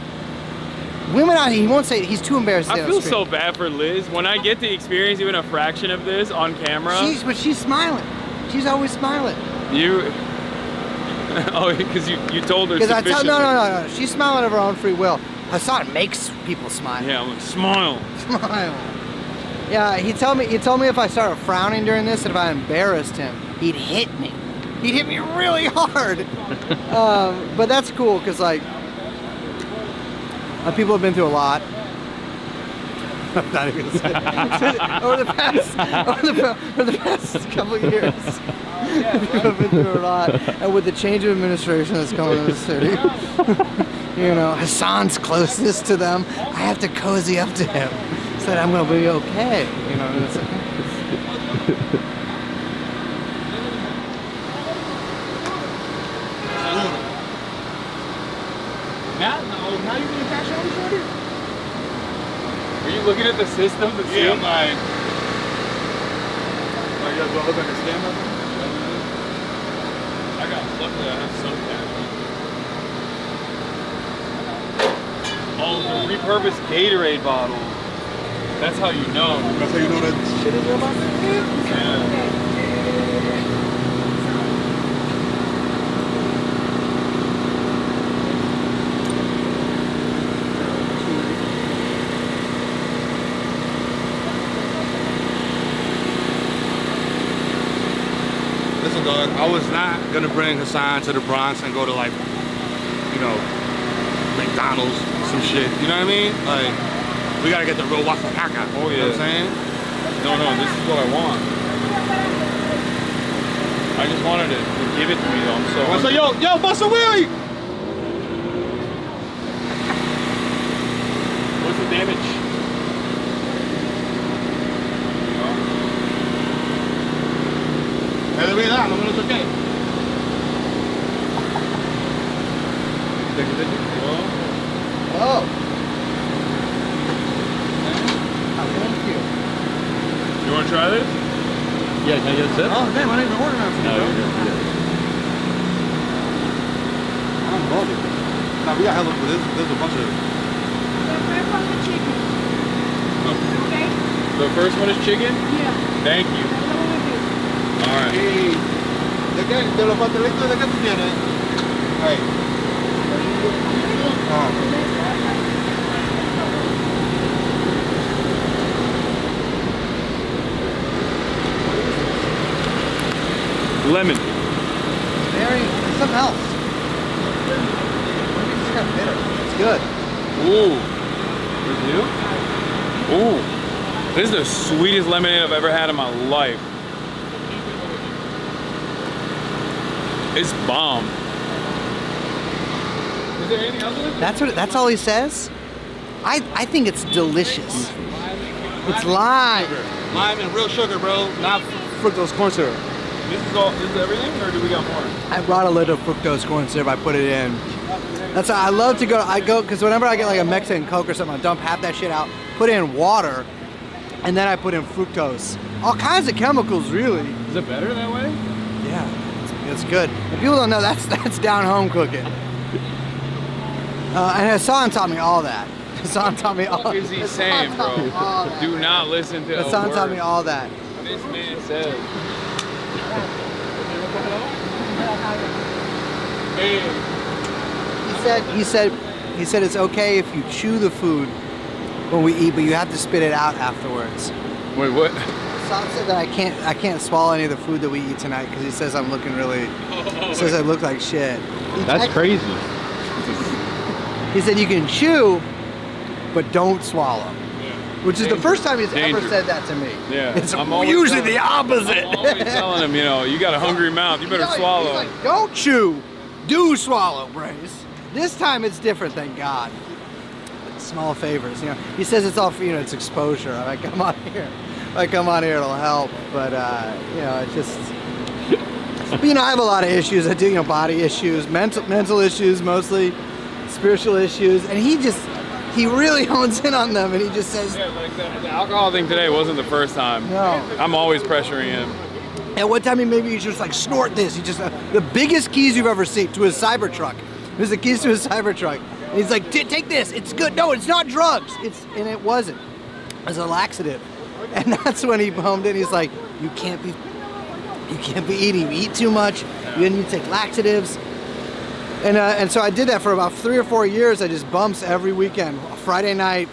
women out here, he won't say, he's too embarrassed to say I feel so bad for Liz. When I get to experience even a fraction of this on camera. But she's smiling. She's always smiling. Oh, because you told her Because sufficiently. No. She's smiling of her own free will. Hasan makes people smile. Yeah, I'm like, smile. Smile. Yeah, he told me if I started frowning during this, and if I embarrassed him, he'd hit me. He'd hit me really hard. But that's cool, because like, people have been through a lot. I'm not even gonna say it. over the past couple of years. People have been through a lot. And with the change of administration that's coming in the city, you know, Hasan's closest to them. I have to cozy up to him so that I'm gonna be okay. You know, and it's like, Now you being cash out, shorty? Are you looking at the system to see? Yeah, I'm like, oh, you guys want to look at the scam? Luckily I have some cash. Oh, the repurposed Gatorade bottle. That's how you know. That's how you know that shit is about to hit? Yeah. Listen, dog, I was not gonna bring Hasan to the Bronx and go to like, you know, McDonald's, some shit. You know what I mean? Like, we gotta get the real Waffle Paca. Oh yeah. You know what I'm saying? No, this is what I want. I just wanted to give it to me though. I'm so. I say, yo, Busta Willie! What's the damage? No me lo toqué. oh. Thank you. You want to try this? Yeah, can I get a sip? Oh, damn, I didn't even order that for you, bro. I'm bugging. Nah, we got hella, there's a bunch of... Okay. The first one is chicken? Yeah. Thank you. Alright. ¿De los pastelitos de qué tú tienes? Ahí. Lemon. Very, something else. It's kind of bitter. It's good. Ooh. Ooh. This is the sweetest lemonade I've ever had in my life. It's bomb. Is there anything else with it? That's all he says? I think it's delicious. It's lime. Lime and real sugar, bro. Not fructose corn syrup. This is everything, or do we got more? I brought a little fructose corn syrup. I put it in. That's how I love to go. I go because whenever I get like a Mexican Coke or something, I dump half that shit out, put it in water, and then I put in fructose. All kinds of chemicals, really. Is it better that way? Yeah, it's good. If people don't know, that's down home cooking. And Hasan taught me all that. Hasan taught me all. What is he saying, bro? Do not listen to Hasan taught me all that. This man says. He said it's okay if you chew the food when we eat, but you have to spit it out afterwards. Wait, what? Hasan said that I can't swallow any of the food that we eat tonight because he says I'm looking really. He says I look like shit. That's crazy. He said you can chew, but don't swallow. Which is the first time he's ever said that to me. Yeah. It's usually the opposite. I'm always telling him, you got a hungry mouth, you better swallow. He's like, don't chew, do swallow, Brace. This time it's different, thank God. Small favors, He says it's all for, it's exposure. I'm like, come on here. It'll help. But, it's just... But, I have a lot of issues. I do, body issues, mental issues mostly, spiritual issues, and he really hones in on them, and he just says... Yeah, like the alcohol thing today wasn't the first time. No. I'm always pressuring him. And one time he just like snort this. He just, the biggest keys you've ever seen to his Cybertruck. There's the keys to his Cybertruck. And he's like, take this, it's good. No, it's not drugs. And it wasn't. It was a laxative. And that's when he homed in. He's like, you can't be eating. You eat too much. Then you take laxatives. And so I did that for about 3 or 4 years. I just bumps every weekend. Friday night,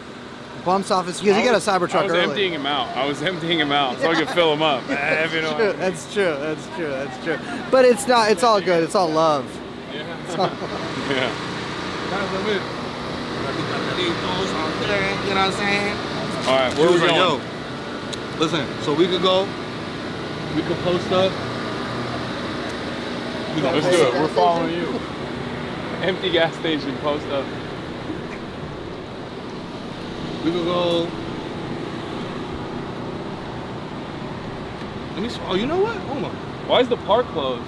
bumps office because you got a Cybertruck I was early. emptying him out. I was emptying him out so I could fill him up. That's true. That's true. That's true. That's true. But it's not. It's all good. It's all love. Yeah. It's all, Yeah. You know what I'm saying? All right, where we going? Yo, listen, so we could go, we could post up. Let's do it. We're following you. Empty gas station, post up. We could go. Let me. Oh, you know what? Hold on. Why is the park closed?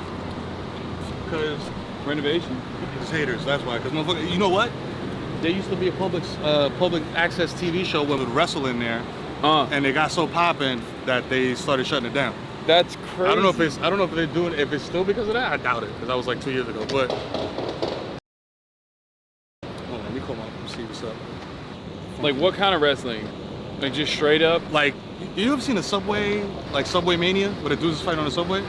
Because renovation. It's haters. That's why. Because motherfucker, you know what? There used to be a public access TV show where we would wrestle in there, and they got so popping that they started shutting it down. That's crazy. I don't know if they're doing. If it's still because of that, I doubt it. Because that was like 2 years ago. But hold on, let me call my see what's up. Like what kind of wrestling? Like just straight up? Like, you ever seen a Subway, like Subway Mania, where the dudes fighting on the subway?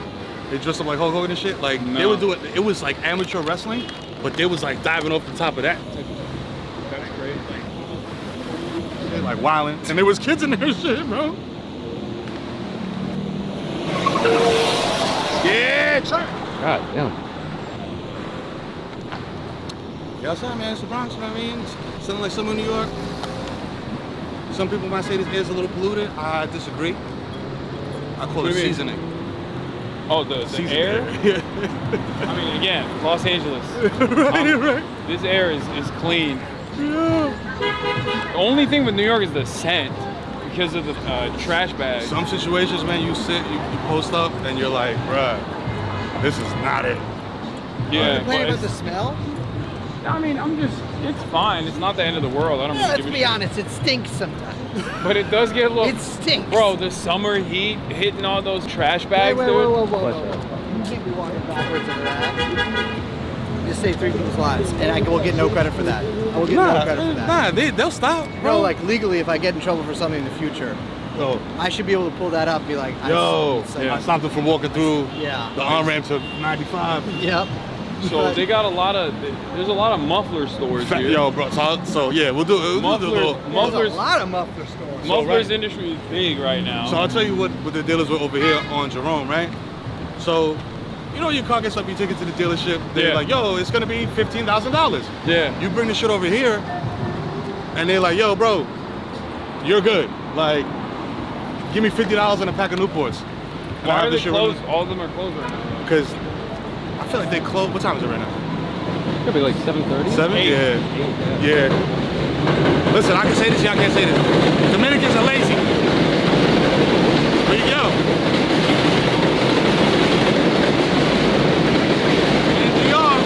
They dressed up like Hulk Hogan and shit. Like No. they were doing. It was like amateur wrestling, but they was like diving off the top of that. That's crazy. Like wilding, and there was kids in there and shit, bro. Yeah, try. God damn. Yeah, outside, man. It's the Bronx, you know what I mean? Something like summer in New York. Some people might say this air's a little polluted. I disagree. I call it seasoning. Oh, the air? Yeah. I mean, again, Los Angeles. Right. This air is clean. Yeah. The only thing with New York is the scent because of the trash bags. Some situations, man, you sit, you post up, and you're like, bruh, this is not it. Yeah. complaining about the smell? I mean, it's fine. It's not the end of the world. I don't Yeah, really let's give a be shit. honest, it stinks sometimes. But it does get a little. It stinks. Bro, the summer heat hitting all those trash bags, wait, dude. whoa. You can't be walking backwards into that. Just save 3 people's lives, and I will get no credit for that. I will get no credit for that. Nah, they'll stop, bro. Bro, like legally, if I get in trouble for something in the future, I should be able to pull that up and be like, I stopped them from walking through the on-ramp to 95. Yep. So they got there's a lot of muffler stores here. Yo, bro, so yeah, we'll do it. Mufflers. There's a lot of muffler stores. Mufflers industry is big right now. So I'll tell you what the dealers were over here on Jerome, right? So, you know your car gets up, you take it to the dealership, they're like, yo, it's gonna be $15,000. Yeah. You bring the shit over here, and they're like, yo, bro, you're good. Like, give me $50 and a pack of Newports. Why are they closed? All of them are closed right now. Because I feel like they close. What time is it right now? Could be like 7:30. 7? Yeah. Listen, I can say this, y'all can't say this. Dominicans are lazy. But yo. In New York,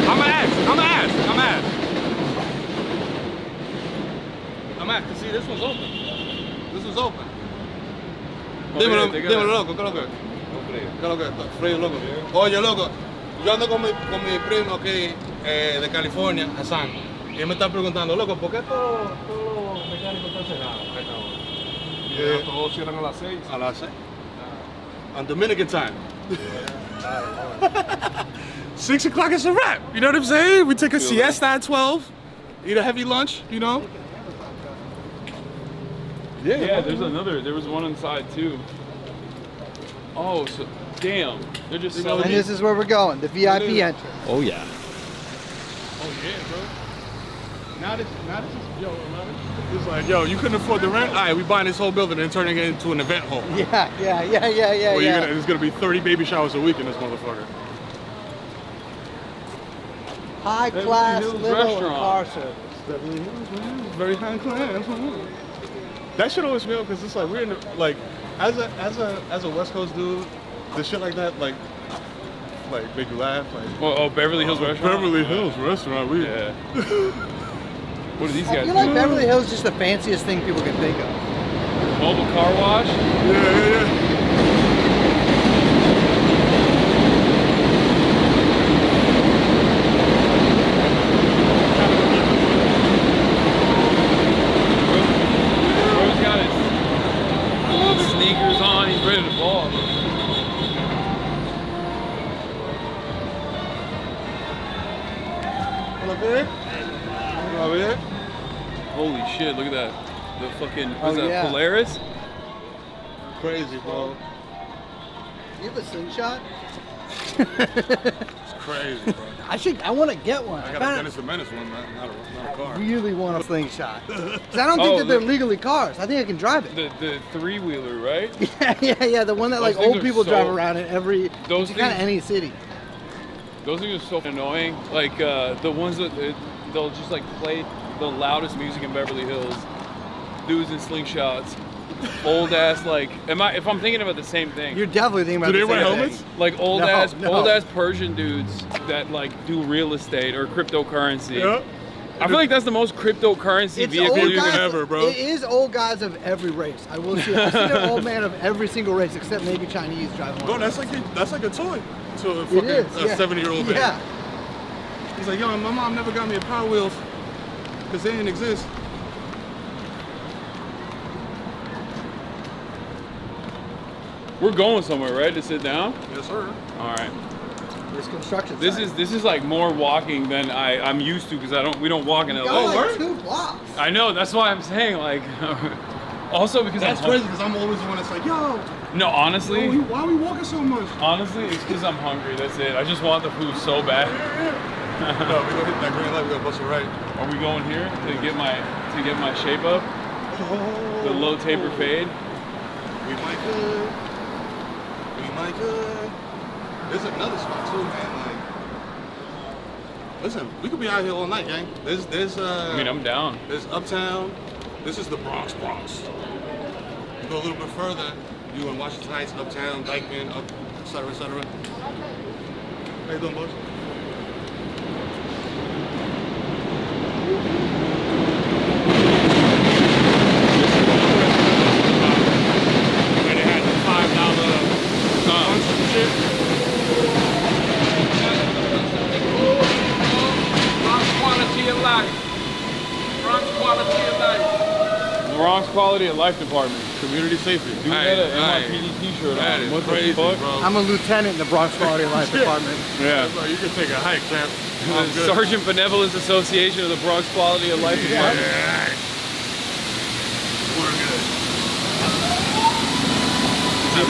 I'm ask. Cause see, this one's open. This one's open. Dímelo, loco, ¿qué es lo que es? Frío, loco. Oye, loco, yo ando con mi primo aquí de California, Hasan, y él me está preguntando, loco, ¿por qué todos los mecánicos están cerrados a esta hora? Todos cierran a las 6. A las 6. On Dominican time. 6 o'clock is a wrap. You know what I'm saying? We take a siesta at 12, eat a heavy lunch, you know? Yeah, there was one inside too. Oh, so damn, they're just selling. And this is where we're going, the VIP entrance. Oh yeah. Oh yeah, bro. Now this is, yo, it's like, yo, you couldn't afford the rent? All right, we buying this whole building and turning it into an event hall. Yeah. There's gonna be 30 baby showers a week in this motherfucker. High class Hills limo and restaurant. car service. Beverly Hills, man. Very high class. That shit always feel because it's like we're in the, like as a West Coast dude, the shit like that like make you laugh like. Beverly Hills restaurant. Beverly Hills restaurant. Yeah. What are these I guys feel like doing? Beverly Hills is just the fanciest thing people can think of. Mobile car wash. Yeah. Bro's got his sneakers on. He's ready to ball. Todo bien? Todo bien? Holy shit, look at that. The fucking, what's Oh, that, yeah. Polaris? Crazy, bro. You have a slingshot? It's crazy, bro. I want to get one. I got a Dennis the Menace one, not a car. I really want a slingshot. Because I don't think Oh, that they're legally cars. I think I can drive it. The three-wheeler, right? Yeah. The one that like Those things old are people so- drive around in every, Those kind of things- any city. Those things are so annoying. Like the ones that they'll just like play the loudest music in Beverly Hills. Dudes in slingshots. Old ass like. If I'm thinking about the same thing? You're definitely thinking about Do they the wear same helmets? thing. Like old No, ass no. Persian dudes that like do real estate or cryptocurrency. Yeah. I feel like that's the most cryptocurrency It's vehicle old you guys- can ever, bro. It is old guys of every race. I will see. I've seen an old man of every single race except maybe Chinese driving. Bro, one. that's like a toy to a It fucking is, yeah. 70-year-old man. Yeah. He's like, yo, my mom never got me a Power Wheels because they didn't exist. We're going somewhere, right? To sit down. Yes, sir. All right. There's construction. This site. is like more walking than I'm used to because we don't walk in LA. Got like 2 blocks. I know, that's why I'm saying like. Also because That's I'm crazy because I'm always the one that's like, yo, No, honestly, why are we walking so much? honestly, it's because I'm hungry. That's it. I just want the food so bad. No, we gonna hit that green light. We gonna bust it right. Are we going here to get my shape up? The low taper fade. We might could. We might could. There's another spot too, man. Like, listen, we could be out here all night, gang. There's I mean, I'm down. There's Uptown. This is the Bronx. You go a little bit further, you in Washington Heights, Uptown, Dykeman, et cetera, et cetera. How you doing, boys? Where they had the $5 lunch and shit. Bronx quality of life. Bronx quality of life. Bronx quality of life department. Community safety. Dude had an NYPD t-shirt That on. is What crazy, the fuck? bro. I'm a lieutenant in the Bronx Quality of Life Department. Yeah. Bro, you can take a hike, champ. The Sergeant Benevolence Association of the Bronx Quality of Life Department. Yeah. We're good.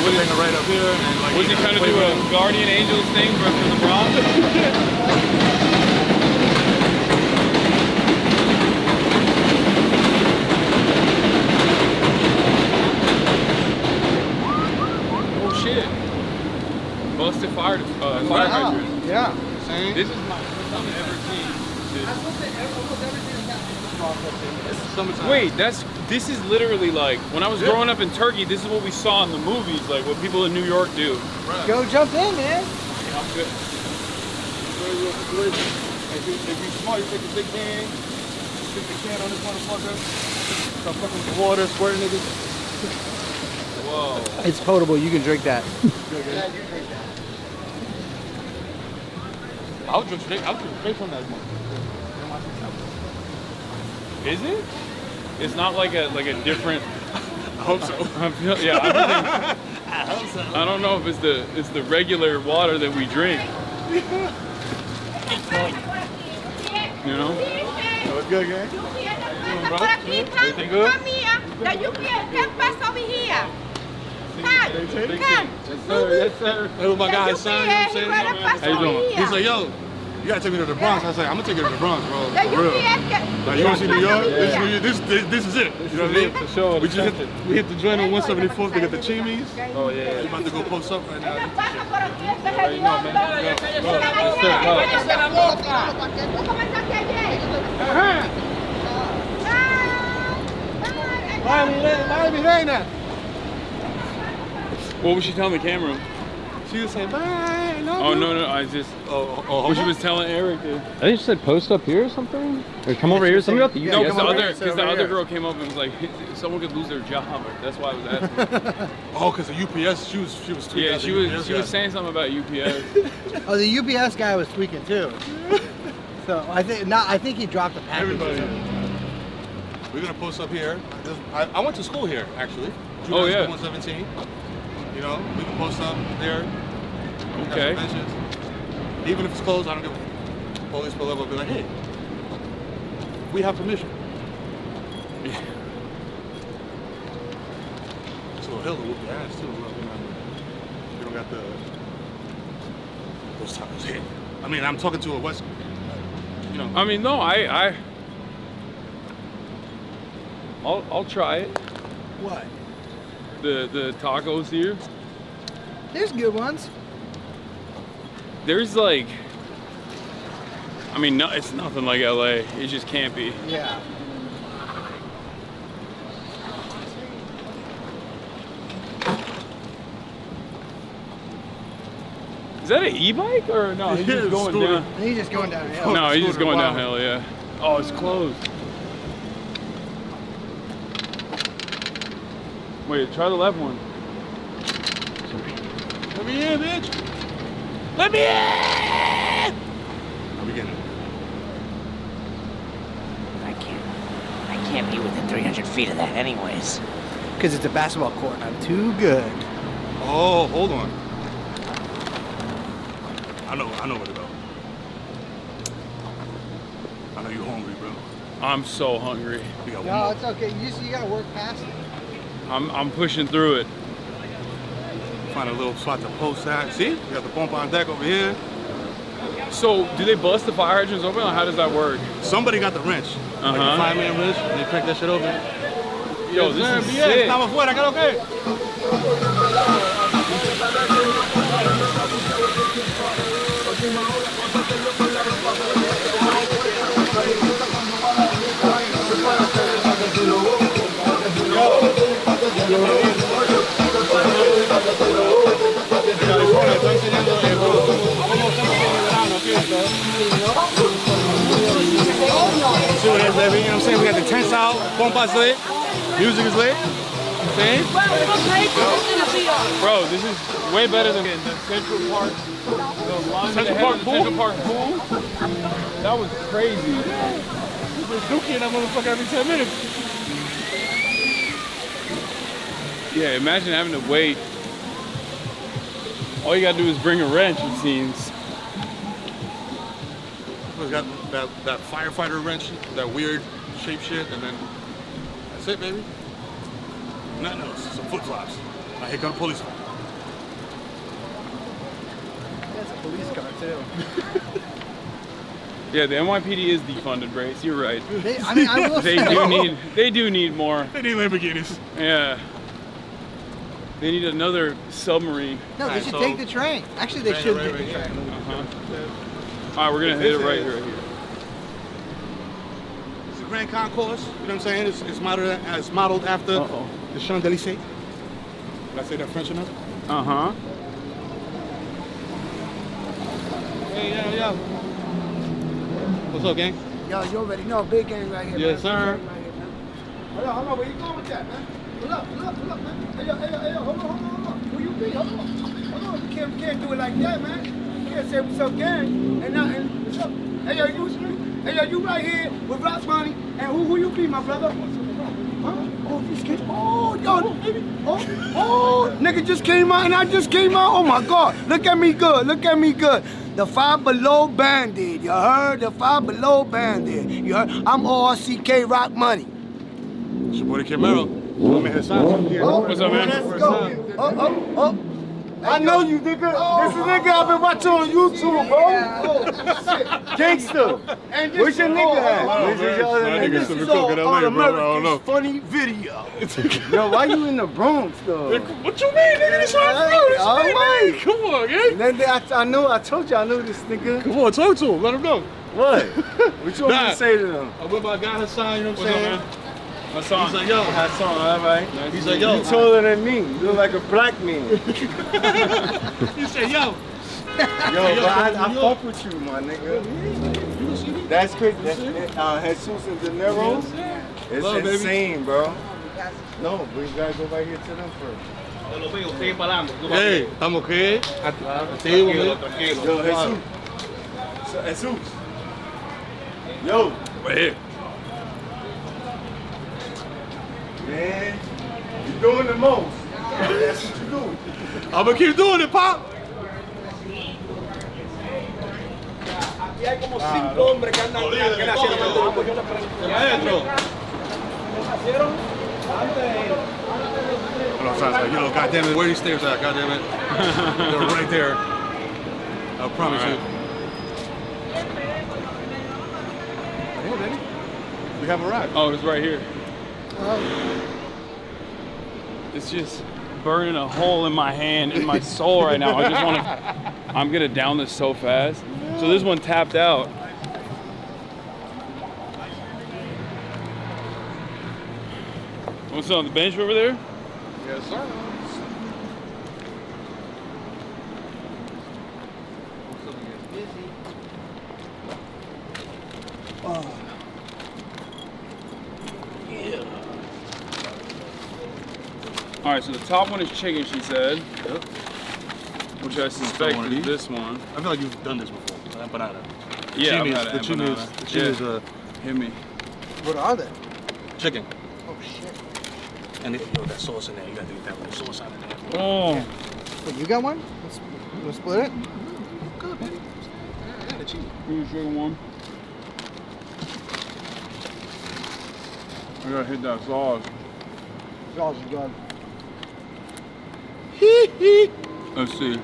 What is, right up here. And like, was he trying to do a Guardian Angels thing for the Bronx? Oh shit. Busted fire hydrant. Yeah. This is my first time I've ever seen this. Wait, this is literally like when I was growing up in Turkey. This is what we saw in the movies, like what people in New York do. Go jump in, man. Yeah, I'm good. If you smart, you take a big can, stick the can on this motherfucker, start fucking with the water, squirting niggas. Whoa. It's potable. You can drink that. I'll drink straight from that one. Is it? It's not like a different. I hope so. Yeah, I hope so. I don't know if it's the regular water that we drink. You know? What's good, gang? Everything good? Come here. That you can pass over here. Come. Yes, sir. Yes, sir. Hey, with my guy Hasan, you know what I'm saying? How you doing? He's like, yo, you gotta take me to the Bronx. I was like, I'm gonna take you to the Bronx, bro. That For real. UPS Like, you wanna see New York? Yeah. This is it. You know what I mean? For sure. We hit the joint on 174th to get the chimis. Oh yeah. We about to go post up right now. How you know, man? What was she telling the camera? She was saying, bye. Oh no, I just. What she was telling Eric. I think she said post up here or something? Or come over here, something about the No, UPS. because the other girl came up and was like, someone could lose their job. That's why I was asking. Oh, because the UPS, she was tweeting. Yeah, at she the was UPS guy. saying something about UPS. Oh, the UPS guy was tweaking too. So I think he dropped the package. Everybody. We're gonna post up here. I went to school here actually. Oh, yeah. 117. You know, we can post up there. Okay. Got some benches. Even if it's closed, I don't give a police pull up and be like, hey, We have permission. So hell to whoop your ass too. You don't got those tacos here. I mean, I'm talking to a West. You know. I mean, no, I'll try it. What? The tacos here. There's good ones. There's like, I mean, no, it's nothing like LA. It just can't be. Yeah. Is that an e-bike or no? He's just going down. He's just going downhill. No, he's just going downhill. Yeah. Oh, it's closed. Wait, try the left one. Let me in, bitch. Let me in! How we getting? I can't be within 300 feet of that anyways. Because it's a basketball court. I'm too good. Oh, hold on. I know where to go. I know you're hungry, bro. I'm so hungry. No, it's okay. You gotta work past it. I'm pushing through it. Find a little spot to post at. See? We got the bump on deck over here. So, do they bust the fire hydrants open, or how does that work? Somebody got the wrench. Like the fireman wrench, and they cracked that shit open. Yo, this is sick. Estamos fuera, ¿qué lo que? See what it is, baby? You know what I'm saying? We got the tents out, bomba's lit, music is lit. See? Bro, this is way better than the Central Park. Central Park pool. That was crazy. We're dookie in that motherfucker every 10 minutes. Yeah, imagine having to wait. All you gotta do is bring a wrench, it seems. We got that firefighter wrench, that weird shape shit, and then that's it, baby. Nothing else. Some flip flops. I hit gun police. That's a police car too. Yeah, the NYPD is defunded, Brace. You're right. I will say they do need more. They need Lamborghinis. Yeah. They need another submarine. No, they should take the train. Actually, they should take the train. All right, we're gonna hit it right here. It's a Grand Concourse. You know what I'm saying? It's modeled after the Champs-Élysées. Did I say that French enough? Hey, yo. What's up, gang? Yo, you already know, big gang right here. Yes, sir. Hold on, where you going with that, man? Pull up, man. Hey, yo, hold on. Who you be? Hold on. You can't do it like that, man. You can't say what's up, gang. And what's up? Hey, yo, you right here with Rock's money. And who you be, my brother? Huh? Oh, this kid. Oh, yo, baby. Oh, nigga just came out and I just came out. Oh, my God. Look at me good. The Five Below Bandit. You heard? The Five Below Bandit. You heard? I'm ORCK Rock Money. It's your boy, the Kid Mero. I'm in Hasan. What's up, man? Let's go. Oh. I know you, nigga. This is nigga I've been watching on YouTube, bro. Oh, shit. Gangsta. Where's your nigga at? This is all American funny video. Yo, why you in the Bronx, though? What you mean, nigga? This all right. Come on, gang. I told you I knew this nigga. Come on, talk to him. Let him know. What? What you want me to say to them? I went by guy Hasan, you know what I'm saying? Hasan. He's like, yo. Hasan, all right. Nice. He's like, yo. You taller than me. You look like a black man. He said, yo. But I fuck with you, my nigga. That's crazy. Jesus and De Niro. It's Love, insane, bro. No, but you gotta go right here to them first. Hey, ¿estamos qué? Tranquilo. Yo, Jesus. Yo. Right here. Man, you're doing the most. That's what you do. I'm gonna keep doing it, Pop. Y hay como 5 hombres que andan que nacieron antes. Maestro. Nacieron antes. Well, sorry, you know, goddamn it, where are these stairs at? Goddamn it, they're right there. I promise you. Hey, baby, we have arrived. Oh, it's right here. It's just burning a hole in my hand, in my soul right now. I just want to. I'm gonna down this so fast. So this one tapped out. What's on the bench over there? Yes, sir. Oh. Yeah. All right, so the top one is chicken, she said. Yep. Which I suspect is this one. I feel like you've done this before. Banana. Yeah, the chimi's hit me. What are they? Chicken. Oh shit. And that sauce in there, you gotta get that with sauce out of there. Oh. Wait, you got one? Let's split it. Good, baby. I got a cheese. Give me a chicken one. I gotta hit that sauce. Sauce is good. Let's see.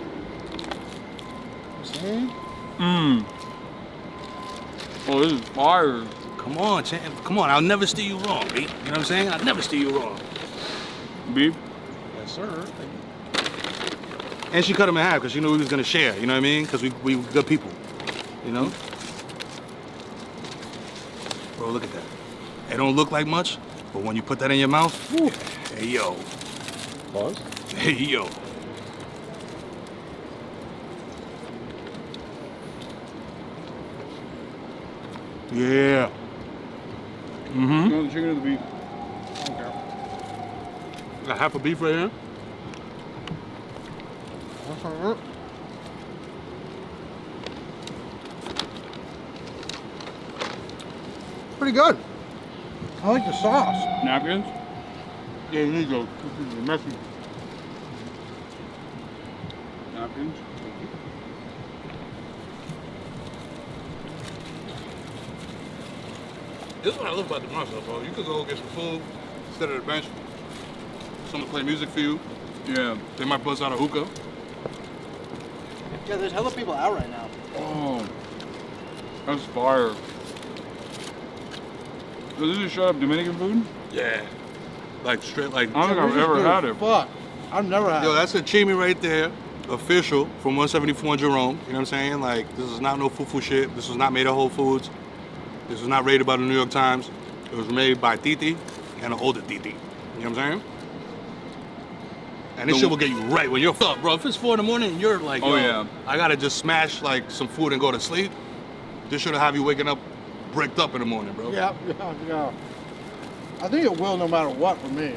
See? Mmm. Oh, this is fire. Come on, Chan. Come on, I'll never steer you wrong, B. You know what I'm saying? I'll never steer you wrong. Beef? Yes, sir. And she cut him in half because she knew we was gonna share. You know what I mean? Because we good people. You know? Bro, look at that. It don't look like much, but when you put that in your mouth, whew, hey yo. Pause. Hey yo. Yeah. Mm-hmm. You want the chicken or the beef? Okay. Got half a beef right here. Pretty good. I like the sauce. Napkins? Yeah, you need those. This is messy. Napkins? This is what I love about the Bronx, though, bro. You could go get some food instead of the bench. Someone play music for you. Yeah. They might buzz out a hookah. Yeah, there's hella people out right now. Oh. That's fire. So this is straight up Dominican food? Yeah. Like straight, like. I don't think I've ever had it. Fuck. I've never had it. Yo, that's a chimi right there. Official from 174 Jerome. You know what I'm saying? Like, this is not no foo-foo shit. This was not made at Whole Foods. This was not rated by the New York Times. It was made by Titi and an older Titi. You know what I'm saying? And this shit will get you right when you're up, bro. If it's 4 in the morning and you're like, oh, yo, yeah. I gotta just smash like some food and go to sleep, this should have you waking up bricked up in the morning, bro. Yeah. I think it will no matter what for me.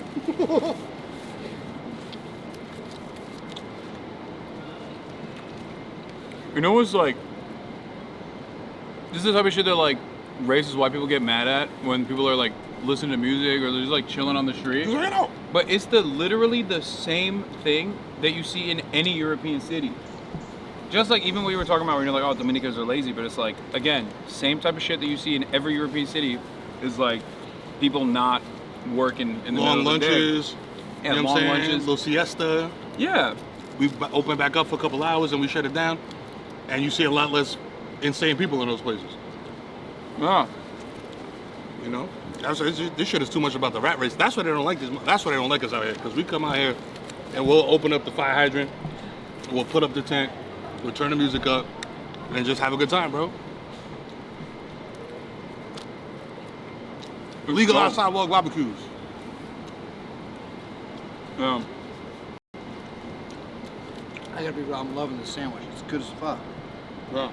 You know what's like, this is the type of shit that like racist white people get mad at when people are like listening to music or they're just like chilling on the street. But it's literally the same thing that you see in any European city. Just like even what you were talking about when you're like, oh, Dominicans are lazy, but it's like, again, same type of shit that you see in every European city is like people not working in the long middle of the lunches, day. you know what I'm saying? Little siesta. Yeah. We open back up for a couple hours and we shut it down. And you see a lot less insane people in those places. Yeah. You know? This shit is too much about the rat race. That's why they don't like this. That's why they don't like us out here. Because we come out here and we'll open up the fire hydrant, we'll put up the tent, we'll turn the music up, and just have a good time, bro. Legalize sidewalk barbecues. Yeah. I gotta be real, I'm loving this sandwich. It's good as fuck. Yeah.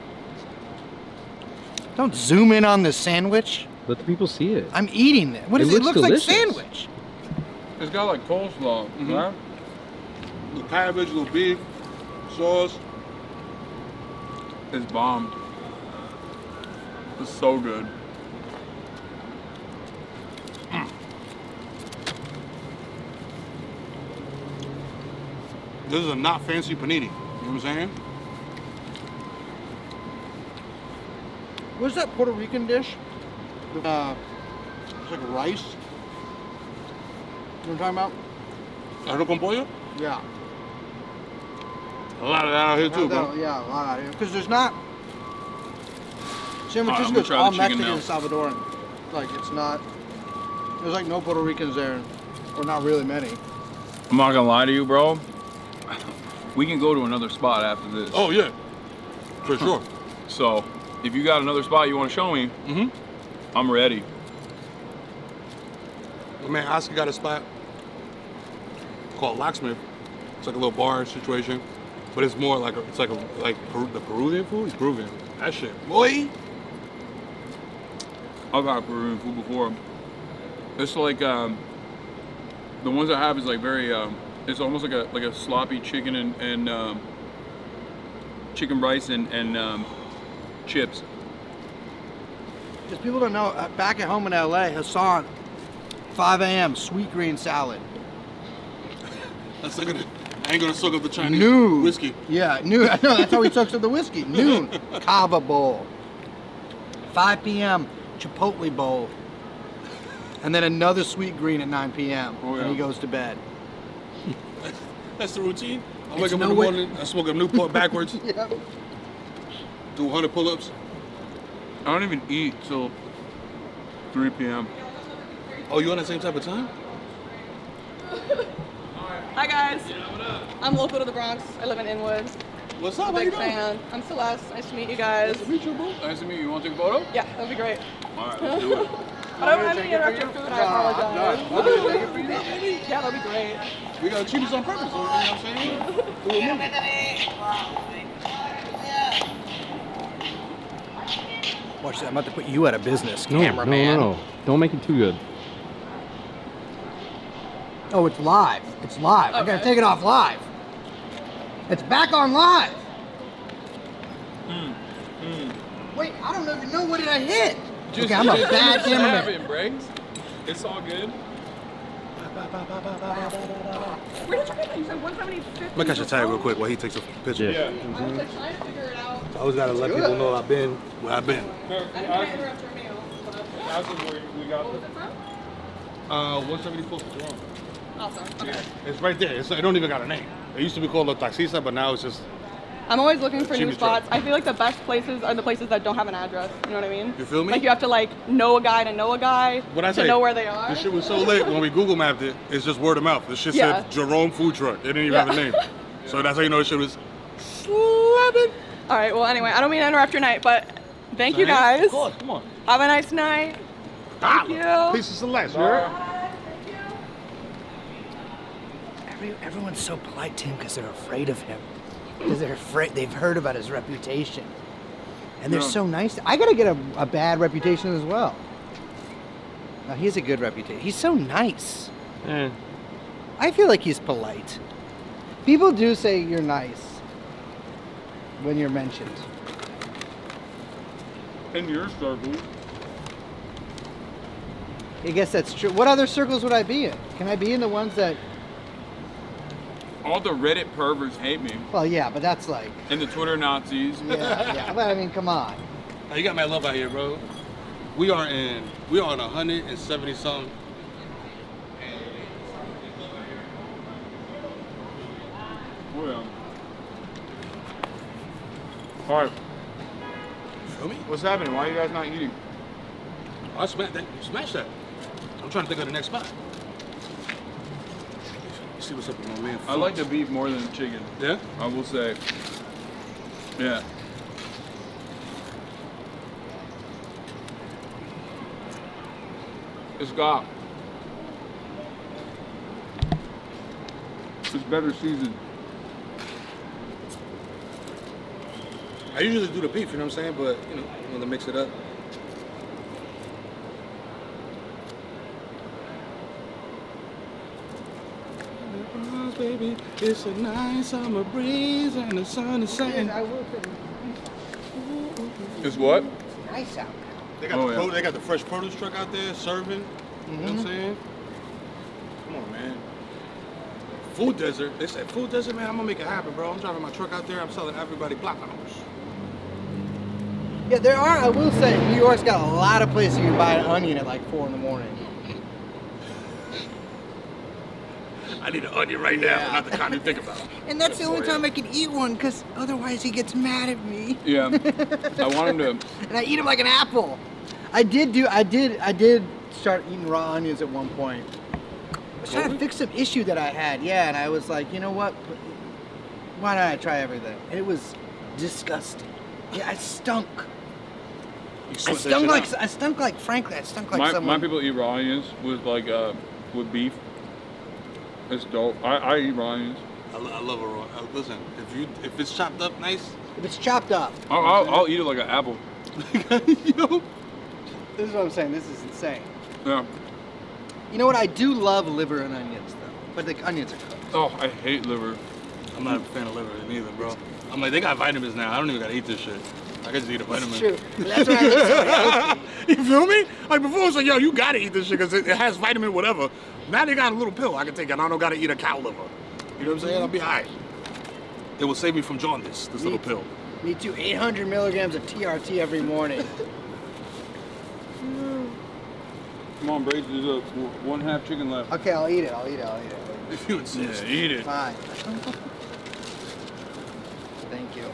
Don't zoom in on the sandwich. Let the people see it. I'm eating it. What is it? It looks delicious. like sandwich. It's got like coleslaw, right? Little cabbage, little beef, sauce. It's bomb. It's so good. This is a not fancy panini. You know what I'm saying? What's that Puerto Rican dish? It's like rice. You know what I'm talking about? Arroz con pollo? Yeah. A lot of that out here too, bro. Yeah, a lot out here. Because there's not. San I'm Francisco gonna is try all the chicken Mexican now. and Salvadoran. Like, it's not. There's like no Puerto Ricans there, or not really many. I'm not gonna lie to you, bro. We can go to another spot after this. Oh yeah, for sure. So, if you got another spot you want to show me, I'm ready. My man Oscar got a spot called Locksmith. It's like a little bar situation, but it's more like the Peruvian food. It's Peruvian. That shit, boy. I've had Peruvian food before. It's like the ones I have is like very. It's almost like a sloppy chicken and chicken rice and chips. Because people don't know, back at home in LA, Hasan, 5 a.m. sweet green salad. That's like I ain't gonna soak up the Chinese Noon. whiskey. Yeah, noon. No, that's how he soaks up the whiskey. Noon, kava bowl. 5 p.m. Chipotle bowl. And then another sweet green at 9 p.m. And he goes to bed. That's the routine. I It's wake up no in the way- morning, I smoke a Newport backwards, Yep. do 100 pull-ups. I don't even eat till 3 p.m. Oh, you on that same type of time? Hi guys. I'm local to the Bronx. I live in Inwood. What's up? I'm a big fan. I'm Celeste. Nice to meet you guys. Nice to meet you, bro. Nice to meet you. You want to take a photo? Yeah, that'd be great. All right, let's do it. I don't have any interrupt your food. I apologize. Yeah, that'd be great. We gotta treat this on purpose, you know what I'm saying? Do a movie. Watch that. I'm about to put you out of business, No, cameraman. no. Don't make it too good. Oh, it's live. It's live. I gotta take it off live. It's back on live. Wait, I don't even know what did I hit. Okay, I'm a bad cameraman. Briggs. It's all good. Where did you get that? You said 170. I'm gonna catch a tag real quick while he takes a picture. Yeah. I was like trying to figure it out. I always gotta let people know I've been where I've been. I didn't want to interrupt your meal. That's where we got What was it from? 174 Jerome. Awesome. Okay. It's right there. It don't even got a name. It used to be called La Taxista, but now it's just. I'm always looking for new Jimmy truck. spots. I feel like the best places are the places that don't have an address. You know what I mean? You feel me? Like you have to like know a guy to know a guy What I to say? know where they are. This shit was so lit when we Google mapped it. It's just word of mouth. This shit Yeah. said Jerome Food Truck. It didn't even Yeah. have a name. So that's how you know this shit was slapping. All right. Well, anyway, I don't mean to interrupt your night, but thank you guys. Of course, come on. Have a nice night. Thank you. Peace of Celeste, you heard? Everyone's so polite to him because they're afraid of him. Because they're afraid. They've heard about his reputation, and they're so nice. I gotta get a bad reputation as well. No, he has a good reputation. He's so nice. I feel like he's polite. People do say you're nice when you're mentioned. In your circle. I guess that's true. What other circles would I be in? Can I be in the ones that? All the Reddit perverts hate me. Well, yeah, but that's like. And the Twitter Nazis. Yeah. But I mean, come on. Now, you got my love out here, bro. We are on 170 something. Oh, yeah. All right. Feel me? What's happening? Why are you guys not eating? I smash that. I'm trying to think of the next spot. Let's see what's up with my man. I like the beef more than the chicken. Yeah? I will say. Yeah. It's got. It's better seasoned. I usually do the beef, you know what I'm saying? But, you know, I want to mix it up. Baby, it's a nice summer breeze and the sun is setting. It's what? Nice out. They got the fresh produce truck out there serving. You know what I'm saying? Come on, man. Food desert. They said food desert, man. I'm gonna make it happen, bro. I'm driving my truck out there. I'm selling everybody plátanos. Yeah, there are. I will say, New York's got a lot of places you can buy an onion at like 4 in the morning. I need an onion right now, not the kind you think about. And that's the only time I can eat one, because otherwise he gets mad at me. Yeah, I want him to. And I eat him like an apple. I did start eating raw onions at one point. I was trying to fix some issue that I had, yeah, and I was like, you know what? Why not I try everything? And it was disgusting. Yeah, I stunk. I stunk like frankly, I stunk like someone. My people eat raw onions with like with beef. It's dope. I eat raw onions. I love a raw. Listen, if it's chopped up nice. If it's chopped up. I'll eat it like an apple. You know? This is what I'm saying. This is insane. Yeah. You know what? I do love liver and onions though, but the onions are cooked. Oh, I hate liver. I'm not a fan of liver neither, bro. I'm like, they got vitamins now. I don't even gotta eat this shit. I can just eat a vitamin. That's true. That's what I You feel me? Like before, it was like, yo, you gotta eat this shit because it has vitamin whatever. Now they got a little pill I can take, and I don't gotta eat a cow liver. You know what I'm saying? I'll be alright. It will save me from jaundice. This little pill. Need to 800 milligrams of TRT every morning. Come on, Brace. There's a 1/2 chicken left. Okay, I'll eat it. If you insist. Yeah, eat it. Fine. Thank you.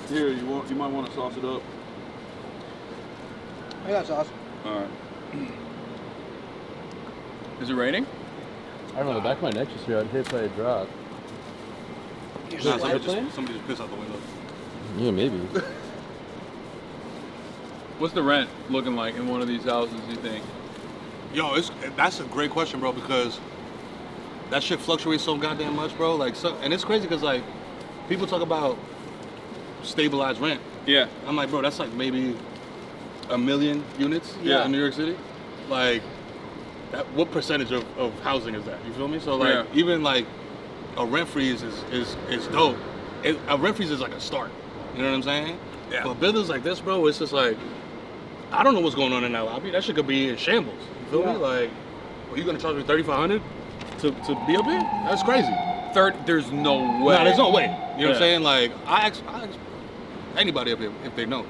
Here, you might want to sauce it up. I got sauce. All right. Is it raining? I don't know. The back of my neck just got hit by a drop. Somebody just pissed out the window. Yeah, maybe. What's the rent looking like in one of these houses, you think? Yo, that's a great question, bro, because that shit fluctuates so goddamn much, bro. Like, and it's crazy because like people talk about stabilized rent. Yeah. I'm like, bro, that's like maybe 1 million units in New York City. Like, what percentage of housing is that? You feel me? So like, even like a rent freeze is dope. A rent freeze is like a start. You know what I'm saying? Yeah. But buildings like this, bro, it's just like, I don't know what's going on in that lobby. That shit could be in shambles. You feel me? Like, are you gonna charge me $3,500 to be up here? That's crazy. There's no way. Nah, there's no way. You know what I'm saying? Like, I ask anybody up here if they know.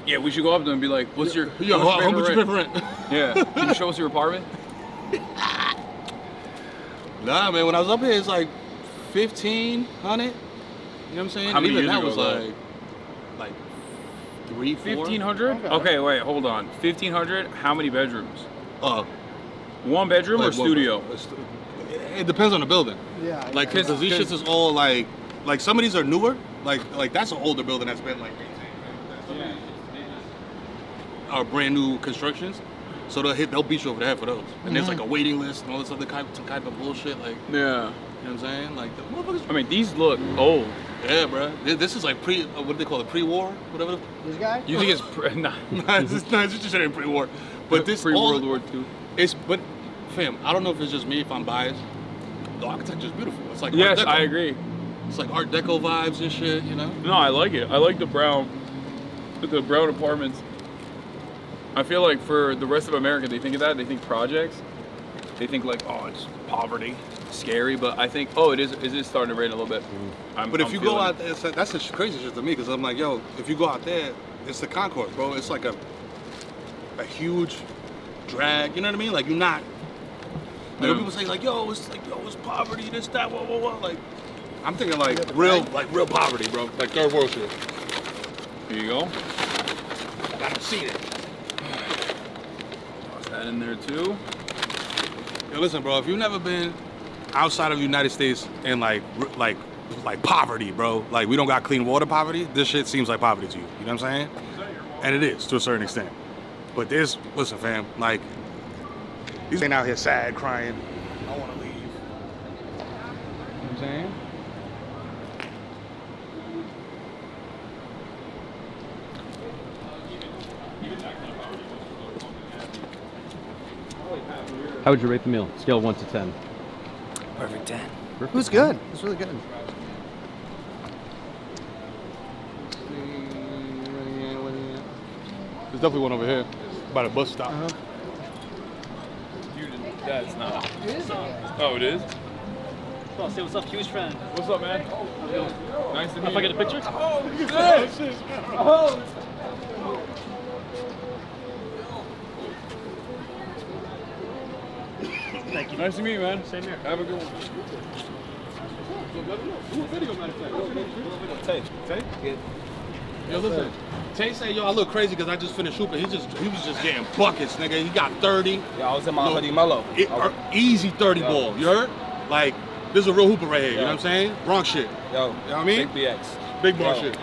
Yeah, we should go up to them and be like, what's your how much you pay for rent? Yeah. Can you show us your apartment? Nah, man, when I was up here, it's like 1,500. You know what I'm saying? How many Even years that ago, was though? like 3, 4. 1,500? Okay, wait, hold on. 1,500, how many bedrooms? 1 bedroom like or studio? It depends on the building. Yeah. Like, cause these shits is all like some of these are newer. Like that's an older building that's been like are brand new constructions. So they'll beat you over the head for those. And there's like a waiting list and all this other type of bullshit. Like, yeah. You know what I'm saying? Like, the motherfuckers. I mean, these look old. Yeah, bro. This is like what do they call it? Pre-war? Whatever. This guy? You think it's nah, it's just ain't pre-war. But this pre-World War II. But fam, I don't know if it's just me, if I'm biased. The architecture's beautiful. It's like yes, Art Deco. I agree. It's like Art Deco vibes and shit, you know? No, I like it. I like the brown apartments. I feel like for the rest of America, they think of that. They think projects. They think like, oh, it's poverty, scary. But I think, oh, it is starting to rain a little bit. But if you go out there, that's the crazy shit to me, because I'm like, yo, if you go out there, it's the concourse, bro. It's like a huge drag. You know what I mean? Like, you're not. Like, when people say like, yo, it's poverty, this, that, whoa, whoa, whoa. Like, I'm thinking like real poverty, bro. Like third world shit. Here you go. I don't see it. Toss that in there too. Yo, listen, bro. If you've never been outside of the United States and like poverty, bro. Like, we don't got clean water poverty. This shit seems like poverty to you. You know what I'm saying? And it is to a certain extent. But listen, fam. Like, these ain't out here sad, crying. I want to leave. You know what I'm saying? How would you rate the meal? Scale of 1 to 10. Perfect 10. It was good. It was really good. There's definitely one over here by the bus stop. That's not. Oh, it is? Well, say what's up, huge fan. What's up, man? Nice to meet you. If I get a picture? Oh, shit. Oh. Thank you. Nice to meet you, man. Same here. Have a good one. Do a video, matter of fact. Tay? Yo, listen. Tay say, yo, I look crazy because I just finished hooping. He was just getting buckets, nigga. He got 30. Yeah, I was in my hoodie mellow. Easy 30 ball. You heard? Like, this is a real hooper right here. You know what I'm saying? Bronx shit. Yo, you know what I mean? Big BX. Big Bronx shit.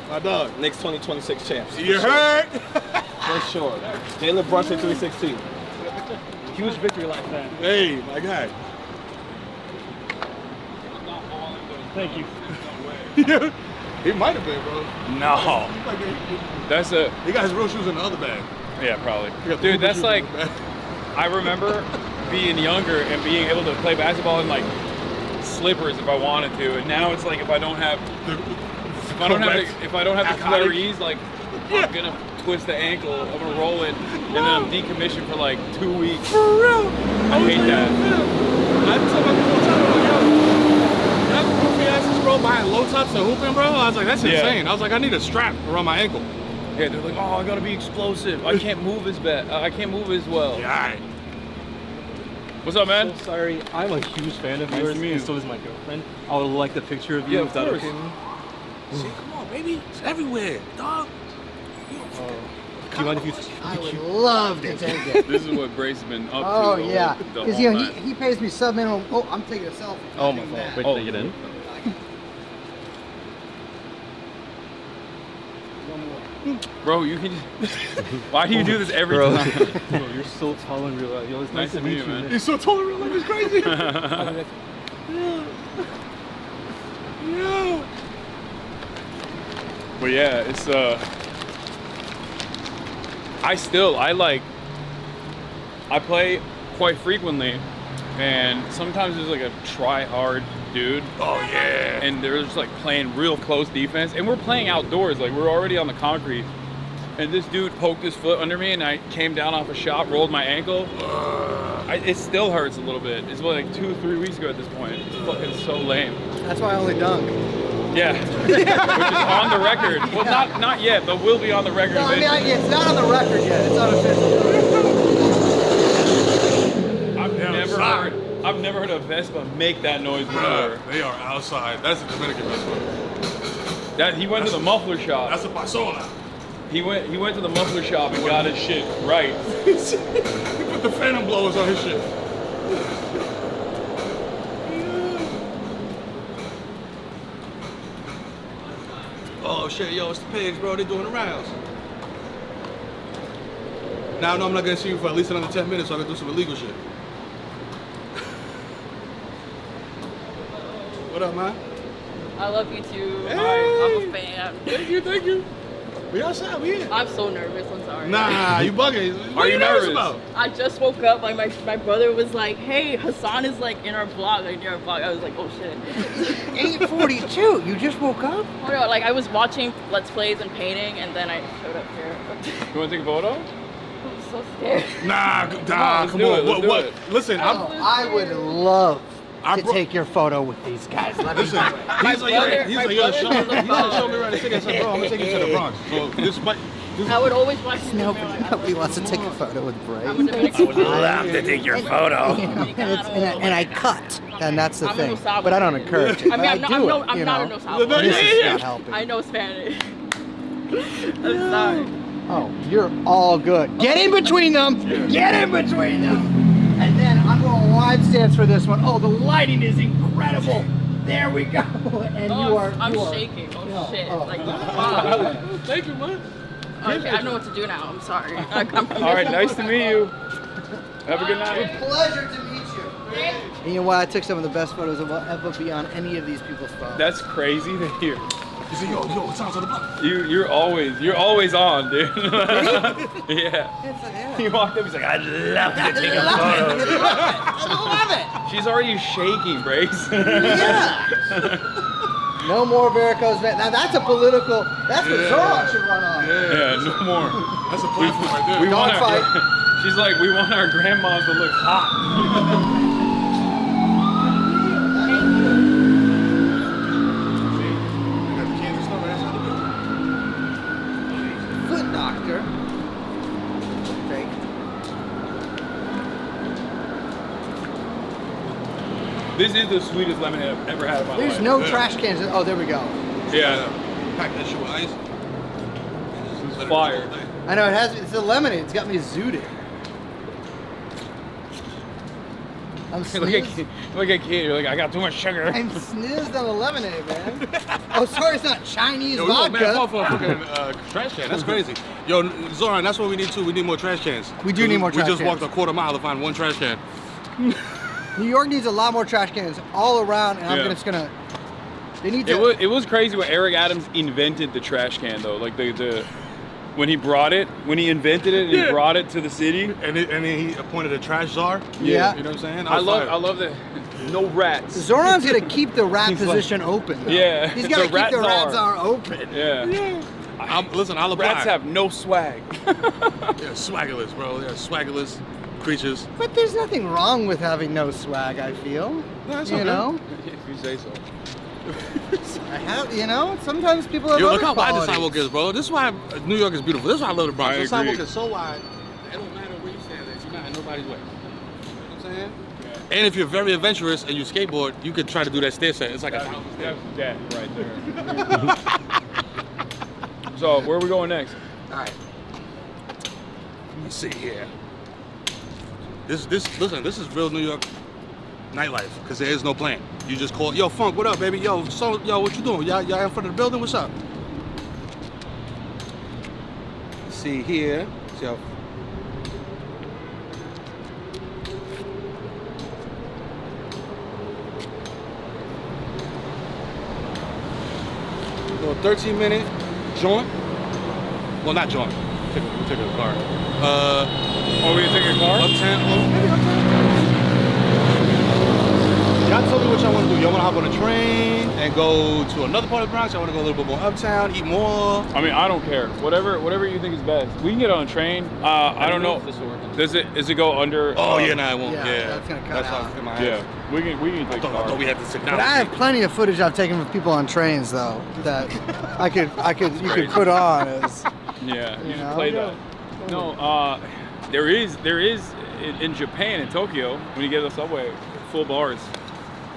My dog. Knicks 2026 champs. You heard? For sure. Jalen Brunson 316. Huge victory lap fan. Hey, my guy. Thank you. He might have been, bro. No. That's a. He got his real shoes in the other bag. Yeah, probably. Dude, that's like. I remember being younger and being able to play basketball in like slippers if I wanted to, and now it's like if I don't have the Clarice, like I'm gonna twist the ankle, I'm gonna roll it, and then I'm decommissioned for like 2 weeks. For real? I hate that. I tell my people all the time, yo, that goofy ass is bro buying low tops and hooping, bro. I was like, that's insane. I was like, I need a strap around my ankle. Yeah, they're like, oh, I gotta be explosive. I can't move as I can't move as well. Yeah, all right. What's up, man? So sorry, I'm a huge fan of yours, and so is my girlfriend. I would like the picture of you. Yeah, Is that okay? See, come on, baby. It's everywhere, dog. Do you mind if you? I would love to take it. This is what Brace has been up to. Oh yeah, the because whole you know night. he pays me sub minimum. Oh, I'm taking a selfie. Oh my fault. Wait, Oh. to get in. Bro, you can just... Why do you do this every time? Bro, you're so tall in real life. Yo, it's nice to meet you, man. He's so tall in real life, it's crazy. Yeah. But yeah, it's I play quite frequently, and sometimes there's like a try-hard dude. Oh yeah. And they're just like playing real close defense, and we're playing outdoors, like we're already on the concrete. And this dude poked his foot under me, and I came down off a shot, rolled my ankle. It still hurts a little bit. It's like 2-3 weeks ago at this point. It's fucking so lame. That's why I only dunk. Yeah, which is on the record. Well, not yet, but will be on the record. No, I mean, it's not on the record yet. It's unofficial. I've never heard a Vespa make that noise before. Bruh, they are outside. That's a Dominican Vespa. He went to the muffler shop. That's a Pasola. He went to the muffler shop and got his shit right. He put the phantom blowers on his shit. Oh shit, yo, it's the pigs, bro. They're doing the rounds. Now I know I'm not gonna see you for at least another 10 minutes, so I can do some illegal shit. What up, man? I love you too. Hey. I'm a fan. Thank you. We outside, we in. I'm so nervous, I'm sorry. Nah, you bugging. What are you nervous about? I just woke up, like my brother was like, hey, Hasan is like in our vlog, like near our vlog. I was like, oh shit. 8:42, you just woke up? Oh no, like I was watching Let's Plays and painting, and then I showed up here. You want to take a photo? I'm so scared. Nah, come do on. it, let's do it. Listen, I would love to take your photo with these guys. Let me Listen, he's like, yo, show me right a second. I said, bro, I'm gonna take you to the Bronx. So this might. I would always watch Nobody wants to take a photo with Bray. I would love to take your photo. And I cut, and that's the I'm thing. a Nosabo. But I don't encourage it. I mean, I'm not a This Nosabo. is not helping. I know Spanish. I'm sorry. Oh, you're all good. Get in between them. Get in between them. And then I'm going wide stance for this one. Oh, the lighting is incredible. There we go. And I'm shaking. Oh shit. Like, wow. Thank you, man. Okay, I know what to do now. I'm sorry. All right, nice to meet you. Have a good night. Pleasure to meet you. And you know why I took some of the best photos that will ever be on any of these people's phones. That's crazy to hear. You say, yo, it sounds on the block. You're always on, dude. Yeah. He walked up, he's like, I'd love to take a photo. I love it. She's already shaking, Brace. Yeah. No more varicose veins. Now that's a political. That's what Zorro should run on. Yeah, no more. That's a platform right there. We want Dog fight. She's like, we want our grandmas to look hot. is the sweetest lemonade I've ever had in my life. There's no trash cans. Oh, there we go. Yeah. Pack that shit with ice. It's fire. I know it has. It's a lemonade. It's got me zooted. I'm Look at kid. You're like, I got too much sugar. I'm snizzed on the lemonade, man. Oh, sorry, it's not Chinese Yo, vodka. man, fall for a fucking trash can. That's crazy. Yo, Zoran, that's what we need too. We need more trash cans. We do need more trash cans. We cans. just walked a quarter mile to find one trash can. New York needs a lot more trash cans all around, and I'm just gonna. They need to. It was crazy when Eric Adams invented the trash can though. Like when he invented it, and he brought it to the city, and then he appointed a trash czar. Yeah. You know what I'm saying? I love that. No rats. Zoran's gonna keep the rat position open. Though. Yeah. He's gotta keep the rat czar open. Yeah. Listen, I'll apply. Rats have no swag. Yeah, swaggerless, bro. They're swaggerless creatures. But there's nothing wrong with having no swag. I feel. No, that's you okay. know. If you say so. I have, you know, sometimes people have Yo, other look how wide the qualities. sidewalk is, bro. This is why New York is beautiful. This is why I love the Bronx. I The sidewalk agree. is so wide. It don't matter where you stand at. You're not in nobody's way. You know what I'm saying? And if you're very adventurous and you skateboard, you could try to do that stair set. It's like a thousand steps. That's right there. So where are we going next? All right. Let's see here. Listen, this is real New York nightlife because there is no plan. You just call, yo, Funk, what up, baby? Yo, what you doing? Y'all in front of the building? What's up? Let's see here. So, little 13-minute jaunt. Well, not jaunt. We'll take a car. Oh, we gonna take a car? Uptown. Well, maybe uptown. Y'all tell me what y'all want to do. Y'all want to hop on a train and go to another part of the Bronx? Y'all want to go a little bit more uptown, eat more? I mean, I don't care. Whatever you think is best. We can get on a train. I don't know. Does it go under? Oh yeah, nah, it won't. Yeah, that's gonna cut out. in my Yeah, we can take a I car. thought we had to sit down. But I have plenty of footage I've taken with people on trains, though, that you could put on as. Yeah, you You should know? play that. No, there is in Japan, in Tokyo, when you get on the subway, full bars.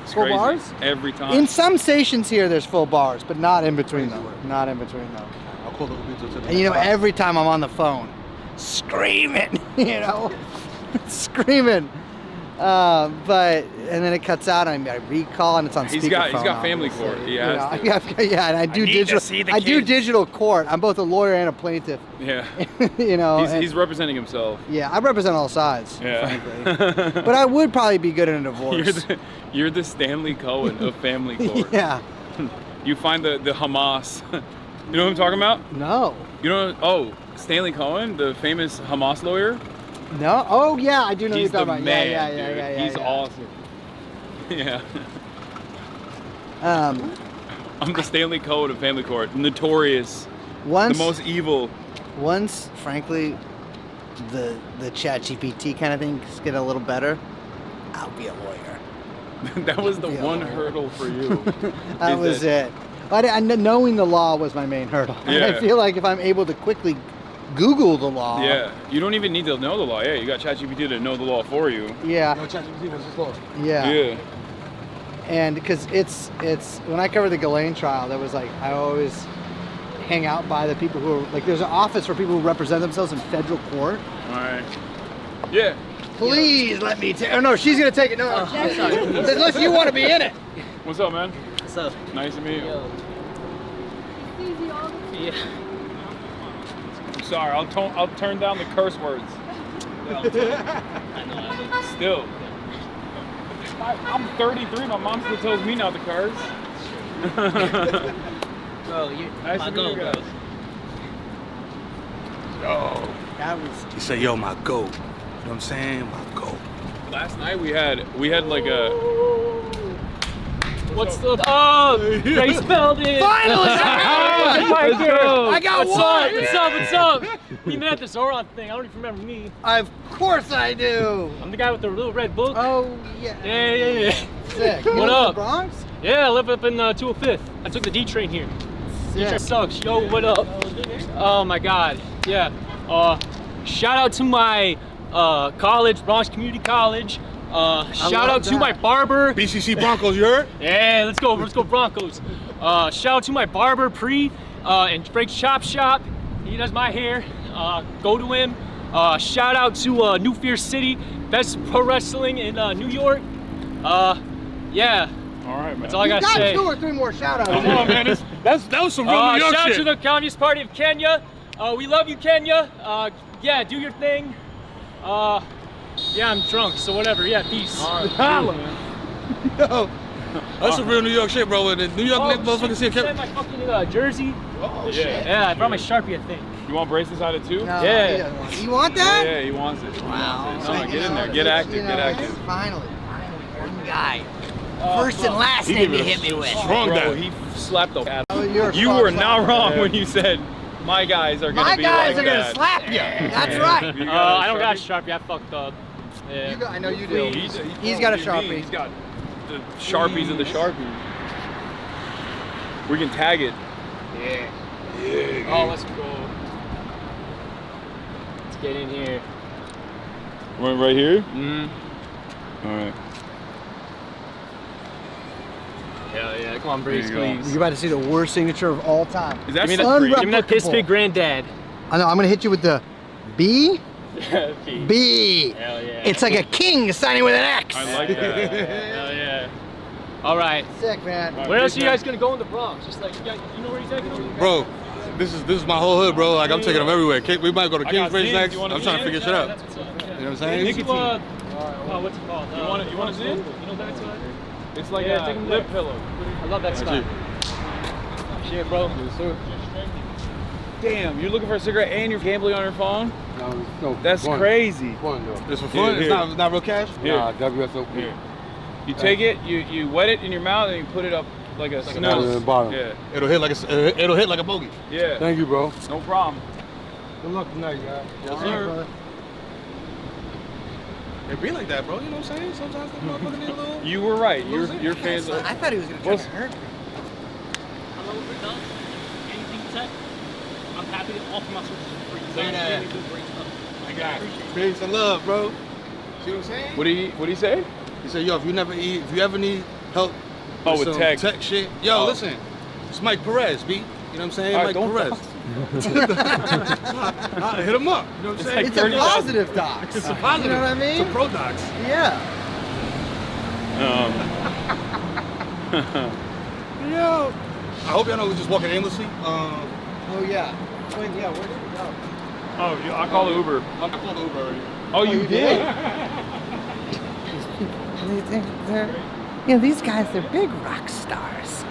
It's Full crazy. bars? Every time. In some stations here, there's full bars, but not in between them. Not in between them. I'll call the Uber to the And you know, next spot. every time I'm on the phone, screaming, you know, screaming. And then it cuts out, and I recall, and it's on speakerphone. He's got family court. He has to. Yeah, and I do digital court. I'm both a lawyer and a plaintiff. Yeah. You know, He's representing himself. yeah, I represent all sides, Yeah. frankly. But I would probably be good in a divorce. You're the Stanley Cohen of family court. Yeah. You find the Hamas. You know what I'm talking about? No. You know? Oh, Stanley Cohen, the famous Hamas lawyer. No. Oh yeah, I do know He's what the you're talking man, about. dude. Yeah. He's awesome. Yeah. I'm the Stanley Cohen of family court. Notorious. Once, the most evil. Once, frankly, the ChatGPT kind of things get a little better, I'll be a lawyer. That was the one hurdle for you. That was it. Knowing the law was my main hurdle. And I feel like if I'm able to quickly Google the law. Yeah, you don't even need to know the law. Yeah, you got ChatGPT to know the law for you. Yeah. No, ChatGPT was just law. Yeah. Yeah. And because it's when I covered the Ghislaine trial, there was like, I always hang out by the people who are, like, there's an office for people who represent themselves in federal court. All right. Yeah. Please let me take. Oh no, she's gonna take it. No, unless you want to be in it. What's up, man? What's up? Nice to meet you. Yeah. I'm sorry. I'll turn down the curse words. Still. I'm 33. My mom still tells me not to curse. Bro, you're Nice my to meet goat, you bro. guys. Yo. That was. He said, "Yo, my goat." You know what I'm saying? My goat. Last night we had like a. What's up? Oh, they spelled it. Finally! My girl. I got What's one! up? What's up? What's up? We met at the Zoran thing. I don't even remember me. Of course I do. I'm the guy with the little red book. Oh yeah. Yeah. Sick. You What live in up? the Bronx? Yeah, I live up in 205th. I took the D train here. D train sucks. Yo, what up? Oh my God. Yeah. Shout out to my college, Bronx Community College. Shout out to my barber. BCC Broncos, you heard? Yeah, let's go Broncos. Shout out to my barber, Pre, and Break Chop Shop. He does my hair. Go to him. Shout out to New Fear City, best pro wrestling in New York. Yeah. All right, man. That's all I gotta say. 2 or 3 more shout outs. Come on, man. That was some real New York shout out shit. to the Communist Party of Kenya. We love you, Kenya. Yeah, do your thing. Yeah, I'm drunk, so whatever. Yeah, peace. All right, man. Yo, that's some real New York shit, bro. And New York motherfuckers see a sent my fucking jersey. Oh, yeah. shit. Yeah, I brought my Sharpie, I think. You want bracelets out of it too? No, Yeah. You want that? Yeah, he wants it. Wow. No, get in there. Get active. Get active. Finally. One guy. First and last He name gave you it a hit me with. strong Bro, he slapped the cat. Oh, you're You were not wrong when you said my guys are gonna be like that. My guys are gonna slap you. That's right. I don't got a Sharpie. I fucked up. Yeah. I know you do. He's got a Sharpie. He's got the Sharpies of the Sharpies. We can tag it. Yeah. Oh, let's go. Let's get in here. Right here? All right. Hell yeah. Come on, Brace, please. You're about to see the worst signature of all time. Is that Give me that piss big granddad. I know. I'm gonna hit you with the B. B. B. Hell yeah. It's like a king signing with an X. I like that. Hell yeah. All right. Sick, man. Where else are you guys gonna go in the Bronx? Just like, you know where you're taking them? Bro, this is my whole hood, bro. Like I'm taking them everywhere. We might go to I got Kingsbridge Zins. next. You want a I'm trying to Zins? figure shit out. That's what's up. You know what I'm saying? What's it called? You want a Zin? You know that side? It's like Yeah, a take 'em lip there. pillow. I love that stuff. Shit, bro. Damn, you're looking for a cigarette and you're gambling on your phone? No, That's crazy. Fun though. It's for fun. Here, It's not real cash. Nah, WSOP. Here. You take it, you wet it in your mouth, and you put it up like a Down snooze. in the bottom. Yeah. It'll hit like a bogey. Yeah. Thank you, bro. No problem. Good luck tonight, guys. Yes, sir. It be like that, bro. You know what I'm saying? Sometimes the motherfucker need a little. You were right. Your fans are. I thought he was gonna try to hurt me. Hello, we're done. Anything you said, I'm happy to offer my services for free. Say that. You do great stuff. I got it. Peace and love, bro. See what I'm saying? What did he say? He said, yo, if you ever need help with some tech shit, yo, listen, it's Mike Perez, B. You know what I'm saying? All Mike right, don't Perez. Hit him up. You know what I'm saying? It's a positive docs. It's a positive. You know what I mean? It's a pro docs. Yeah. Yo. I hope y'all know we're just walking aimlessly. Oh yeah. Where did we go? Oh, I called Uber. I called the Uber already. Oh, you did? You know, these guys, they're big rock stars.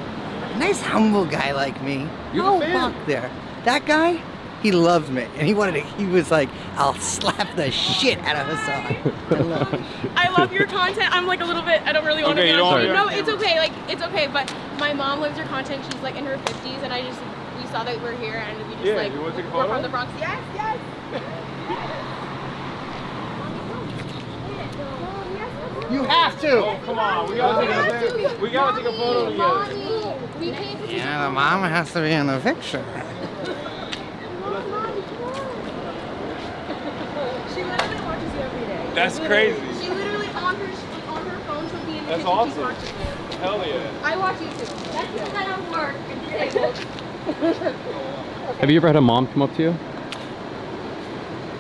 A nice, humble guy like me. You're a fan. Fuck there. That guy, he loved me. And he was like, I'll slap the shit out of Hasan. I love him. I love your content. I'm like a little bit, I don't really want to Okay, be you on don't camera. want No, it's okay. Like, it's okay. But my mom loves your content. She's like in her 50s. And we saw that we're here. And we just Yeah, like, you wanna take a we're photo? from the Bronx. Yes, yes. You have to. Oh, come on. We gotta take a photo together. Yeah, the mom has to be in the picture. She literally watches you every day. That's Literally. crazy. She literally on her phone, she'll be in the That's kitchen. awesome. She's watching you. Hell yeah. I watch YouTube. That's because I don't work and disabled. Have you ever had a mom come up to you?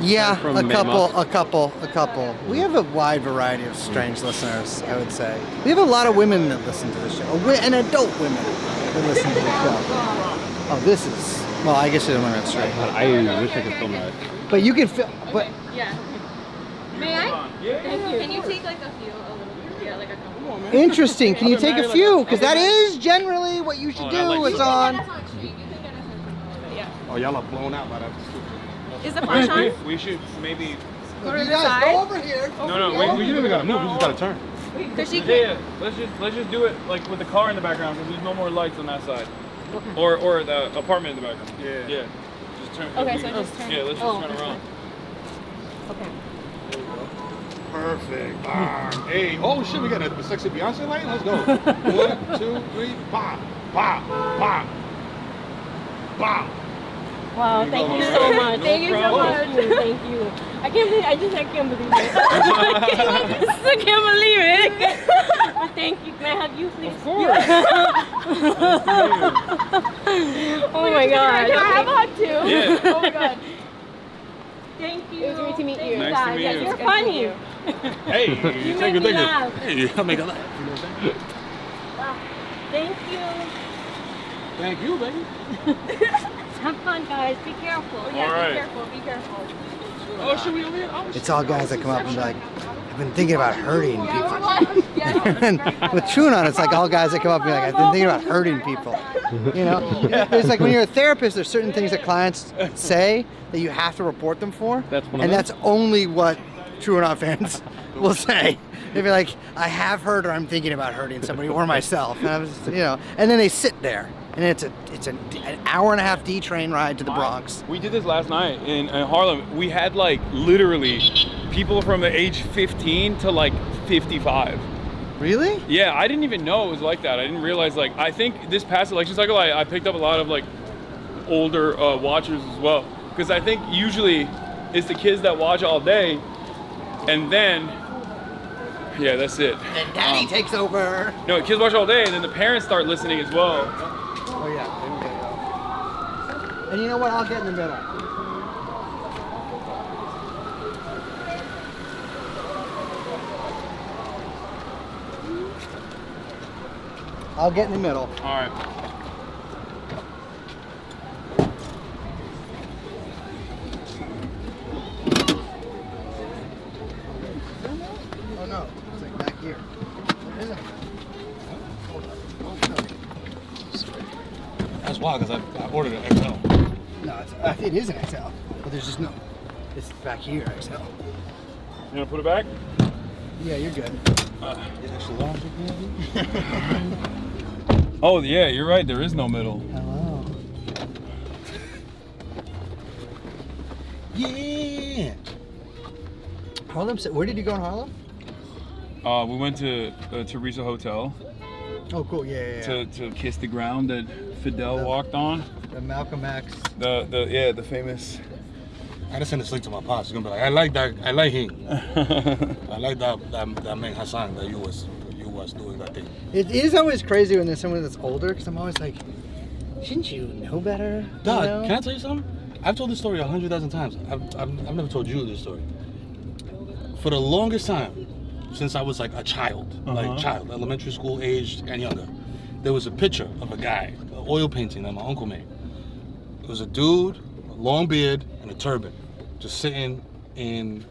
Yeah, From a Mammoth? couple. We have a wide variety of strange listeners, I would say. We have a lot of women that listen to the show, and adult women that listen to the show. Oh, this is, well, I guess you don't learn it straight. I wish I could film that. But you can film, but Yeah. May I? Thank you. Can you take like a few, a little bit? Yeah, like a couple. interesting. Can you take a few? Because that is generally what you should do. It's on. Oh, y'all are blown out by that. Is the flash on? We should maybe. Go to You the guys side. go over here. No, We didn't gotta move. We just gotta turn. Cause she Yeah, let's just do it like with the car in the background because there's no more lights on that side. Or the apartment in the background. Yeah. Yeah. Just turn. Okay, so just turn. Yeah, let's just turn around. Okay. Perfect. Hey, oh shit, we got a sexy Beyonce light? Let's go. 1, 2, 3, pop, pop, pop, pop. Wow, thank you so much. Thank you so much. Thank you. I can't believe I can't believe it. I can't believe it. Thank you. Can I hug you, please? Of course. Oh my god. Can I have a hug too? Yeah. Oh my god. Thank you. It was great to meet you. Nice to meet you. You're funny. Hey, You take make a me laugh. Hey, I'll make a laugh. Thank you. Thank you, baby. Have fun, guys. Be careful. Yeah, All right. be careful. Be careful. Oh, should we over here? It's all guys that come up and be like, I've been thinking about hurting people. And with TrueAnon, it's like all guys that come up and be like, I've been thinking about hurting people. You know, it's like when you're a therapist, there's certain things that clients say that you have to report them for, and that's only what TrueAnon fans will say. They'll be like, I have hurt or I'm thinking about hurting somebody or myself, and I was, you know, and then they sit there, and it's an hour and a half D train ride to the Bronx. We did this last night in Harlem. We had like literally people from the age 15 to like 55. Really? Yeah, I didn't even know it was like that. I didn't realize, like, I think this past election cycle, I picked up a lot of like older watchers as well. Because I think usually it's the kids that watch all day, and then, yeah, that's it. And daddy takes over. No, kids watch all day, and then the parents start listening as well. Oh yeah, there we go. And you know what? I'll get in the middle. I'll get in the middle. All right. Oh no, it's like back here. Isn't it? That's wild because I ordered an XL. No, it is an XL, but there's just no. It's back here, XL. You gonna put it back? Yeah, you're good. Oh yeah, you're right. There is no middle. Hello. Yeah. Harlem. Where did you go in Harlem? We went to Terrorism Hotel. Oh, cool. Yeah. To kiss the ground that Fidel walked on. The Malcolm X. The famous. I just sent this link to my pops. He's gonna be like, I like that. I like him. I like that man Hasan that you was doing that thing. It is always crazy when there's someone that's older, because I'm always like, shouldn't you know better? Dog, you know? can I tell you something? I've told this story 100,000 times. I've never told you this story. For the longest time, since I was like a child, elementary school aged and younger, there was a picture of a guy, an oil painting that my uncle made. It was a dude, a long beard, and a turban, just sitting in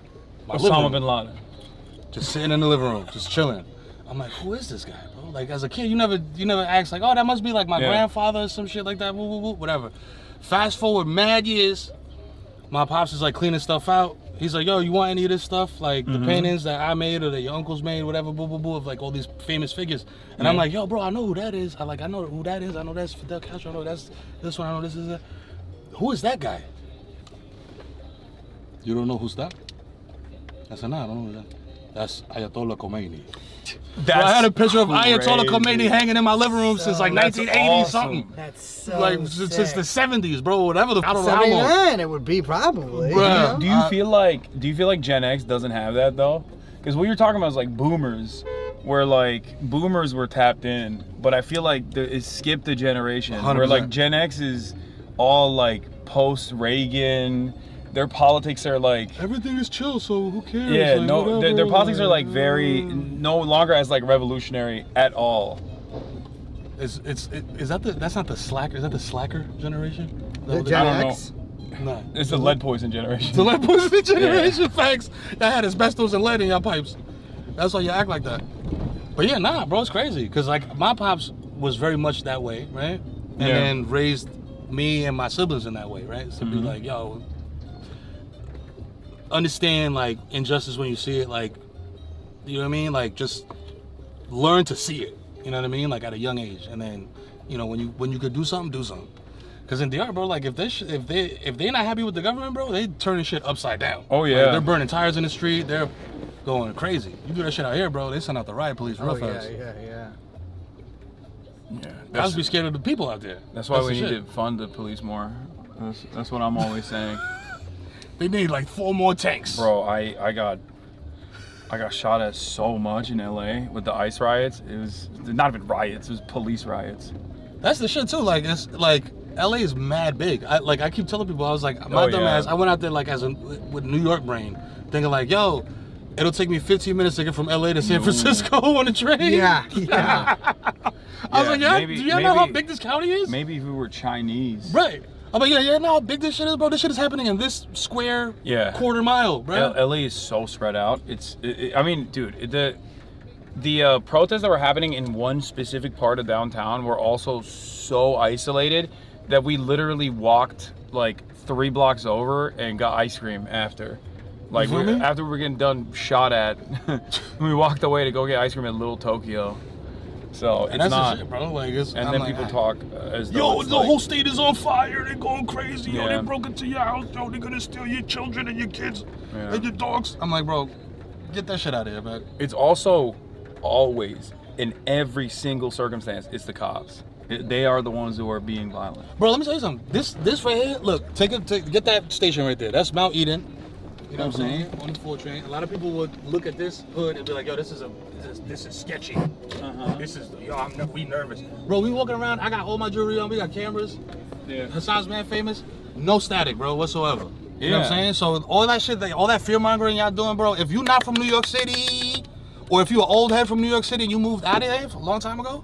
my living room. Osama bin Laden. Just sitting in the living room, just chilling. I'm like, who is this guy, bro? Like, as a kid, you never asked, like, oh, that must be like my grandfather or some shit like that, woo, woo, woo, whatever. Fast forward mad years, my pops is like cleaning stuff out. He's like, yo, you want any of this stuff? Like the paintings that I made or that your uncles made, whatever, boo, boo, boo, of like all these famous figures. And I'm like, yo, bro, I know who that is. I know who that is. I know that's Fidel Castro. I know that's this one. I know this is that. Who is that guy? You don't know who's that? I said, nah, I don't know who that. That's Ayatollah Khomeini. Bro, I had a picture of Ayatollah Khomeini hanging in my living room since like 1980 something. That's so like sick. since the 70s, bro. Whatever the I don't know how long. 79 it would be probably. Do you feel like Gen X doesn't have that though? Because what you're talking about is like boomers, where like boomers were tapped in, but I feel like it skipped a generation 100%. Where like Gen X is all like post Reagan. Their politics are like everything is chill, so who cares? Yeah, like, no, their politics are like very no longer as like revolutionary at all. That's not the slacker? Is that the slacker generation? The Gen X? No, it's the lead poison generation. It's the lead poison generation. Yeah. Facts. That had asbestos and lead in your pipes. That's why you act like that. But yeah, nah, bro, it's crazy because like my pops was very much that way, right? And then raised me and my siblings in that way, right? So be like, yo. Understand like injustice when you see it, like, you know what I mean, like just learn to see it, you know what I mean, like at a young age. And then, you know, when you could do something, because in DR, bro, like if they're not happy with the government, bro, they turning shit upside down. Oh yeah, like, they're burning tires in the street, they're going crazy. You do that shit out here, bro, they send out the riot police real fast. Yeah I would be scared of the people out there. That's why we need to fund the police more. That's what I'm always saying. They need like 4 more tanks. Bro, I got shot at so much in LA with the ICE riots. It was not even riots, it was police riots. That's the shit too. Like it's like LA is mad big. I keep telling people, I was like, my dumb ass, I went out there like with New York brain, thinking like, yo, it'll take me 15 minutes to get from LA to San Francisco on a train. Yeah. I was like, yeah, do you know how big this county is? Maybe if we were Chinese. Right. I'm like, yeah, know how big this shit is, bro? This shit is happening in this square quarter mile, bro. LA is so spread out. I mean, dude, the protests that were happening in one specific part of downtown were also so isolated that we literally walked like 3 blocks over and got ice cream after. Like after we were getting done shot at, we walked away to go get ice cream at Little Tokyo. So and it's that's not. The shit, bro. Like it's, and then people talk as though yo, it's the like, whole state is on fire. They're going crazy. Yo, Yeah. they broke into your house. Yo, they're gonna steal your children and your kids and your dogs. I'm like, bro, get that shit out of here, man. It's also always in every single circumstance, it's the cops. They are the ones who are being violent. Bro, let me tell you something. This right here, look, get that station right there. That's Mount Eden. You know what I'm saying? On the 4 train. A lot of people would look at this hood and be like, yo, this is sketchy. This is, we nervous. Bro, we walking around, I got all my jewelry on, we got cameras. Yeah. Hasan's mad famous. No static, bro, whatsoever. You know what I'm saying? So all that shit, all that fear mongering y'all doing, bro, if you're not from New York City, or if you're an old head from New York City and you moved out of there a long time ago,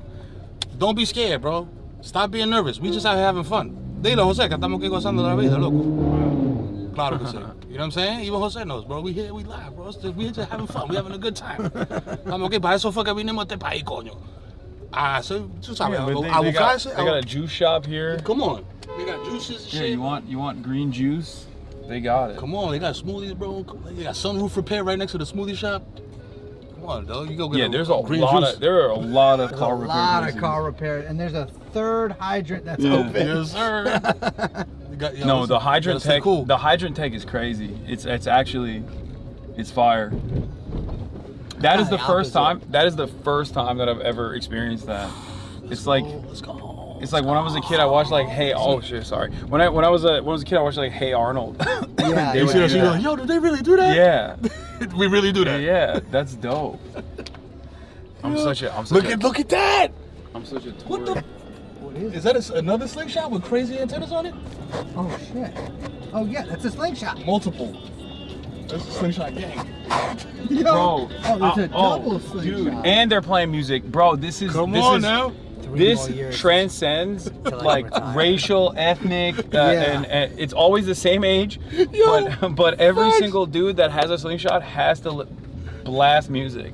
don't be scared, bro. Stop being nervous. We just out here having fun. Dilo, Jose, que estamos aquí gozando la vida, loco. Claro que sí. You know what I'm saying? Even Jose knows, bro. We here, we live, bro. We just having fun. We having a good time. Estamos aquí, para eso fue que vinimos a este país, coño. Ah, so, tú sabes, They got a juice shop here. Come on. They got juices and shit. You want green juice? They got it. Come on, they got smoothies, bro. They got sunroof repair right next to the smoothie shop. Come on, dog. You go get there are a lot of car repair. A lot of car repair, and there's a 3rd hydrant that's open. Yes, sir. No, the hydrant tech. Cool. The hydrant tech is crazy. It's fire. That is the first time. That is the first time that I've ever experienced that. It's like when I was a kid, I watched like When I was a kid, I watched like Hey Arnold. Yeah. They would do that. Like, yo, did they really do that? Yeah. We really do that. Yeah, that's dope. Look at that. I'm such a tourist. What the? Is that another slingshot with crazy antennas on it? Oh shit. Oh yeah, that's a slingshot. Multiple. That's a slingshot gang. Yo. Bro. Oh, there's a double slingshot. Dude, and they're playing music. Bro, this transcends like racial, ethnic, and it's always the same age. But every single dude that has a slingshot has to blast music.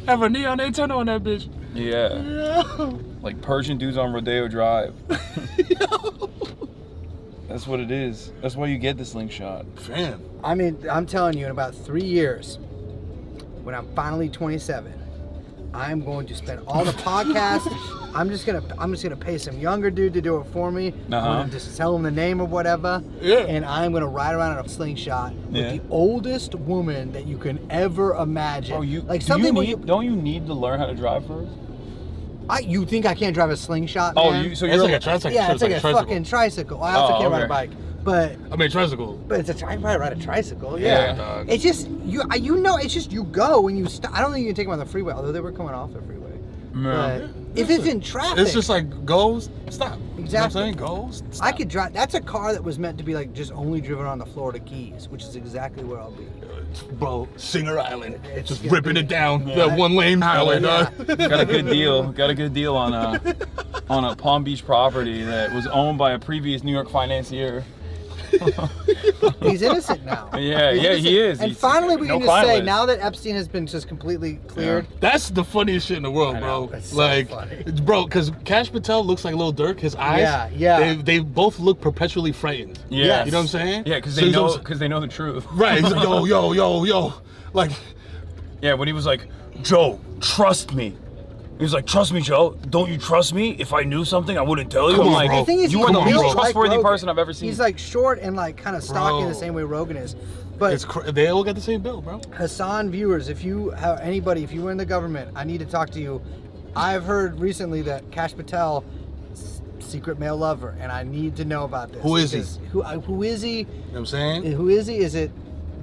Have a neon antenna on that bitch. Yeah. Like Persian dudes on Rodeo Drive. That's what it is. That's why you get the slingshot. Fam. I mean, I'm telling you, in about 3 years, when I'm finally 27, I'm going to spend all the podcasts. I'm just gonna pay some younger dude to do it for me. I'm gonna just tell him the name or whatever. Yeah. And I'm gonna ride around in a slingshot with the oldest woman that you can ever imagine. Oh, don't you need to learn how to drive first? You think I can't drive a slingshot, man? So you're like a tricycle. Yeah, it's like a fucking tricycle. I also can't ride a bike. But I mean tricycle. But I can probably ride a tricycle. Yeah. It's just it's just you go when you stop. I don't think you can take them on the freeway, although they were coming off the freeway. But if it's in traffic, it's just like go, stop. Exactly. You know what I'm saying? Go, stop. I could drive. That's a car that was meant to be like just only driven on the Florida Keys, which is exactly where I'll be. Bro, Singer Island, just ripping it down. That 1 lane highway, dog. Got a good deal. Got a good deal on a Palm Beach property that was owned by a previous New York financier. He's innocent now. Yeah, he is. And finally, we can just say, now that Epstein has been just completely cleared. Yeah. That's the funniest shit in the world, bro. Like, so funny. Bro, because Cash Patel looks like Lil Durk. His eyes, they both look perpetually frightened. Yeah, you know what I'm saying? Yeah, because they know the truth. Right? He's like, yo, like, yeah. When he was like, Joe, trust me. He was like, trust me, Joe. Don't you trust me? If I knew something, I wouldn't tell you. Come I'm on, like, bro. The thing is, you are the most trustworthy person I've ever seen. He's like short and like kind of stocky the same way Rogan is. But they all got the same build, bro. Hasan viewers, if you have anybody, if you were in the government, I need to talk to you. I've heard recently that Cash Patel secret male lover, and I need to know about this. Who is he? Who is he? You know what I'm saying? Who is he? Is it?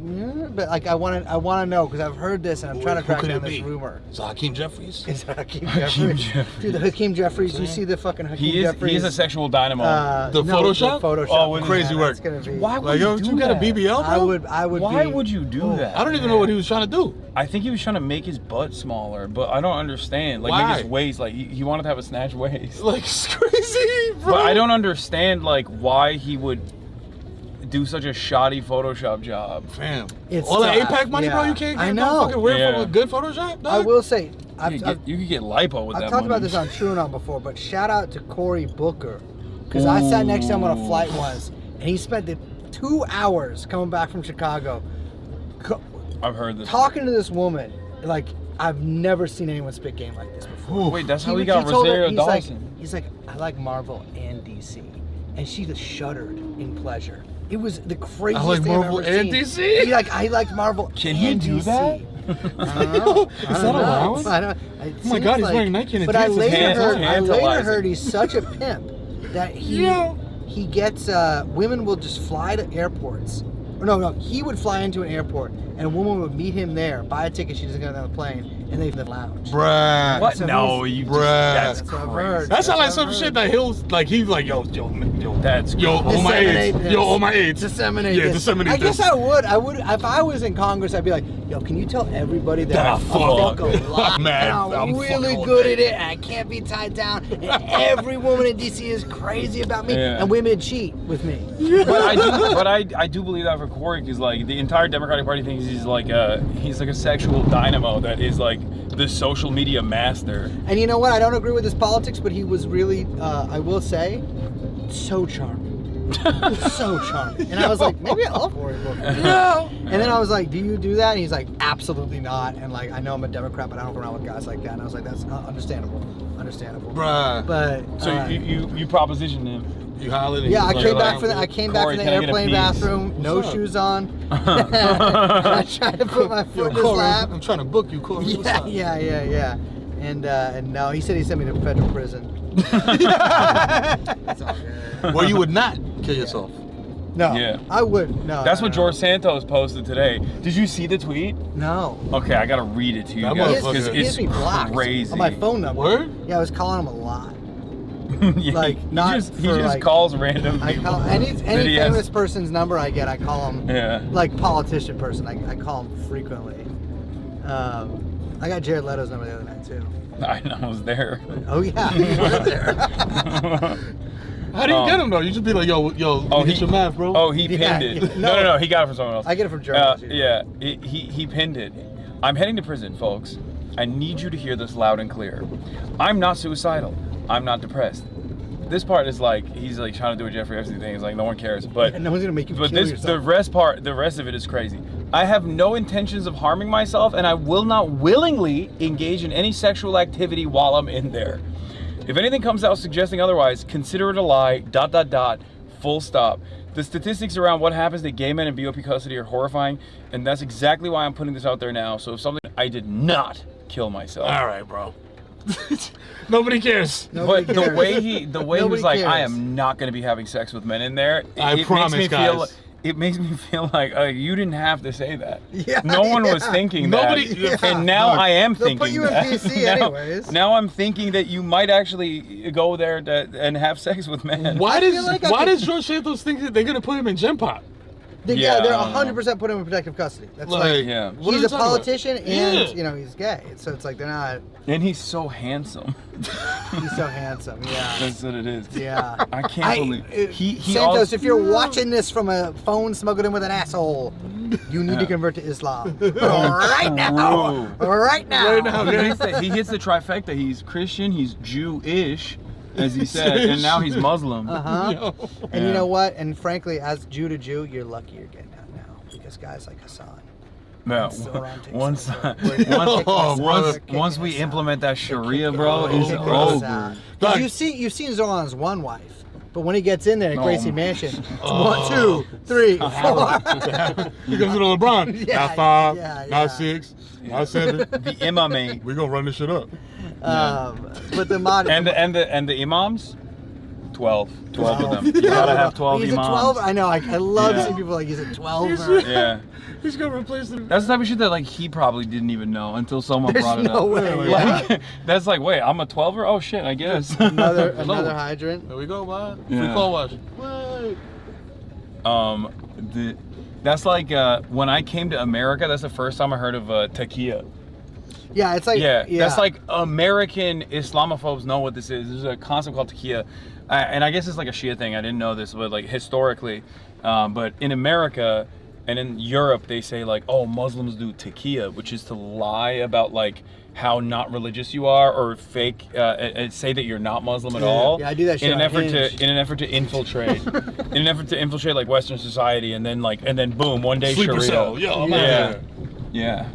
Yeah, but like I want to know because I've heard this and I'm trying to track down this rumor. Is it Hakeem Jeffries? Is it Hakeem Jeffries? Dude, the Hakeem Jeffries. You see the fucking Hakeem Jeffries? He is a sexual dynamo. The Photoshop? The Photoshop. Oh, with crazy work. Why would you do you got a that? BBL, bro? I would. Why would you do that? I don't even know what he was trying to do. I think he was trying to make his butt smaller, but I don't understand. Like Why? make his waist, like he wanted to have a snatch waist. Like it's crazy, bro. But I don't understand like why he would do such a shoddy Photoshop job. Fam. It's all that tough. APAC money, Yeah. bro, you can't get I no know. fucking weird Yeah. from a good Photoshop, dog? I will say, You could get lipo with I've that talked money. about this on TrueAnon before, but shout out to Cory Booker because I sat next to him on a flight once, and he spent the 2 hours coming back from Chicago, I've heard this. talking to this woman. Like I've never seen anyone spit game like this before. Wait, that's how he got told her- Rosario Dawson. He's like, I like Marvel and DC, and she just shuddered in pleasure. It was the craziest I like thing Marvel I've ever and seen. DC? I like Marvel. Can he and do DC. that? I don't know. Is that allowed? I don't, Oh my God, he's wearing Nike and But I Adidas. later heard he's such a pimp that he gets women will just fly to airports. Or no, he would fly into an airport and a woman would meet him there, buy a ticket, she doesn't get on the plane, and they leave the lounge. Bruh. What? So No, he's- you Bruh. that's That's what I've crazy. heard. That sounds like That's some what I've shit heard. that he's like, yo, That's all my Disseminate AIDS. this. Yo, all my AIDS. Disseminate Yeah, this. disseminate I guess this. I would if I was in Congress, I'd be like, yo, can you tell everybody that I fuck a lot Man, and I'm really fucking good at it and I can't be tied down and every woman in DC is crazy about me Yeah. and women cheat with me. But I do believe that for Cory because like the entire Democratic Party thinks he's like a sexual dynamo that is like the social media master. And you know what? I don't agree with his politics, but he was really, I will say, so charming. So charming. And I was like, maybe I love Cory Booker. No. And then I was like, do you do that? And he's like, absolutely not. And like, I know I'm a Democrat, but I don't go around with guys like that. And I was like, that's understandable. Understandable. Bruh. But So you propositioned him. You hollered. yeah, I Like, came like, back from the Cory, can I get a airplane piece? bathroom, no What's up? shoes on. I tried to put my foot in his Corey, lap. I'm trying to book you, Corey. What's up? Yeah. And no, he said he sent me to federal prison. It's all good. Well, you would not kill yourself. No, Yeah. I would. No, That's no, what no. George Santos posted today. Did you see the tweet? No. Okay, I gotta read it to you That guys motherfucker- because He has it's me blocked crazy. on my phone number. Word? Yeah, I was calling him a lot. Yeah, Like, he not just for, like- calls random I people. call any that he has- famous person's number I get, I call him. Yeah. Like politician person, I call him frequently. I got Jared Leto's number the other night too. I know, I was there. Oh yeah, you were there. How do you get him though? You just be like, yo, get your math, bro. Oh, he Yeah, pinned it. yeah. No, he got it from someone else. I get it from Germans. Yeah, he pinned it. I'm heading to prison, folks. I need you to hear this loud and clear. I'm not suicidal. I'm not depressed. This part is like he's like trying to do a Jeffrey Epstein thing. It's like no one cares, but no one's gonna make you But kill the yourself. rest of it is crazy. I have no intentions of harming myself, and I will not willingly engage in any sexual activity while I'm in there. If anything comes out suggesting otherwise, consider it a lie. ... Full stop. The statistics around what happens to gay men in BOP custody are horrifying, and that's exactly why I'm putting this out there now. So if something, I did not kill myself. All right, bro. Nobody cares. But the way he was Nobody like, I cares. am not going to be having sex with men in there. I promise, makes me guys. feel. It makes me feel like you didn't have to say that. Yeah, no one was yeah. thinking Nobody- that. yeah. And now I am They'll thinking put you in that. PC now, anyways. Now I'm thinking that you might actually go there and have sex with men. Why feel like I could- does George Santos think that they're gonna put him in Gen Pop? Yeah, they're I don't know. 100% put him in protective custody. That's Like, Yeah. what are he's we a talking about? politician and Yeah. you know he's gay, so it's like they're not. And he's so handsome. He's so handsome. Yeah. That's what it is. Yeah. I can't believe he Santos, also, if you're watching this from a phone smuggled in with an asshole, you need to convert to Islam. right now. Right now. Right now, he hits the trifecta. He's Christian, he's Jewish, as he said, and now he's Muslim. Uh-huh. And you Yeah. know what? And frankly, as Jew to Jew, you're lucky you're getting out now because guys like Hasan. No, Once once we implement that Sharia, bro, it's kicking us over. Because you've seen Zoran's one wife, but when he gets in there at Gracie Mansion, it's 1, 2, 3, 4. He comes to LeBron. Yeah, Not 5, yeah. not 6, not 7. The imam. We're gonna run this shit up. But the mod and the imams, 12 of them. You gotta have 12 He's a imams. 12. I know. I love Yeah. seeing people like he's a 12. Or, Yeah. He's gonna replace them. That's the type of shit that like he probably didn't even know until someone There's brought it no up. way. Like, that's like, wait, I'm a 12er? Oh shit, I guess. another Hello. hydrant. There we go, man. Yeah. Free car wash. What? That's like when I came to America, that's the first time I heard of taquilla. Yeah, it's like That's like American Islamophobes know what this is. There's a concept called taquilla, and I guess it's like a Shia thing. I didn't know this, but like historically, but in America and in Europe, they say like, oh, Muslims do taquilla, which is to lie about like how not religious you are or fake and say that you're not Muslim at all. Yeah, I do that shit in an on effort Hinge. to infiltrate like Western society, and then boom, one day Sleeper Sharia. cell. Yo, I'm out yeah. here. Yeah.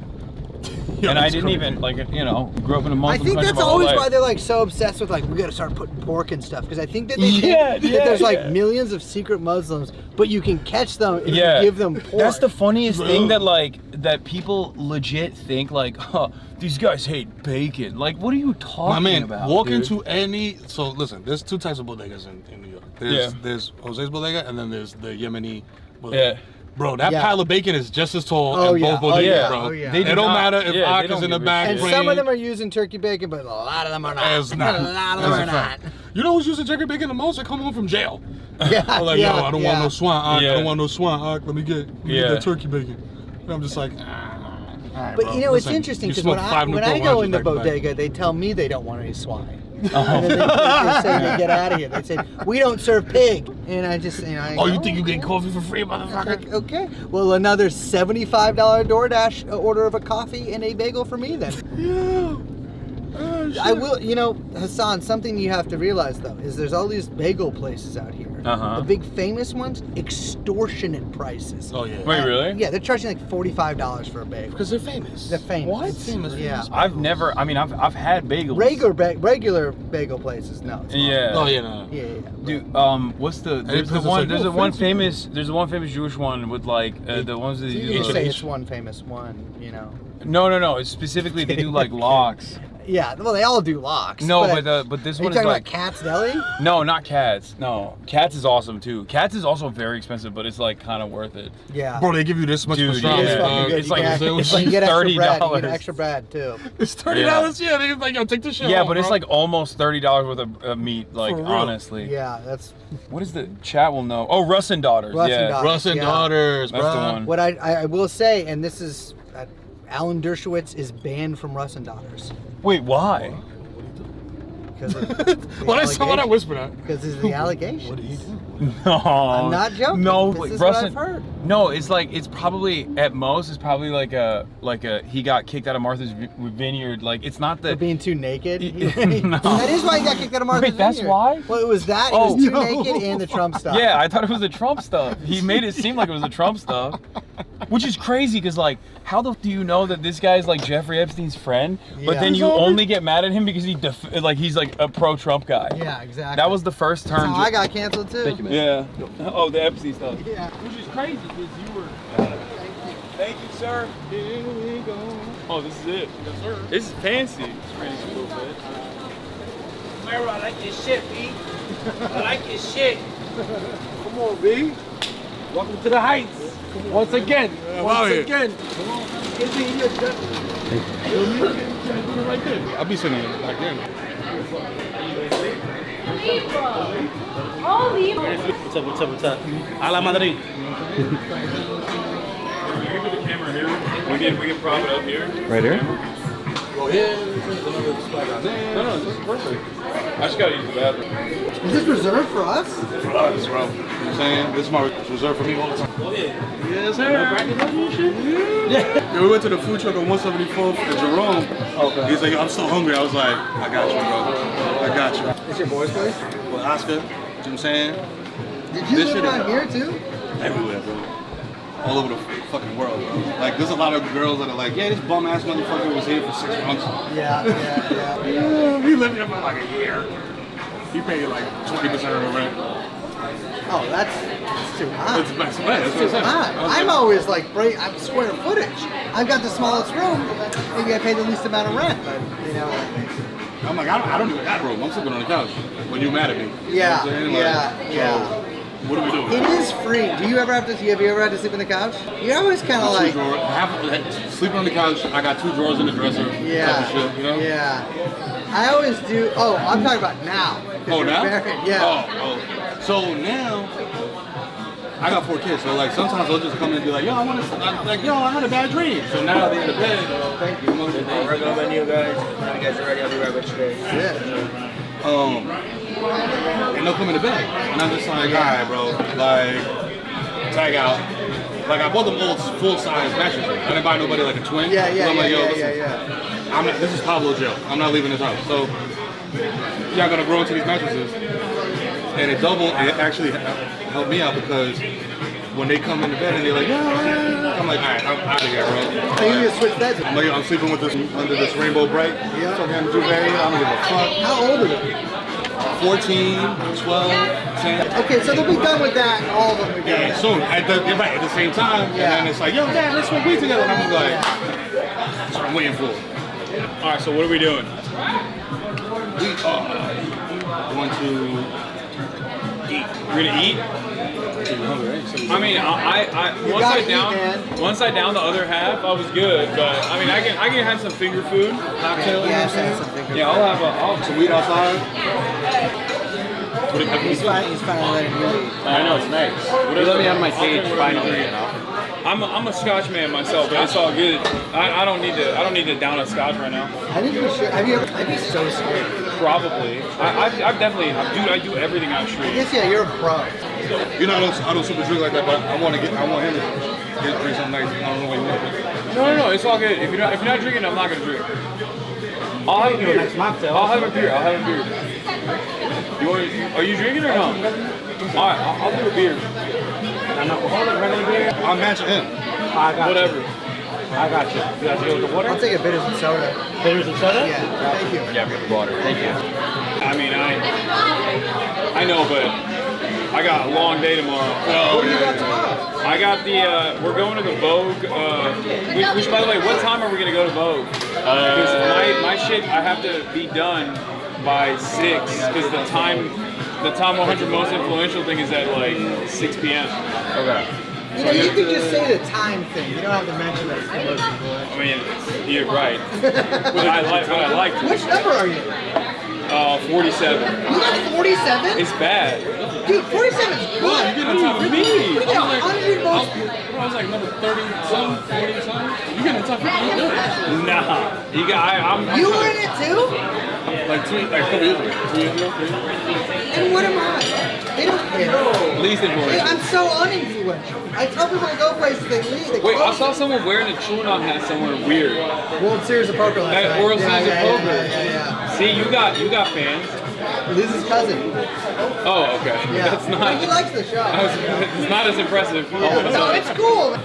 Yo, And I that's didn't crazy. even, like, you know, grew up in a Muslim I think country that's my whole always life. why they're like so obsessed with like we gotta start putting pork and stuff because I think that they think Yeah, that there's like millions of secret Muslims, but you can catch them if you give them pork. That's the funniest thing that people legit think like, huh, these guys hate bacon. Like, what are you talking My man, about? walk dude? into any. So listen, there's two types of bodegas in New York. There's Jose's bodega, and then there's the Yemeni bodega. Yeah. Bro, that pile of bacon is just as tall in both bodegas, bro. Oh, yeah. It don't matter if they Ak don't is in the give a back. And some of them are using turkey bacon, but a lot of them are not. As not. A lot of them As are a not. fact. You know who's using turkey bacon the most? They come home from jail. Yeah, I'm like, yo, I don't want no swine, Ak. Yeah. I don't want no swine, Ak. Let me get that turkey bacon. And I'm just like, But you know, it's interesting because when I go in the bodega, they tell me they don't want any swine. And then they say they get out of here. They say, we don't serve pig. And I just, you think you get coffee for free, motherfucker? Okay. Well, another $75 DoorDash order of a coffee and a bagel for me then. Yeah. I will, Hasan, something you have to realize though, is there's all these bagel places out here. The big famous ones, extortionate prices. Oh, yeah. Wait, really? Yeah, they're charging like $45 for a bagel. Because they're famous. They're famous. What? Famous. Yeah. I've had bagels. Regular bagel places, no. it's not. Yeah. Oh, yeah, no. Yeah. Dude, what's the? There's because the one. it's like, There's oh, a one fancy. famous. There's a one famous Jewish one with like the ones that You use. can say it's one famous one, No. It's specifically they do like locks. Yeah, well, they all do locks. No, but this are one you is talking like about Cat's Deli? No, not Cats. No, Cats is awesome too. Cats is also very expensive, but it's like kind of worth it. Yeah. Bro, they give you this much Dude, pastrami, yeah. dog. It's like you get extra bread. You $30. get extra bread too. It's $30. Yeah, they're like, yo, take this shit Yeah, home, but it's bro. like almost $30 worth of meat. Like For real. honestly. Yeah, that's. What is the chat will know? Oh, Russ and Daughters. Russ and yeah. Daughters, Russ and yeah. Daughters, That's bro. the one. What I will say, and this is, Alan Dershowitz is banned from Russ and Daughters. Wait, why? Because Why did I whisper that? Because it's the allegation. What did he do? No, I'm not joking. No, This is Russ what I've and- heard. No, it's probably at most it's probably like a he got kicked out of Martha's Vineyard. Like it's not For the being too naked. No. That is why he got kicked out of Martha's Wait, that's Vineyard. why? Well, it was that. He Oh. was too naked and the Trump stuff. Yeah, I thought it was the Trump stuff. He made it seem like it was the Trump stuff, which is crazy because like how the do you know that this guy is like Jeffrey Epstein's friend, but Yeah. then you only get mad at him because he's like a pro-Trump guy. Yeah, exactly. That was the first That's term. how I got canceled too. Thank you, man. Yeah. Oh, the Epstein stuff. Yeah. Which is crazy because you were. Thank you, sir. Here we go. Oh, this is it. Yes, sir. This is fancy. It's pretty cool, man. Mero, I like your shit, B. I like your shit. Come on, B. Welcome to the Heights. Once again. Once again. I'll be sitting back there. What's up? A la Madrid. We can prop it up here. Right here? Go ahead. No, this is perfect. I just gotta use the bathroom. Is this reserved for us? For us, bro. You know what I'm saying? This is my reserved for me all the time. Oh, yeah. Yes, sir. Yeah, we went to the food truck on 174th in Jerome. Okay. He's like, I'm so hungry. I was like, I got you, bro. I got you. It's your boy's place? With Oscar, you know what I'm saying? Did you live around here too? Everywhere, bro. All over the fucking world, bro. Like, there's a lot of girls that are like, yeah, this bum ass motherfucker was here for 6 months. Yeah. He lived here for like a year. He paid like 20% of the rent. Oh, that's too high. That's That's too high. I'm always like, I'm square footage. I've got the smallest room. Maybe I pay the least amount of rent, but you know. I'm like, I don't even got room. I'm sleeping on the couch. What but you mad at me. Yeah, You know what I'm saying? yeah. So, what are we doing? It is free. Do you ever have to? Have you ever had to sleep on the couch? You're always kind of like. Sleeping on the couch. I got 2 drawers in the dresser. Yeah. Type of shit, you know? Yeah. I always do. Oh, I'm talking about now. Oh, now? Married. Yeah. Oh. So now, I got 4 kids. So like sometimes I'll just come in and be like, yo, I had a bad dream. So now they're in the bed. Thank you. I'll recommend you guys. When you guys are ready, I'll be right with you guys. And they'll come in the bed. And I'm just like, alright, bro. Like, tag out. Like, I bought them old full-size mattresses. I didn't buy nobody like a twin. Yeah. I'm like, yo, listen, this is Pablo Joe. I'm not leaving this house. So, y'all gonna grow into these mattresses. And it actually helped me out because when they come in the bed and they're like, yeah, I'm like, alright, I'm out of here, bro. You just switch beds. I'm like, I'm sleeping with this under this rainbow bright. Yeah. Fucking duvet. I don't give a fuck. How old are they? 14, 12, 10. Okay, so they'll be done with that. And all of them will be done. Yeah, soon. At the same time. Yeah. And then it's like, yo, Dad, let's smoke weed together. And I'm like, that's what I'm waiting for. All right, so what are we doing? We are going to eat. We're gonna eat. I mean, once I down the other half, I was good. But I mean, I can have some finger food, cocktail. Yeah, some finger food. Yeah, I'll have some weed outside. He's finally letting you eat. I know, it's nice. You let me out of my cage finally, you know. I'm a Scotch man myself, but it's all good. I don't need to down a Scotch right now. I need to be sure. Have you ever? I'd be so scared. Probably. I've definitely, dude. I do everything on street. I guess you're a pro. You know, I don't super drink like that, but I want him to drink something nice. I don't know what he wants. No, it's all good. If you're not drinking, I'm not gonna drink. I'll have a beer. I'll have a beer. Are you drinking or no? Alright, I'll do a beer. An alcoholic, regular beer? I'll match him. Whatever. I got you. You guys deal with the water? I'll take a bitters and soda. Bitters and soda? Yeah, thank you. Yeah, we got the water. Thank you. I mean, I know, but I got a long day tomorrow. What do you got tomorrow? I got we're going to the Vogue, which by the way, what time are we going to go to Vogue? Because my shit, I have to be done by 6, because the time 100 most influential thing is at like 6 p.m. Okay. So you could just say the time thing. You don't have to mention that it's the most important. I mean, you're right. But I like to. Which number are you? 47. You got 47? It's bad. Dude, 47 is good. You're getting on top of me. You get 100 most. I was like number 30-some, 40-some. You getting on top of me? Nah. I'm. You were in it too? Like 2 years ago. 3 years ago. And what am I? They don't care. Least influential. I'm so uninfluential. I tell people to go places, they leave. They Wait, I close saw it. someone wearing a TrueAnon hat somewhere weird. World Series of Poker last night. World Series of Poker. Yeah. See, you got fans. Liz's cousin. Oh, okay. Yeah. That's not. He likes the show. It's not as impressive. No, it's cool.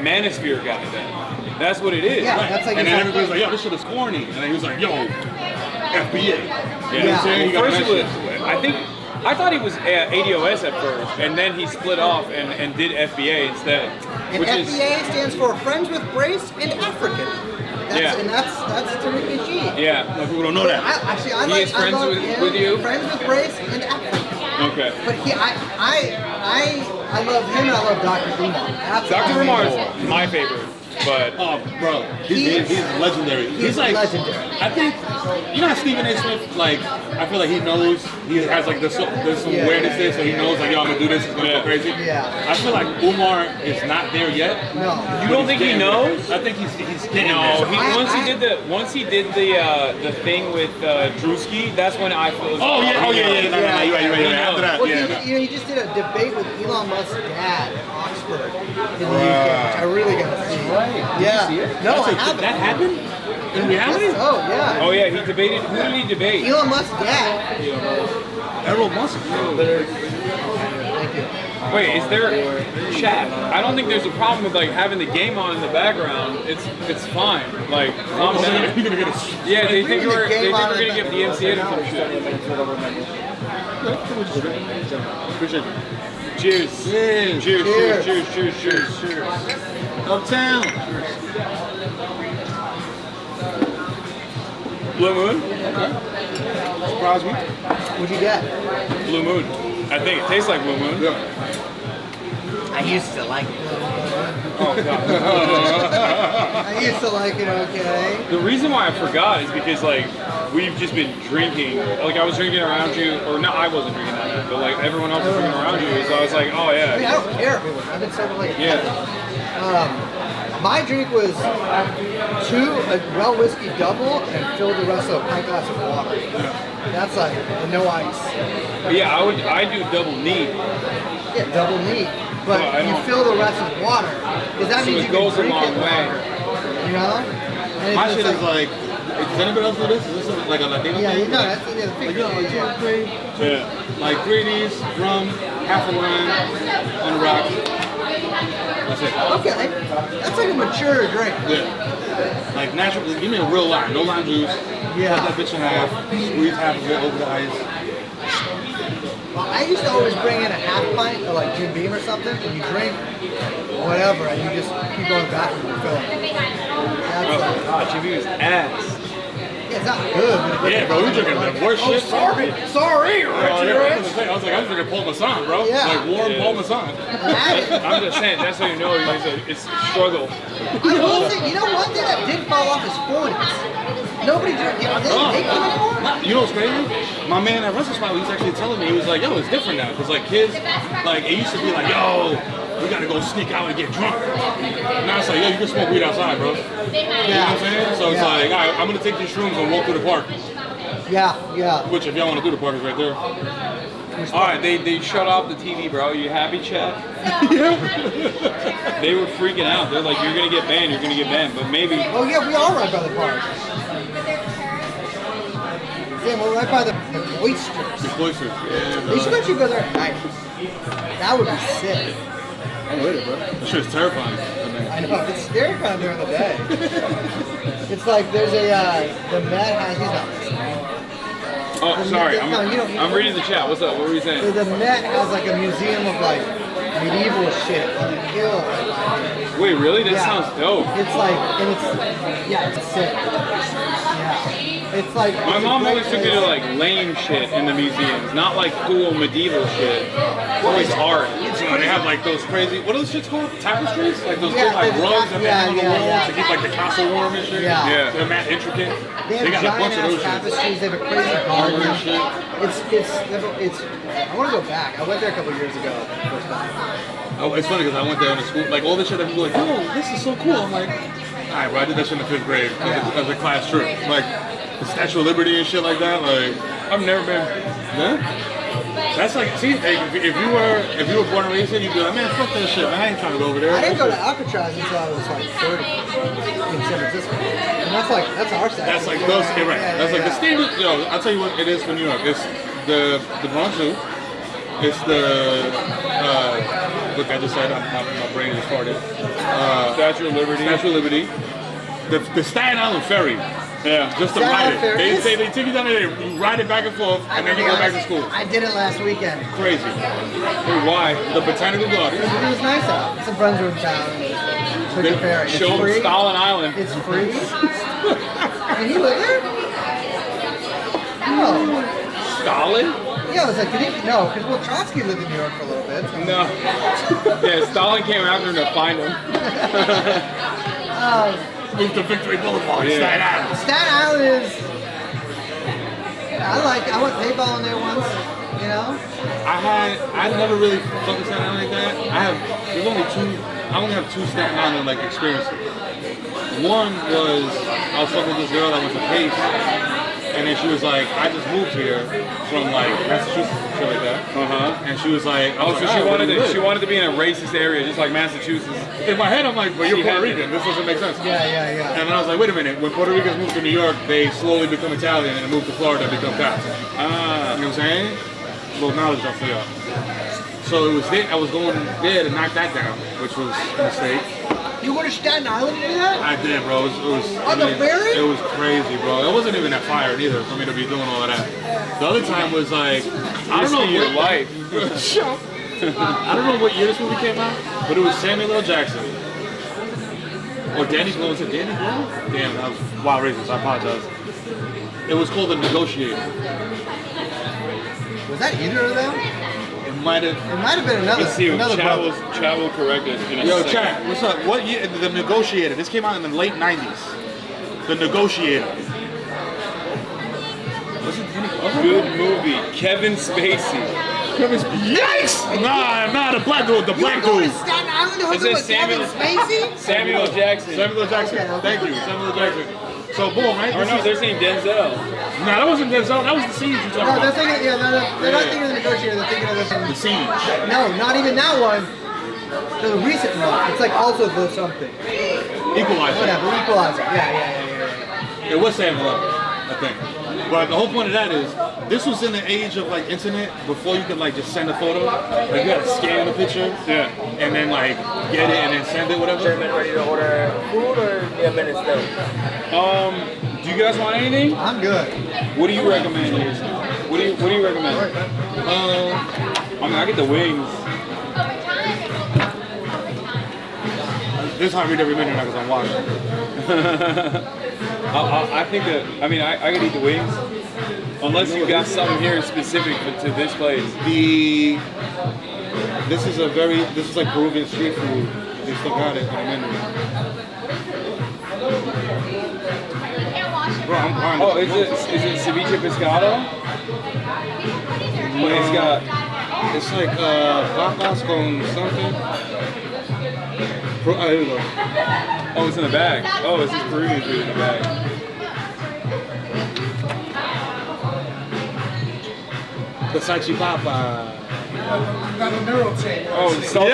Manosphere guy then. That's what it is. Yeah, that's like. And then everybody's like, yo, this shit is corny. And then he was like, yo, FBA. You know what I'm saying? He got First that it shit. was, I thought he was ADOS at first, and then he split off and did FBA instead. And Which FBA stands for Friends with Brace and African. And that's Timothy G. Yeah, no, people don't know that. I He is friends with you? Friends with Brace and African. Okay. But I love him and I love Dr. Umar. Dr. Umar is my favorite. But bro, he's legendary. He's like legendary. I think you know how Stephen A. Smith, like, I feel like he knows, he has like there's some awareness there, so he knows like, yo, I'm gonna do this, it's gonna go crazy. Yeah. I feel like Umar is not there yet. No. You don't think he knows? I think he's getting no. there. Once he did the thing with Drewski, that's when I feel. Oh yeah. No, you're right. After that, Well, he just did a debate with Elon Musk's dad at Oxford in the UK, which I really gotta see. Yeah. No, I haven't. That happened? In reality? Yes. Oh, yeah. Oh, yeah, he debated. Who did he debate? Elon Musk's dad. Elon Musk. Thank you. Wait, is there chat? I don't think there's a problem with like having the game on in the background. It's fine. Like, calm down. Yeah, they think we're gonna get DMCA or some shit. Appreciate it. Cheers. Cheers. Uptown. Blue Moon? Okay. Surprise me. What'd you get? Blue Moon. I think it tastes like Blue Moon. I used to like it. Oh god. I used to like it, okay. The reason why I forgot is because like we've just been drinking. Like I was drinking around you, or no, I wasn't drinking that night, but like everyone else was drinking around you, so I was like, oh yeah. I mean, I don't care if it was. I've been sober like my drink was a well whiskey double and filled the rest of a pint glass of water. That's like no ice. Yeah, I do double neat. Yeah, double neat. But you fill the rest with water. Because that means you can drink it longer. You know? And My shit is like, does anybody else do this? Is this like a Latino yeah, thing? no, that's the thing. Like 2 or 3. Yeah. Like 3 of these, rum, half a lime, on a rock. That's it. Okay. That's like a mature drink. Yeah. Like natural, give me a real lime, no lime juice. Yeah. Cut that bitch in half, squeeze half of it over the ice. Well, I used to always bring in a half pint of like Jim Beam or something, and you drink whatever, and you just keep going back and refill it. God, Jim Beam is ass. Yeah, it's not good. But Yeah, bro, we drinking the worst shit. Sorry. I was like, I'm drinking Paul Masson, bro. Yeah. Like warm Paul Masson. I'm just saying, that's how you know it's a struggle. I will say, you know one thing that did fall off is 40s. Nobody drinks. They don't make them anymore. You know what's crazy? My man at Wrestle Spot, he was actually telling me, he was like, yo, it's different now. Because like kids, like it used to be like, yo, we gotta go sneak out and get drunk. Now it's like, yo, you can smoke weed outside, bro. You know what I'm saying? So it's like, all right, I'm gonna take these shrooms and walk through the park. Yeah, yeah. Which if y'all wanna do the park is right there. Alright, they shut off the TV, bro. You happy, Chad? They were freaking out. They're like, you're gonna get banned, you're gonna get banned. But maybe. Oh yeah, we are right by the park. Yeah, we're right by the oysters. The oysters, yeah. They should let you go there at night. That would be sick. I'm with it, bro. That shit's terrifying. I know, it's terrifying during the day. It's like there's a, the Met has, he's not listening. Oh, sorry. No, you don't- I'm reading the chat. What's up? What were you saying? So the Met has like a museum of like medieval shit on the hill. Wait, really? That Yeah. sounds dope. It's like, and it's, yeah, it's sick. Yeah. It's like, My it's a mom great always took me place. to like lame shit in the museums, not like cool medieval shit. Always art. They have like those crazy, what are those shits called? Tapestries? Like those Yeah, big like the rugs that they have on the yeah, walls yeah. to keep like the castle warm and shit. Yeah. They're mad intricate. They have got a bunch giant of ass those shit. tapestries. They have a crazy garden. It's. I want to go back. I went there a couple years ago. First time. Oh, it's funny because I went there in the school, like all the shit that people are like, yo, this is so cool. I'm like, alright, bro, I did that shit in the 5th grade as a class trip. Like the Statue of Liberty and shit like that. Like I've never been. Yeah. That's like, see, if you were born and raised here, you'd be like, man, fuck that shit, man. I ain't trying to go over there. I didn't go to Alcatraz until I was like 30 in San Francisco, and that's our statue. That's like those, yeah, right. Yeah, That's like yeah. the standard. Yo, I'll tell you what it is for New York. It's the Bronx Zoo. It's the look, I just said my brain is farted. Statue of Liberty. Statue of Liberty. The Staten Island Ferry. Yeah, just to Staten ride Island it. Ferry They is? say they take you down there, you ride it back and forth, and then you go back to school. I did it last weekend. Crazy. Wait, why? The Botanical Gardens. It was nice out. Some friends were in town. And took a ferry. It's Show them free. Stalin Island. It's free. And he lived there? No. Stalin? Yeah, I was like, no, because well, Trotsky lived in New York for a little bit. So. No. Yeah, Stalin came after him to find him. Move to Victory Boulevard, Yeah. Staten Island. Staten Island is. I went paintballing there once. You know. I never really fucked with Staten Island like that. I only have 2 Staten Island like experiences. One was I was fucking with this girl that went to Pace, and then she was like, I just moved here from like Massachusetts and shit like that. And she was like, Oh, so she wanted to be in a racist area, just like Massachusetts. In my head, I'm like, but you're Puerto Rican. This doesn't make sense. Yeah. And I was like, wait a minute. When Puerto Ricans move to New York, they slowly become Italian, and move to Florida, become cops. You know what I'm saying? A little knowledge drop for y'all. So it was there. I was going there to knock that down, which was a mistake. You went to Staten Island to do that? I did, bro. It was On the ferry? It was crazy, bro. It wasn't even that fire either for me to be doing all of that. The other time was like, I don't know your life. I don't know what year this movie came out, but it was Samuel L. Jackson. Or Danny Glover. Was it Danny Glover? Damn, that was wild racist. I apologize. It was called The Negotiator. Was that either of them? It might have been another. Let's see. Another brother. Travel correct us in a Yo, second. chat, what's up? What year? The Negotiator. This came out in the late 90s. The Negotiator. Good movie. Kevin Spacey. Yikes! Nah, the black dude. The black dude. Staten Island to hook Is up it with Kevin Spacey? Samuel Jackson. Samuel Jackson. Thank you. Samuel Jackson. So, boom, right? Or no, they're saying Denzel. Nah, that wasn't Denzel. That was the Siege you're talking No, they're about. thinking. Yeah, they're not thinking of the Negotiator. They're thinking of The Siege. No, not even that one. The recent one. It's like also the something. Equalizer. Whatever. Equalizer. Yeah. It was Sam Love, I think. But the whole point of that is, this was in the age of like internet before you could like just send a photo. Like you had to scan the picture, and then like get it and then send it, whatever. Gentlemen, ready to order food or be a minute still? Do you guys want anything? I'm good. What do you recommend? What do you recommend? I mean, I get the wings. This is how I read every minute now because I'm watching. I think that, I mean, I could eat the wings. Unless you got something here specific to this place. This is like Peruvian street food. They still got it on the menu. Bro, I'm blind. Oh, is it ceviche pescado? It's like papas con something. Here we go. Oh, it's in the bag. Oh, it's just Peruvian food in the bag. The salchipapa. You got a Mero tape. Oh, salt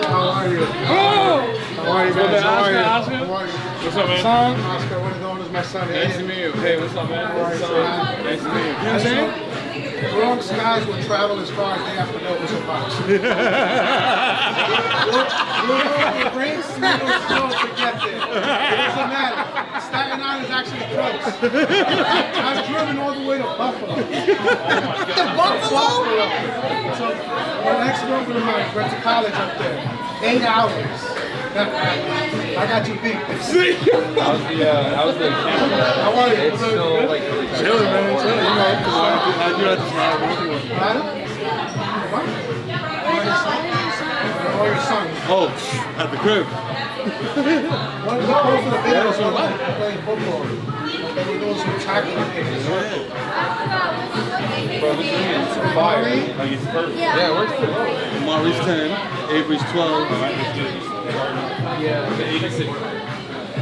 How are you? Oh! How are you guys? How are you? Oscar? How are you? What's up, man? Son? Oscar, one of those is my son. Nice to meet you. Hey, what's up, man? What's up? Nice to meet you. You know what I'm saying? Bronx guys will travel as far as they have to go with some box. We'll bring some slow to get there. It doesn't matter. Staten Island is actually close. I've driven all the way to Buffalo. The Buffalo? So, my ex-girlfriend of mine went to college up there. 8 hours. I got you beat. How's the camera? How are you? It's still like chilling, man. Chilling. You know, I do have to smile. How are your sons? Oh, at the crib. What is the post of the video? Playing football. They were doing some tackling in the circle. Bro, this thing is fire. Like, it's perfect. Yeah, it works pretty well. Maurice 10, Avery's 12. Yeah, 86.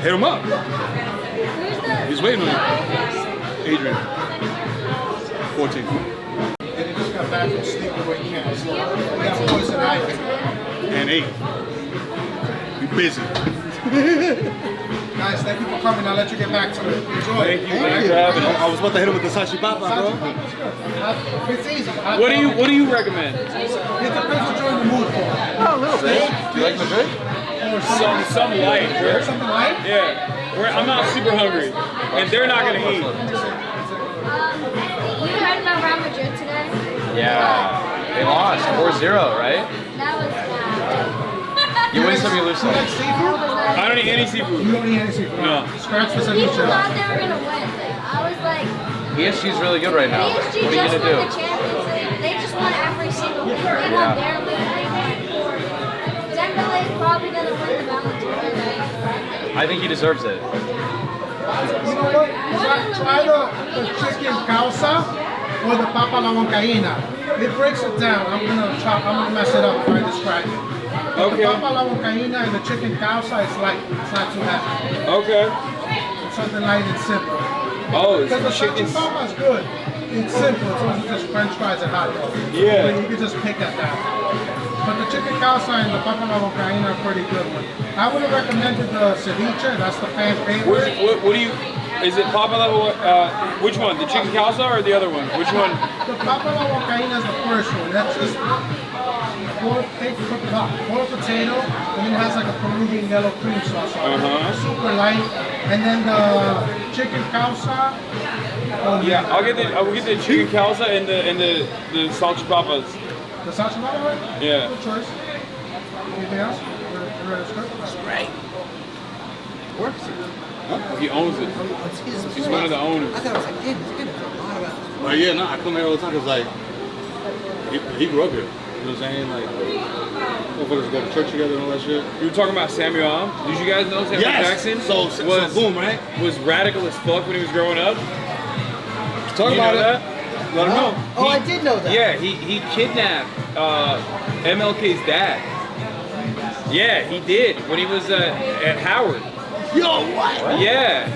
Hit him up. He's waiting on you. Adrian. 14. They just got back from sleepaway camp. We got boys and Ivy. And 8. You busy. Guys, thank you for coming. I'll let you get back to it. Enjoy. Thank you. Thanks for having us. I was about to hit him with the salchipapa, bro. It's easy. What do you recommend? It depends what you're in the mood for. Oh, a little bit. Do you like Madrid? Some light. Something light? Yeah. I'm not super hungry, and they're not gonna eat. You heard about Real Madrid today? Yeah. They lost 4-0, right? That was You win some, you lose some. You like seafood? I don't eat any seafood. You don't eat any seafood? No. Scratch the People ceviche. thought they were gonna win. I was like, ESG's really good right now. PSG What are you just gonna won do? the Champions League. They just won every single thing. They won their league. They won. Dembele's probably gonna win the Ballon d'Or. I think he deserves it. You know what? Try the chicken causa or the papa la huancaína. It breaks it down. I'm gonna mess it up if I describe it. Okay. The papa la huancaína and the chicken causa is light. It's not too heavy. Okay. It's something light and simple. Oh, Because the it's chicken. salchipapa is good. It's simple. It's also just French fries and hot dogs. Yeah. You can just pick at that. But the chicken causa and the papa la huancaína are pretty good ones. I would have recommended the ceviche. That's the fan favorite. What do you? Is it Papa level? Which one? The chicken calzone or the other one? Which one? The papa la huancaína is the first one. That's just boiled potato, and then it has like a Peruvian yellow cream sauce on it. Super light. And then the chicken causa. Yeah, I will get the chicken calzone and the salchipapas. The salchipapa, right? Yeah. Good choice. Anything else? You're ready to start? Right. Works. He owns it. He's one of the owners. I thought I was like, damn, he's good. A lot about this. But yeah, no, I come here all the time because like he grew up here. You know what I'm saying? Like motherfuckers go to church together and all that shit. You were talking about Samuel. Did you guys know Samuel Jackson? So boom, right? Was radical as fuck when he was growing up. Talk about that. Let him know. Oh, I did know that. Yeah, he kidnapped MLK's dad. Yeah, he did when he was at Howard. Yo, what? Yeah,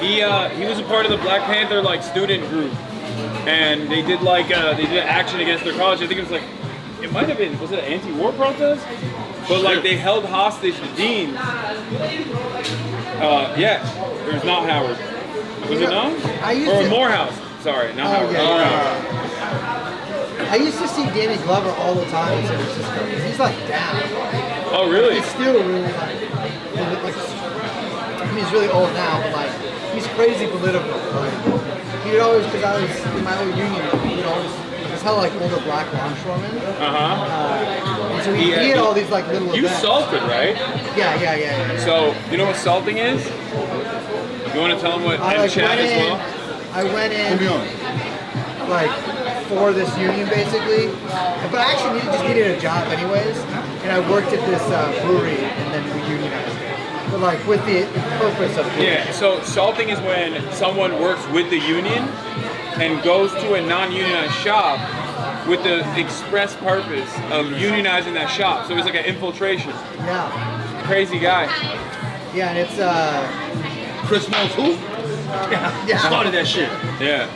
he was a part of the Black Panther like student group, and they did action against their college. I think it was like, it might have been, was it an anti-war protest? But like they held hostage the dean. Yeah, it was not Howard. Was it not? Or Morehouse? Sorry, not Howard. Yeah, Morehouse. I used to see Danny Glover all the time in San Francisco. He's like down. Oh really? He's still really like I mean, he's really old now, but like he's crazy political. Like he would always, because I was in my old union, he would always tell like older black longshoremen. And so he had all these like little You events. salted, right? Yeah. So you know what salting is? You want to tell them what chat as well? I went in like for this union basically, but I actually just needed a job anyways, and I worked at this brewery and then we unionized it. But like with the purpose of doing it. So salting is when someone works with the union and goes to a non-unionized shop with the express purpose of unionizing that shop. So it's like an infiltration. Yeah. Crazy guy. Yeah, and it's Chris Smalls who? Yeah. Started that shit. Yeah.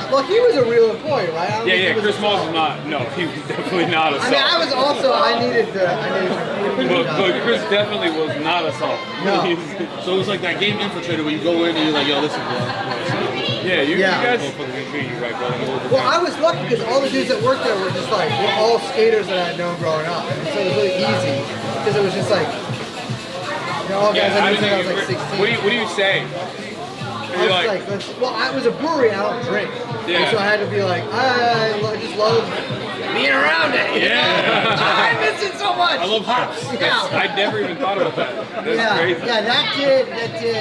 Well, he was a real employee, right? Yeah. Chris Smalls was not. No, he was definitely not a salt. I mean, I was also. I needed to. But Chris definitely was not a salt. No. So it was like that game Infiltrator where you go in and you're like, yo, listen, bro. Yeah, you guys. Well, I was lucky because all the dudes that worked there were just like, we're all skaters that I had known growing up. And so it was really easy because it was just like, you know, all guys I knew since I was like 16. What do you say? I was like, well, I was a brewery and I don't drink. Yeah. And so I had to be like, I just love being around it. You know? I miss it so much. I love hops. Yeah. I never even thought about that. That's crazy. Yeah, that did.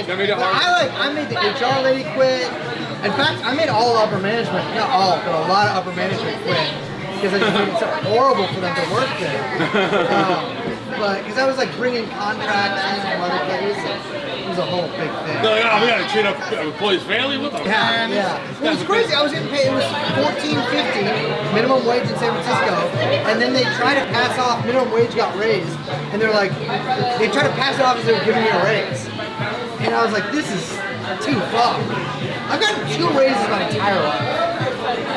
That made it But hard. I made the HR lady quit. In fact, I made all upper management, not all, but a lot of upper management quit because I just made it so horrible for them to work there. But because I was like bringing contracts in from other places, it was a whole big thing. They're like, oh, we gotta treat our employees fairly. What the Yeah. Well, it was crazy. I was getting paid. It was $14.50 minimum wage in San Francisco, and then they tried to pass off minimum wage got raised, and they're like, they tried to pass it off as they were giving me a raise, and I was like, this is too far. I've gotten 2 raises my entire life.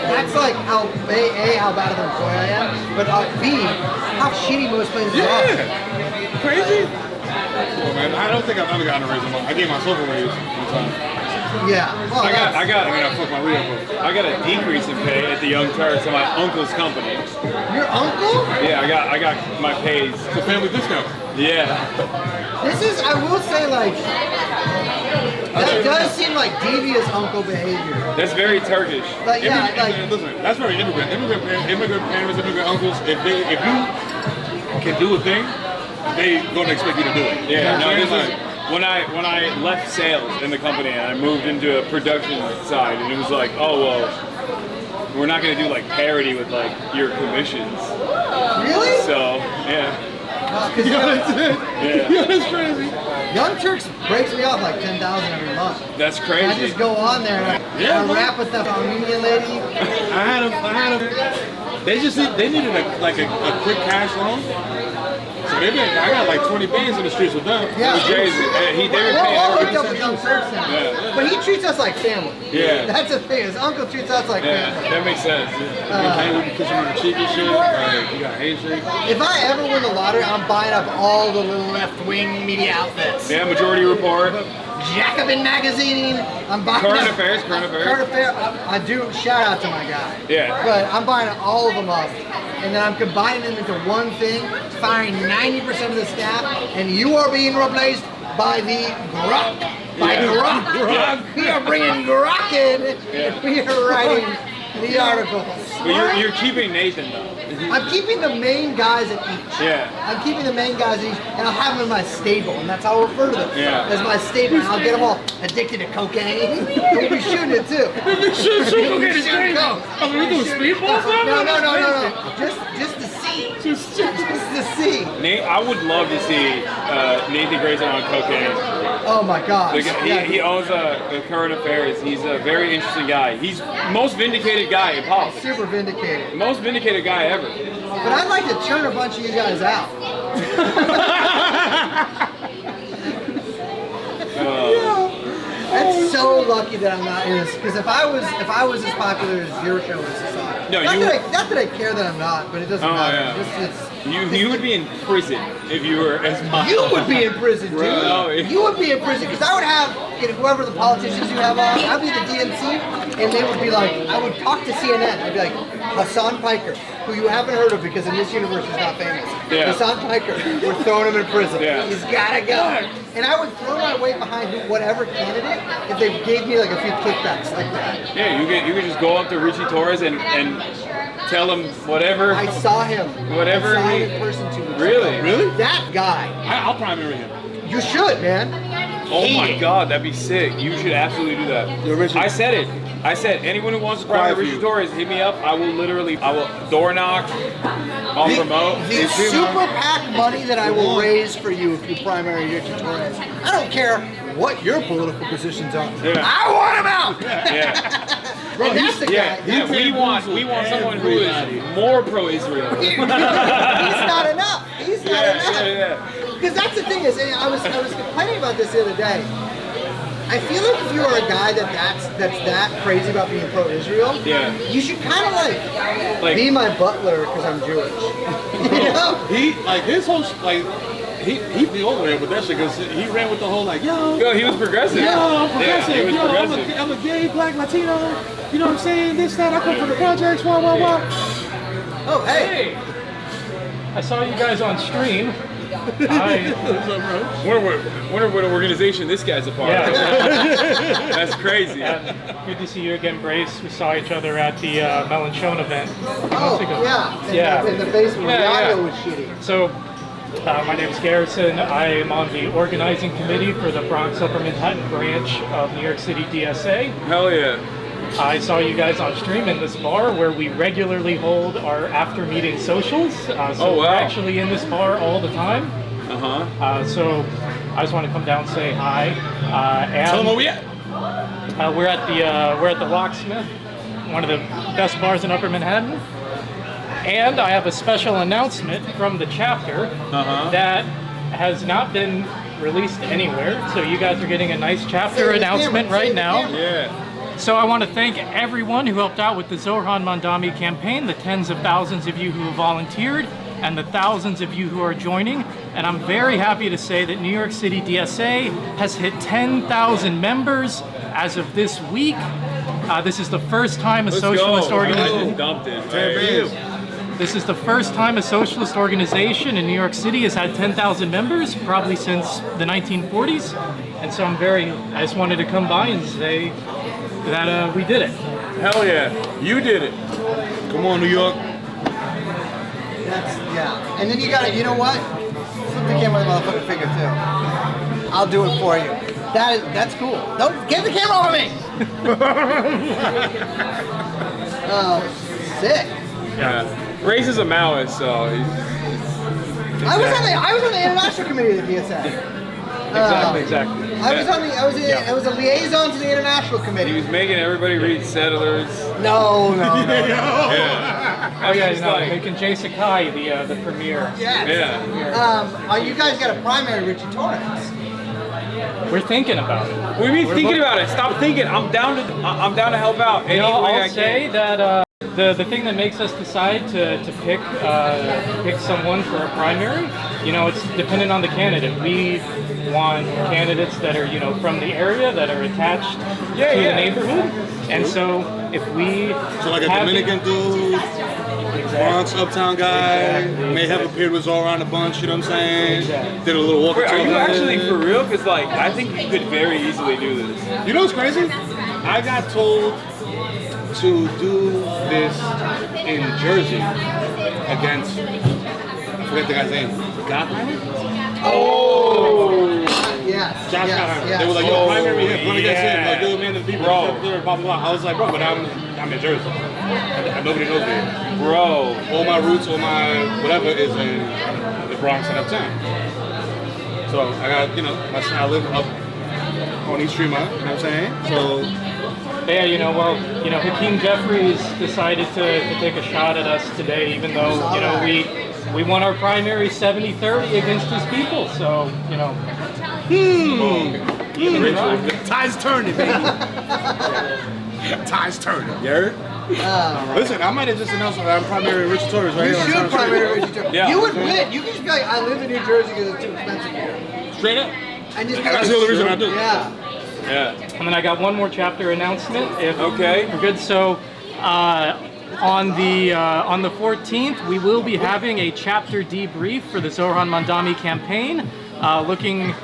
That's like how how bad of an employee I am, but B, how shitty most places are. Crazy? Well, man, I don't think I've ever gotten a raise. I gave myself a raise one time. Yeah. Well, I got a decrease in pay at the Young Turks at my uncle's company. Your uncle? Yeah, I got my pays. It's a family discount. Yeah. This is, I will say, like, that does seem like devious uncle behavior. That's very Turkish. Like, yeah, Listen, that's very immigrant. Immigrant parents, immigrant uncles. If you can do a thing, they gonna expect you to do it. Yeah. You know No, what I'm this is when I left sales in the company and I moved into a production side, and it was like, oh well, we're not gonna do like parody with like your commissions. Really? So yeah. Yeah, that's crazy. Young Turks breaks me off like 10,000 every month. That's crazy. And I just go on there and I rap with the Armenian lady. I had them. They needed a quick cash loan. So maybe I got like 20 bands in the streets with them. Yeah. It was crazy. We're all hooked up with Young Turks now. Yeah. But he treats us like family. Yeah. That's the thing. His uncle treats us like family. That makes sense. We kiss him on the cheek and shit. You got handshake. If I ever win the lottery, I'm buying up all the little left-wing media outlets. Yeah, Majority Report. Jacobin Magazine. I'm buying Current up. Affairs. Current Affairs. I do shout out to my guy. Yeah. But I'm buying all of them up, and then I'm combining them into one thing, firing 90% of the staff, and you are being replaced by the Grok. By Grok. We are bringing Grok in, and we are writing the articles. But you're keeping Nathan though. I'm keeping the main guys at each. Yeah. I'm keeping the main guys at each, and I'll have them in my stable, and that's how I'll refer to them. Yeah. As my stable, and I'll get them all addicted to cocaine. And we'll be shooting it too. Shoot cocaine is Shooting crazy. coke. Oh, we're doing speedballs now? No. Just to see. Just to see. Nate, I would love to see Nathan Grayson on cocaine. Oh my God. He owns the Current Affairs. He's a very interesting guy. He's most vindicated guy in politics. Super vindicated. Most vindicated guy ever. But I'd like to churn a bunch of you guys out. That's so lucky that I'm not in this. Because if I was as popular as your show is, no, not that I care that I'm not, but it doesn't matter. Yeah. You would be in prison if you were as popular. You would be in prison, dude. No, you would be in prison because I would have whoever the politicians you have on. I'd be the DNC, and they would be like, I would talk to CNN. I'd be like, Hasan Piker, who you haven't heard of because in this universe he's not famous. Yeah. Hasan Piker, we're throwing him in prison. Yeah. He's gotta go. And I would throw my weight behind whatever candidate if they gave me like a few kickbacks like that. Yeah, you could just go up to Richie Torres and tell him whatever. I saw him. Whatever I saw he. him in person 2 weeks ago. Really? That guy. I'll primary him. You should, man. Oh my God, that'd be sick. You should absolutely do that. I said it. I said anyone who wants to primary Richie Torres, hit me up. I will door knock. I'll promote. The super PAC money that I will raise for you if you primary Richie Torres. I don't care what your political positions are. Yeah. I want him out. Yeah. Bro, that's the guy. We want someone who is more pro-Israel. He's not enough. He's not enough. Yeah. Because that's the thing is, and I was complaining about this the other day. I feel like if you are a guy that's that crazy about being pro-Israel, you should kind of like be my butler because I'm Jewish. You know? He be over there with that shit because he ran with the whole like, yo, he was progressive. Yo, I'm progressive. Yeah, he was progressive. I'm a gay, black, Latino. You know what I'm saying? This, that. I come from the projects. Wah. Oh, hey. I saw you guys on stream. Wonder what organization this guy's a part of. That's crazy. Good to see you again, Brace. We saw each other at the Melanchon event. Oh, yeah. In the basement. The audio was shitty. So, my name is Garrison. I am on the organizing committee for the Bronx Upper Manhattan branch of New York City DSA. Hell yeah. I saw you guys on stream in this bar where we regularly hold our after-meeting socials. We're actually in this bar all the time. So I just want to come down and say hi. Tell them where we at. We're at the Locksmith, one of the best bars in Upper Manhattan. And I have a special announcement from the chapter that has not been released anywhere. So you guys are getting a nice chapter announcement right now. Yeah. So I want to thank everyone who helped out with the Zohran Mandami campaign, the tens of thousands of you who volunteered, and the thousands of you who are joining. And I'm very happy to say that New York City DSA has hit 10,000 members as of this week. This is the first time a socialist organization. This is the first time a socialist organization in New York City has had 10,000 members, probably since the 1940s. And so I just wanted to come by and say that we did it. Hell yeah, you did it. Come on, New York. And then you know what? Flip the camera with the motherfucking finger too. I'll do it for you. That's cool. Don't get the camera over me. Oh, sick. Yeah. Ray's is a Maoist, so he's I was on the international committee of the DSA. Exactly. I was a liaison to the international committee. He was making everybody read Settlers. No. Making Jay Sakai the premiere. Yes. Yeah. You guys got a primary, Richie Torres. We're thinking about it. What do you mean thinking about it? Stop thinking. I'm down to help out. I'll say that the thing that makes us decide to pick someone for a primary, it's dependent on the candidate. We want candidates that are, from the area, that are attached to the neighborhood. And so if we like a Dominican dude, Bronx uptown guy, may have appeared with Zoran a bunch, you know what I'm saying? Did a little walk. Wait, are you actually for real? Because I think you could very easily do this. You know what's crazy? I got told to do this in Jersey against, I forget the guy's name. Yes. Josh Gottheimer. They were like, yo, primary him, run against him. Like, you're the man of the people, blah, blah, blah. I was like, bro, but I'm in Jersey. And nobody knows me. Bro. All my roots, all my whatever is in the Bronx and uptown. So I got, you know, I live up on East Tremont, you know what I'm saying? So. Yeah, you know, well, you know, Hakeem Jeffries decided to take a shot at us today, even though, you know, we won our primary 70-30 against his people, so, you know. Tide's turning, baby. Tide's turning. You heard? Listen, I might have just announced that I'm primary Richard Torres right You here. should primary Richard Torres. Yeah. You would win. You could just be like, I live in New Jersey because it's too expensive here. Straight up. And just That's the only reason I do. Yeah. Yeah. And then I got one more chapter announcement. Okay. We're good. So, on the 14th, we will be having a chapter debrief for the Zohran Mandami campaign, looking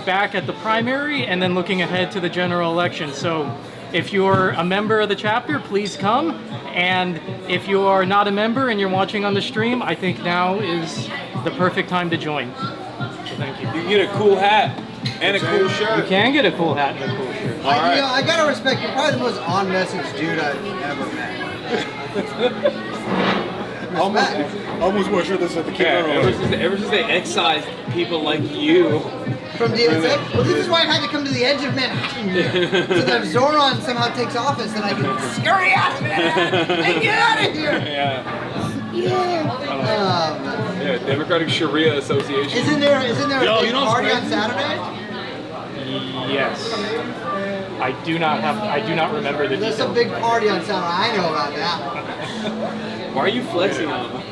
back at the primary and then looking ahead to the general election. So, if you're a member of the chapter, please come. And if you are not a member and you're watching on the stream, I think now is the perfect time to join. So thank you. You can get a cool hat and a cool shirt. You can get a cool hat and a cool shirt. You know, I gotta respect, you're probably the most on-message dude I've ever met. Almost more sure this is the Yeah, ever since they excised people like you. From DSA? Well, this is why I've had to come to the edge of Manhattan here. So that if Zoran somehow takes office, then I can scurry out of Manhattan and get out of here. Yeah. Yeah. Yeah, Democratic Sharia Association. Isn't there a big party on Saturday? Yes. I do not remember the There's details. a big party on Saturday. I know about that. Why are you flexing on them?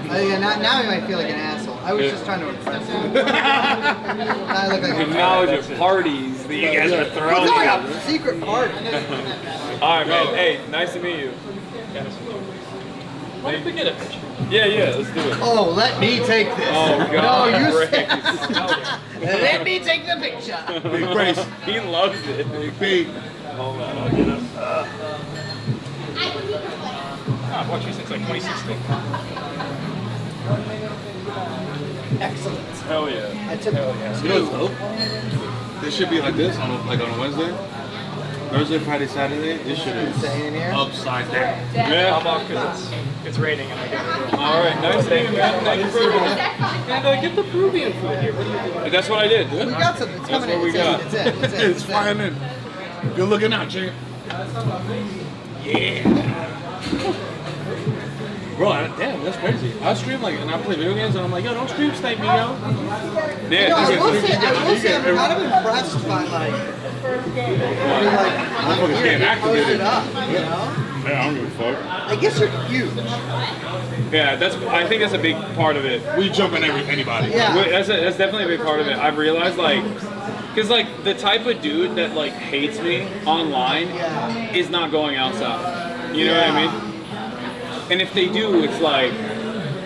Now you might feel like an asshole. I was just trying to impress you. Now I look like a Knowledge of parties that you guys are throwing. It's like a secret party. All right, man. Hey, nice to meet you. Why don't we get a picture? Yeah, let's do it. Oh, let me take this. Oh, God. No, you Grace. let me take the picture. Big Grace. He loves it. Big Pete. Hold on, I'll get him. I've watched you since like 2016. Excellent. Hell yeah. I took Hell yeah. You know what's dope? This should be like this on a Wednesday. Thursday, Friday, Saturday. This shit is upside down. Yeah. How about because it's raining and I get it. All right, nice to meet you, man. Thank you for And get the Peruvian food here. What are you doing? That's what I did. We got some. It's coming That's what in. we got. It's flying in. Good looking out, champ. Yeah. Bro, damn, that's crazy. I stream like, and I play video games, and I'm like, yo, don't stream snipe me, yo. Yeah. No, I will say, I'm kind of impressed by like, I'm fucking here, getting you activated. post it up, you know? Man, I don't give a fuck. I guess you're huge. Yeah, I think that's a big part of it. We jump on anybody. Yeah. That's definitely a big part of it. I've realized like, cause like the type of dude that like hates me online is not going outside. You know what I mean? And if they do, it's like,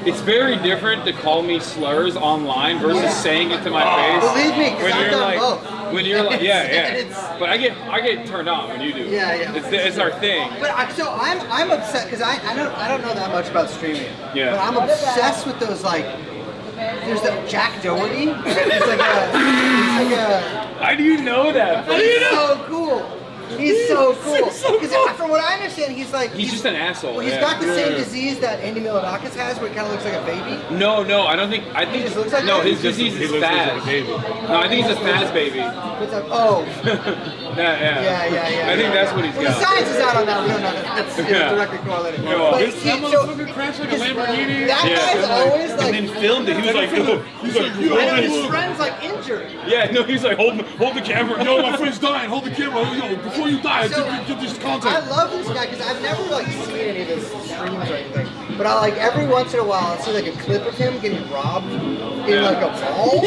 it's very different to call me slurs online versus saying it to my face. Believe me, 'cause when I've you're done like, both. when you're like, yeah. It's- But I get turned on when you do. Yeah. It's our thing. But I'm upset because I don't know that much about streaming. Yeah. But I'm obsessed with those like. There's that Jack Doherty. He's like a. How do you know that? He's so cool. He's so cool. Because from what I understand, he's just an asshole. Well, he's got the same disease that Andy Milonakis has, where he kind of looks like a baby. No, I don't think. I think just looks like no. that? His disease is spaz. No, I think he's a spaz baby. It's like, oh. Yeah. I think that's what he's Well, got. the science is out on that. We don't know that's directly correlated. Yeah. But This motherfucker crashed like a Lamborghini. that guy's always like. And then filmed it. He was like, I know his friend's like injured. yeah, no, he's like, hold the camera. Yo, my friend's dying. Hold the camera. Yo, before you die, get this content. I love this guy because I've never like seen any of his streams or anything. But I like every once in a while I'll see like a clip of him getting robbed in like a mall.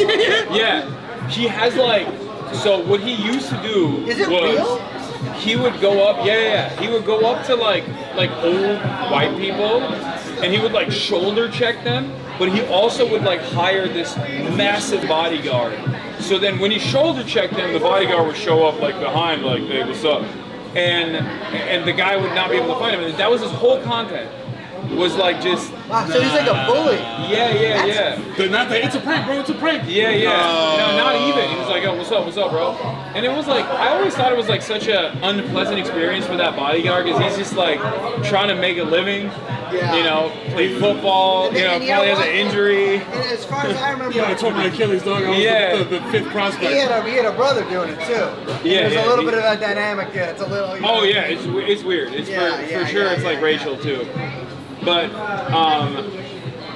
Yeah, he has like. So what he used to do Is it was real? he would go up. Yeah. He would go up to like old white people, and he would like shoulder check them. But he also would like hire this massive bodyguard. So then when he shoulder checked them, the bodyguard would show up like behind, like, hey, what's up? And the guy would not be able to find him. And that was his whole content. was like just. Wow, so he's like a bully. Yeah. It's a prank, bro. It's a prank. Yeah. No, not even. He was like, "Oh, what's up, bro?" And it was like, I always thought it was like such a unpleasant experience for that bodyguard because he's just like trying to make a living. Yeah. You know, play football. You know, probably has an injury. And as far as I remember, I tore my Achilles, dog. I was the fifth prospect. He had a brother doing it too. There's a little bit of that dynamic there. It's a little. Oh yeah, it's weird. It's for sure. It's like racial too. But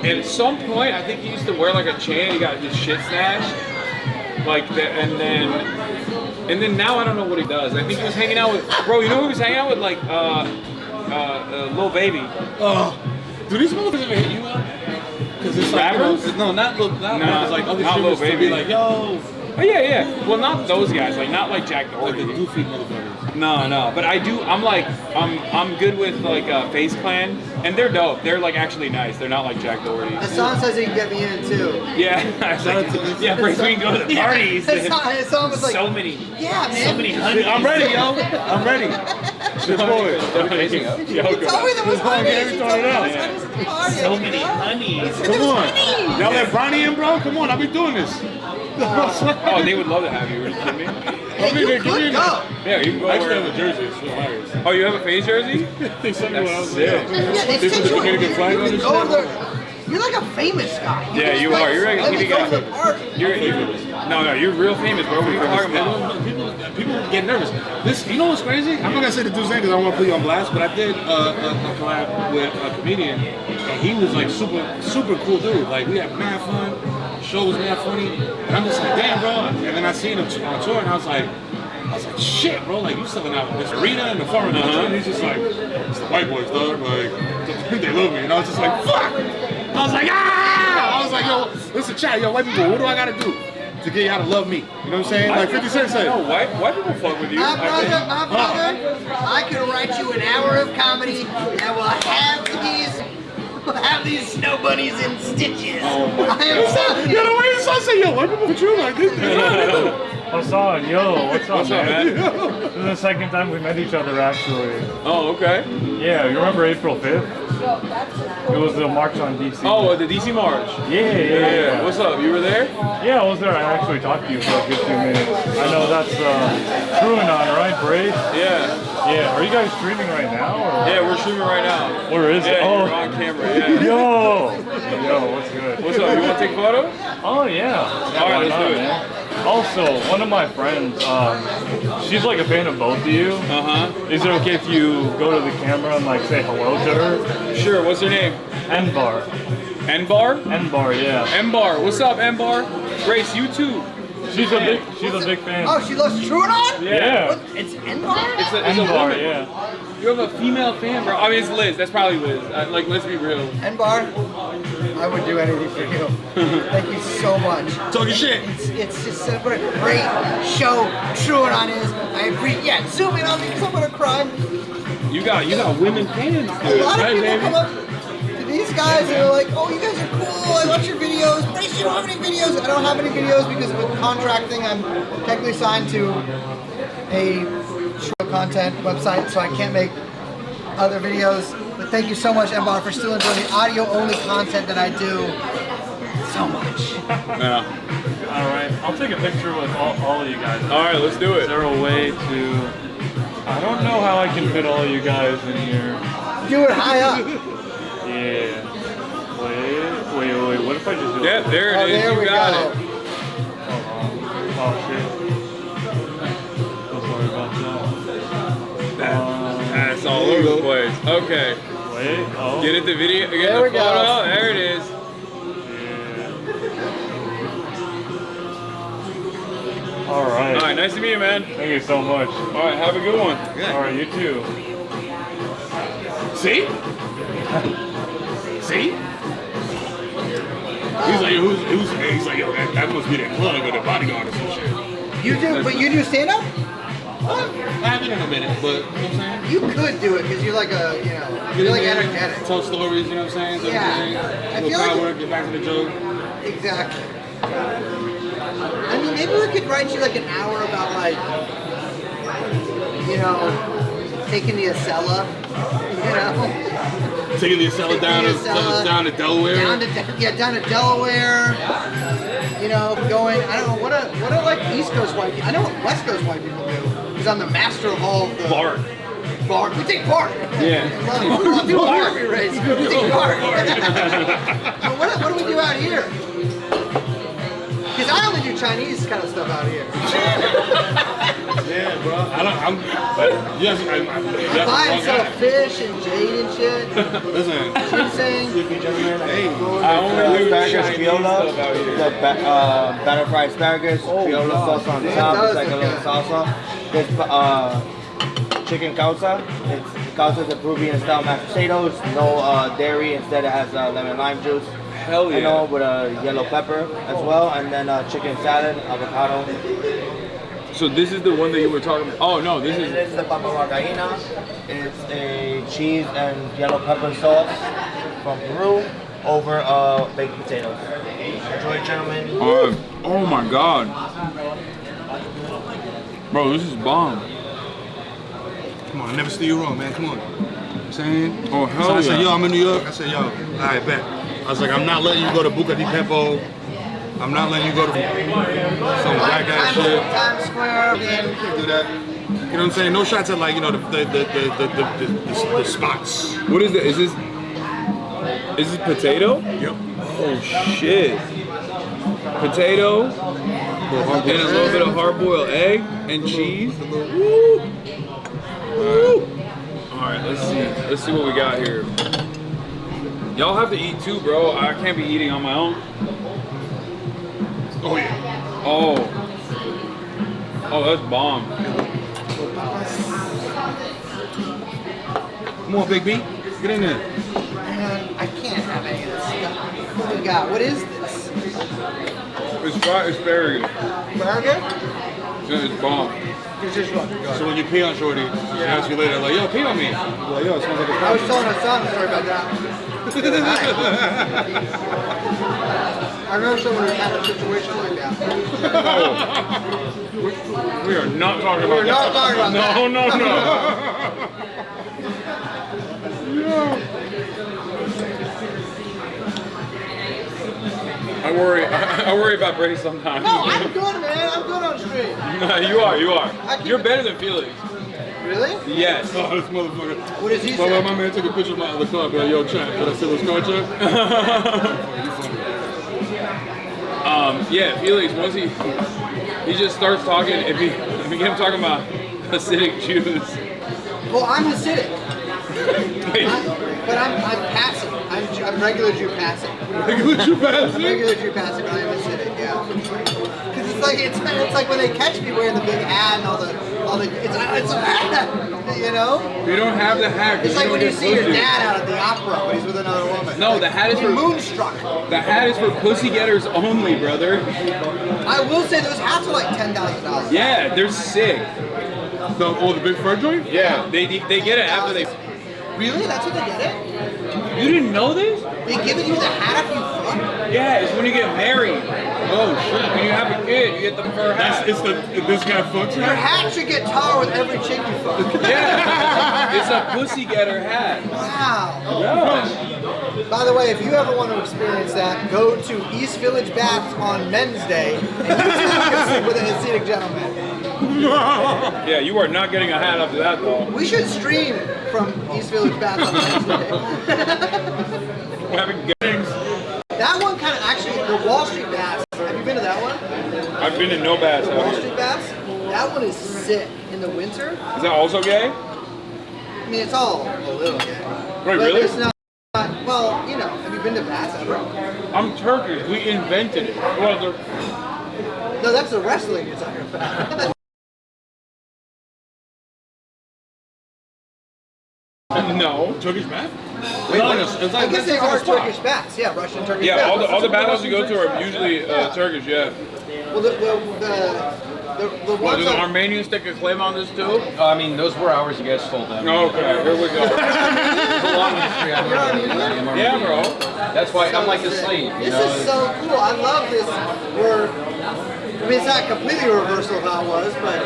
at some point, I think he used to wear like a chain. He got his shit snatched, like that, and then now I don't know what he does. I think he was hanging out with You know who he was hanging out with? Like Lil Baby. Oh, do these motherfuckers ever hit you up? Because it's like rappers? Not it's like other not Lil streamers to Baby. be like, yo. Oh yeah. Well, not those guys. Like not like Jack Doherty. Like the doofy motherfuckers. No. But I do. I'm good with like Face Clan, and they're dope. They're like actually nice. They're not like Jack Doherty. Hasan says he can get me in too. Yeah. Brace, we can go to the parties. Hasan was like, so many. Yeah, man. So many honeys. I'm ready, yo. I'm ready. Good boy. He told me there was honeys. So many honeys. Come on. Y'all let Bronny in, bro? Come on, I'll be doing this. Oh, they would love to have you. Are you kidding me? Yeah, you can go. Yeah, you can go. I actually have a jersey. It's hilarious. Oh, you have a Face jersey? They sent me when I was sick. there. Yeah, They put the Dominican flag on this shit. You're like a famous guy. Yeah, you are. You're like a TV guy. No, you're real famous, bro. What are you talking about? People get nervous. You know what's crazy? I'm not gonna say the dude's name because I don't want to put you on blast, but I did a collab with a comedian, and he was like super cool dude. Like we had mad fun. Show was mad funny, and I'm just like, damn, bro. And then I seen him on tour, and I was like, shit, bro. Like you selling out this arena in the foreign country, and he's just like, it's the white boys, dog. Like they love me, and I was just like, fuck. I was like, ah! I was like, yo, listen, chat, yo, white people, what do I gotta do to get y'all to love me? You know what I'm saying? Like 50 Cent said. No, white people fuck with you. My brother, I could write you an hour of comedy that will have these snow bunnies in stitches. Oh my God. Yo, the way you say, yo, white people for you like this. Hasan, yo, what's up, man? This is the second time we met each other, actually. Oh, okay. Yeah, you remember April 5th? It was the march on DC. Oh, the DC march. Yeah. What's up? You were there? Yeah, I was there. I actually talked to you for a good 2 minutes. I know that's TrueAnon, right, Brace? Yeah. Yeah. Are you guys streaming right now? Or? Yeah, we're streaming right now. Where is it? Oh, you're on camera. Yeah. Yo, what's good? What's up? You want to take a photo? Oh yeah. All right, let's do it. Man. Also, one of my friends, she's like a fan of both of you. Is it okay if you go to the camera and like say hello to her? Sure. What's her name? N-Bar. N-Bar? N-Bar, yeah. N-Bar. What's up, N-Bar? Grace, you too. She's a big fan. Oh, she loves TrueAnon? Yeah. What? It's N-Bar? It's a N-Bar, woman. yeah. You have a female fan, bro. I mean, it's Liz. That's probably Liz. Like, let's be real. N-Bar, I would do anything for you. Thank you so much. Talking shit. It's just what a great show TrueAnon is. I agree. Yeah, zoom in on me because I'm gonna cry. You got women fans, dude. A lot of people come up to these guys and they're like, "Oh, you guys are cool. I watch your videos. Brace, you don't have any videos." I don't have any videos because of a contract thing. I'm technically signed to a show content website, so I can't make other videos. But thank you so much, N-Bar, for still enjoying the audio-only content that I do so much. Yeah. All right, I'll take a picture with all of you guys. All right, let's do it. Is there a way to? I don't know how I can fit all you guys in here. Do it high up. Yeah. Wait. What if I just do it? Yeah, there it is. There you we got go. it. Oh shit. So sorry about that. That's all over the place. Okay. Wait. Oh. Get it the video. Get There the we go. photo. There it is. All right. All right. Nice to meet you, man. Thank you so much. All right. Have a good one. All right. You too. See? See? He's like, he's like, yo, that must be that plug or the bodyguard or some shit. You do, but you do stand-up? I haven't in a minute, but you know what I'm saying? You could do it because you're like you're like energetic. Tell stories, you know what I'm saying? Yeah. I feel crowd like work, get back to the joke. Exactly. I mean, maybe we could write you like an hour about like, you know, taking the Acela, you know? Taking the Acela down to Delaware. Down to Delaware. You know, going. I don't know what are like East Coast white people. I know what West Coast white people do. Because I'm the master of all of the Bart. We take part. Yeah. People want to be raised. We take part. So what do we do out here? Because I only do Chinese kind of stuff out here. Yeah, bro. I buy and sell fish and jade and shit. Listen. Ginseng. Hey. I only do asparagus criolla, the batter fried asparagus, criolla sauce on top, it's like a little salsa. There's chicken causa. Causa is a Peruvian style mashed potatoes, no dairy, instead it has lemon lime juice. Hell yeah. You know, with a yellow pepper as well, and then chicken salad, avocado. So this is the one that you were talking about? Oh no, this is the papa margarina. It's a cheese and yellow pepper sauce from Peru over baked potatoes. Enjoy, gentlemen. Oh my god. Bro, this is bomb. Come on, I never steer you wrong, man. Come on. You know what I'm saying? Oh, hell so I yeah. said, yo, I'm in New York. I said, yo, all right, bet. I was like, I'm not letting you go to Buca di Beppo. I'm not letting you go to some black ass shit. Times Square. You can't do that. You know what I'm saying? No shots at like, you know, the spots. What is this? Is this potato? Yep. Oh shit. Potato and a little bit of hard-boiled egg and cheese. Woo! Woo! All right, let's see. Let's see what we got here. Y'all have to eat too, bro. I can't be eating on my own. Oh yeah. Oh. Oh, that's bomb. Come on, Big B. Get in there. Man, I can't have any of this stuff. What do we got? What is this? It's fried asparagus. Asparagus? Yeah, it's bomb. So when you pee on Shorty, she asks you later, like, yo, pee on me. You're like, yo, it smells like a I was telling Hasan a story about that. I know someone who had a situation like that. We are not talking about We're not talking about that. I worry about Brady sometimes. No, I'm good, man. I'm good on stream. You are. You're better than Felix. Really? Yes. Oh, this motherfucker. What does he say? My man took a picture of my other car, like, yo, champ, can I see this car, champ? Yeah, Felix, once he just starts talking, if you get him talking about Hasidic Jews. Well, I'm Hasidic. But I'm passive. I'm regular Jew passive. Regular Jew passive? I'm regular Jew passive, but I'm Hasidic, yeah. Because it's like when they catch me wearing the big hat and all the it's a hat, you know? You don't have the hat. It's like when you see your dad out at the opera when he's with another woman. No, the hat is for moonstruck. The hat is for pussy getters only, brother. I will say those hats are like $10,000. Yeah, they're sick. The big fur joint? Yeah, they get it after they. Really? That's what they get it? You didn't know this? They give it you the hat after you fuck? Yeah, it's when you get married. Oh shit! When you have a kid, you get the fur hat. This guy fucks Your hat should get taller with every chick you fuck. Yeah, it's a pussy getter hat. Wow. Yeah. By the way, if you ever want to experience that, go to East Village Baths on Men's Day, and you too can sleep with a Hasidic gentleman. Yeah, you are not getting a hat after that though. We should stream from East Village Baths on Men's Day. We're having gangs. That one kind of actually, the Wall Street Baths. Have you been to that one? I've been to no baths. The Wall Street Baths? That one is sick. In the winter? Is that also gay? I mean, it's all a little gay. Wait, But really? it's not, well, you know, have you been to baths ever? I'm Turkish. We invented it. Well, No, that's the wrestling you're talking about. No. Turkish bath? I guess they are Turkish baths. Yeah, Russian Turkish baths. Yeah, all the bathhouses you go to are usually Turkish. Yeah. Well, the Well, ones do the that, Armenians take a claim on this too? I mean, those were ours you guys told them. Okay, here we go. Yeah, bro. That's why I'm like the slave. You this know? is so cool. I love this. I mean, it's not completely a reversal of how it was, but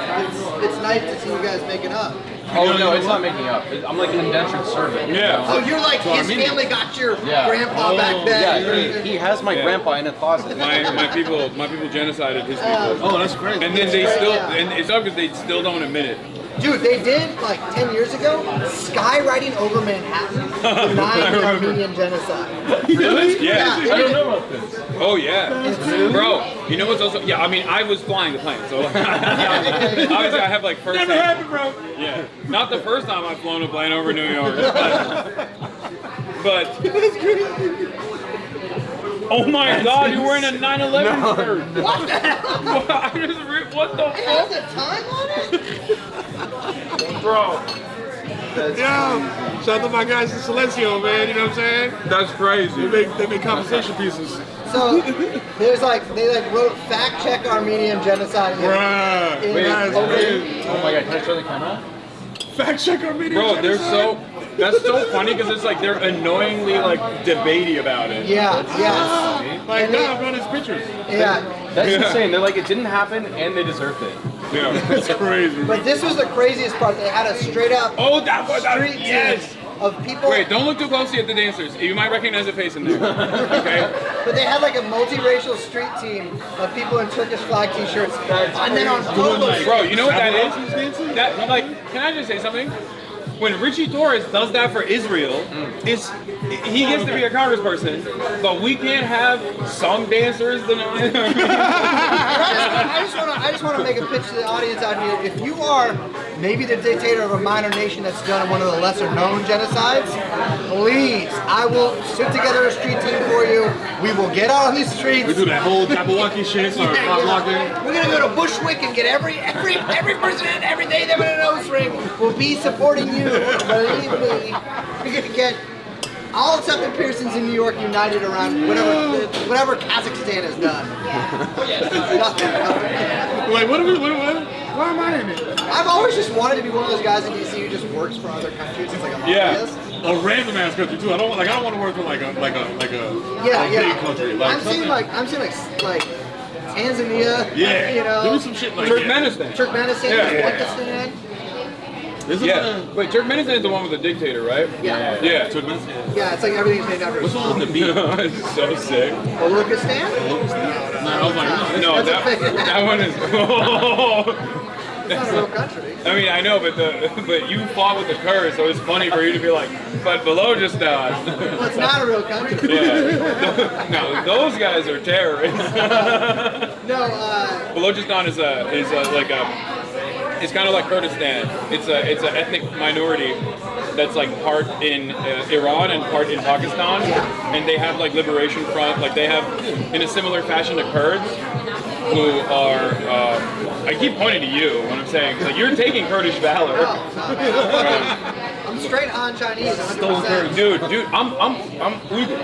it's nice to see you guys making up. Oh no, it's not making up. I'm like an indentured servant. Yeah. Oh, you're like his family got your grandpa back then. Yeah, he has my grandpa in a closet. My people genocided his people. Oh, that's great. And then they still, and it's up because they still don't admit it. Dude, they did like 10 years ago, skywriting over Manhattan, denying the Armenian genocide. Really? Yeah. I don't know about this. Oh yeah, bro. You know what's also? Yeah, I mean, I was flying the plane, so obviously I have like first. Never happened, bro. Yeah, not the first time I've flown a plane over New York, but. Oh my God! You're wearing a 9/11 shirt. What the hell? What the It has a time on it? Bro. Yo, shout out to my guys in Silencio, man. You know what I'm saying? That's crazy. They make conversation pieces. So there's like they wrote fact check Armenian genocide. Bruh. Oh my God! Can I show the camera? Fact check Armenian Bro, they're genocide. that's so funny because it's like they're annoyingly like debatey about it. Yeah, yes. Like, nah, bro, there's pictures. Yeah. That's insane. They're like, it didn't happen and they deserved it. Yeah, that's crazy. But this was the craziest part. They had a straight up street yes. team of people. Wait, don't look too closely at the dancers. You might recognize a face in there. Okay. But they had like a multiracial street team of people in Turkish flag t-shirts. And then on polos. Bro, you know what that is? That like, can I just say something? When Richie Torres does that for Israel, he gets to be a congressperson, but we can't have some dancers denying. I just want to make a pitch to the audience out here. If you are maybe the dictator of a minor nation that's done one of the lesser known genocides, please, I will sit together a street team for you. We will get out on these streets. We do that whole Jabberwocky shit, start blocking. We're gonna go to Bushwick and get every person in every day they're in a nose ring will be supporting you. Believe me, we're gonna get all accepted Pearsons in New York united around whatever Kazakhstan has done. Nothing. Like, what why am I in it? I've always just wanted to be one of those guys in DC who just works for other countries. It's like a lobbyist. A random ass country too. I don't want to work for like a big country. Like, I'm seeing like Tanzania. Yeah. You know. Do some shit like Turkmenistan. Uzbekistan. Wait, Turkmenistan is the one with the dictator, right? Yeah. Yeah. Yeah, it's like everything's named after. What's the one with the beat? It's so sick. Uzbekistan? No, I was like, no, that one is. It's not a real country. I mean, I know, but you fought with the Kurds, so it's funny for you to be like, but Balochistan. Well, it's not a real country. Yeah. No, those guys are terrorists. No. Balochistan is like a. It's kind of like Kurdistan. It's an ethnic minority that's like part in Iran and part in Pakistan, and they have like liberation front. Like they have, in a similar fashion to Kurds, who are. I keep pointing to you when I'm saying like you're taking Kurdish valor. I'm straight on Chinese. 100%. Dude, I'm Uyghur.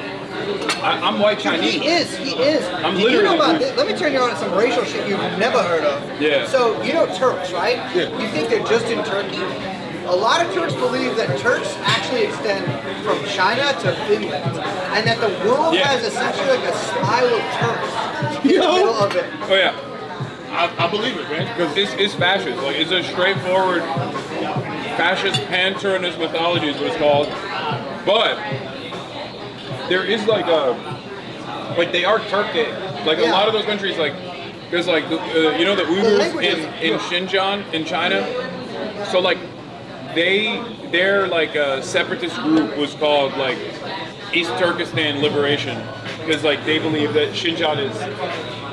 I'm white Chinese. He is. I'm Did literally. you know about this? Let me turn you on to some racial shit you've never heard of. Yeah. So, you know Turks, right? Yeah. You think they're just in Turkey? A lot of Turks believe that Turks actually extend from China to Finland, and that the world has essentially like a spiral of Turks in the middle of it. Oh yeah. I believe it, man. Because it's fascist. Like it's a straightforward fascist pan-Turinist mythology is what it's called. But there is like they are Turkic. Like a lot of those countries, like there's like you know the Uyghurs in Xinjiang in China. So like their like separatist group was called like East Turkestan Liberation because like they believe that Xinjiang is.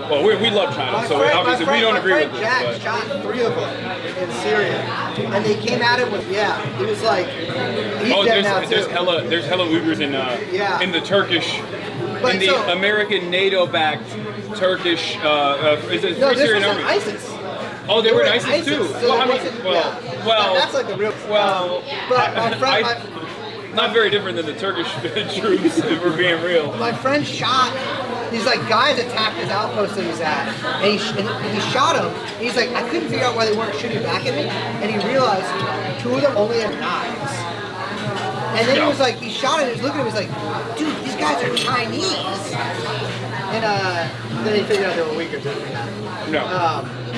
Well, we love China, so obviously we don't agree with this. Jack shot 3 of them in Syria, and they came at it with it was like he's dead now too. there's hella Uyghurs in the Turkish, in the American NATO-backed Turkish. Is it no, this Syrian was army? ISIS. Oh, they were in ISIS too. So Well, I mean, well, that's like the real. Well, but my friend. not very different than the Turkish troops, if we're being real. My friend shot. These like guys attacked his outpost that he's at, and he shot him. And he's like, I couldn't figure out why they weren't shooting back at me, and he realized 2 of them only had knives. And then he was like, he shot him. He was looking at him. He's like, dude, these guys are Chinese. And then he figured out they were Uyghurs. No.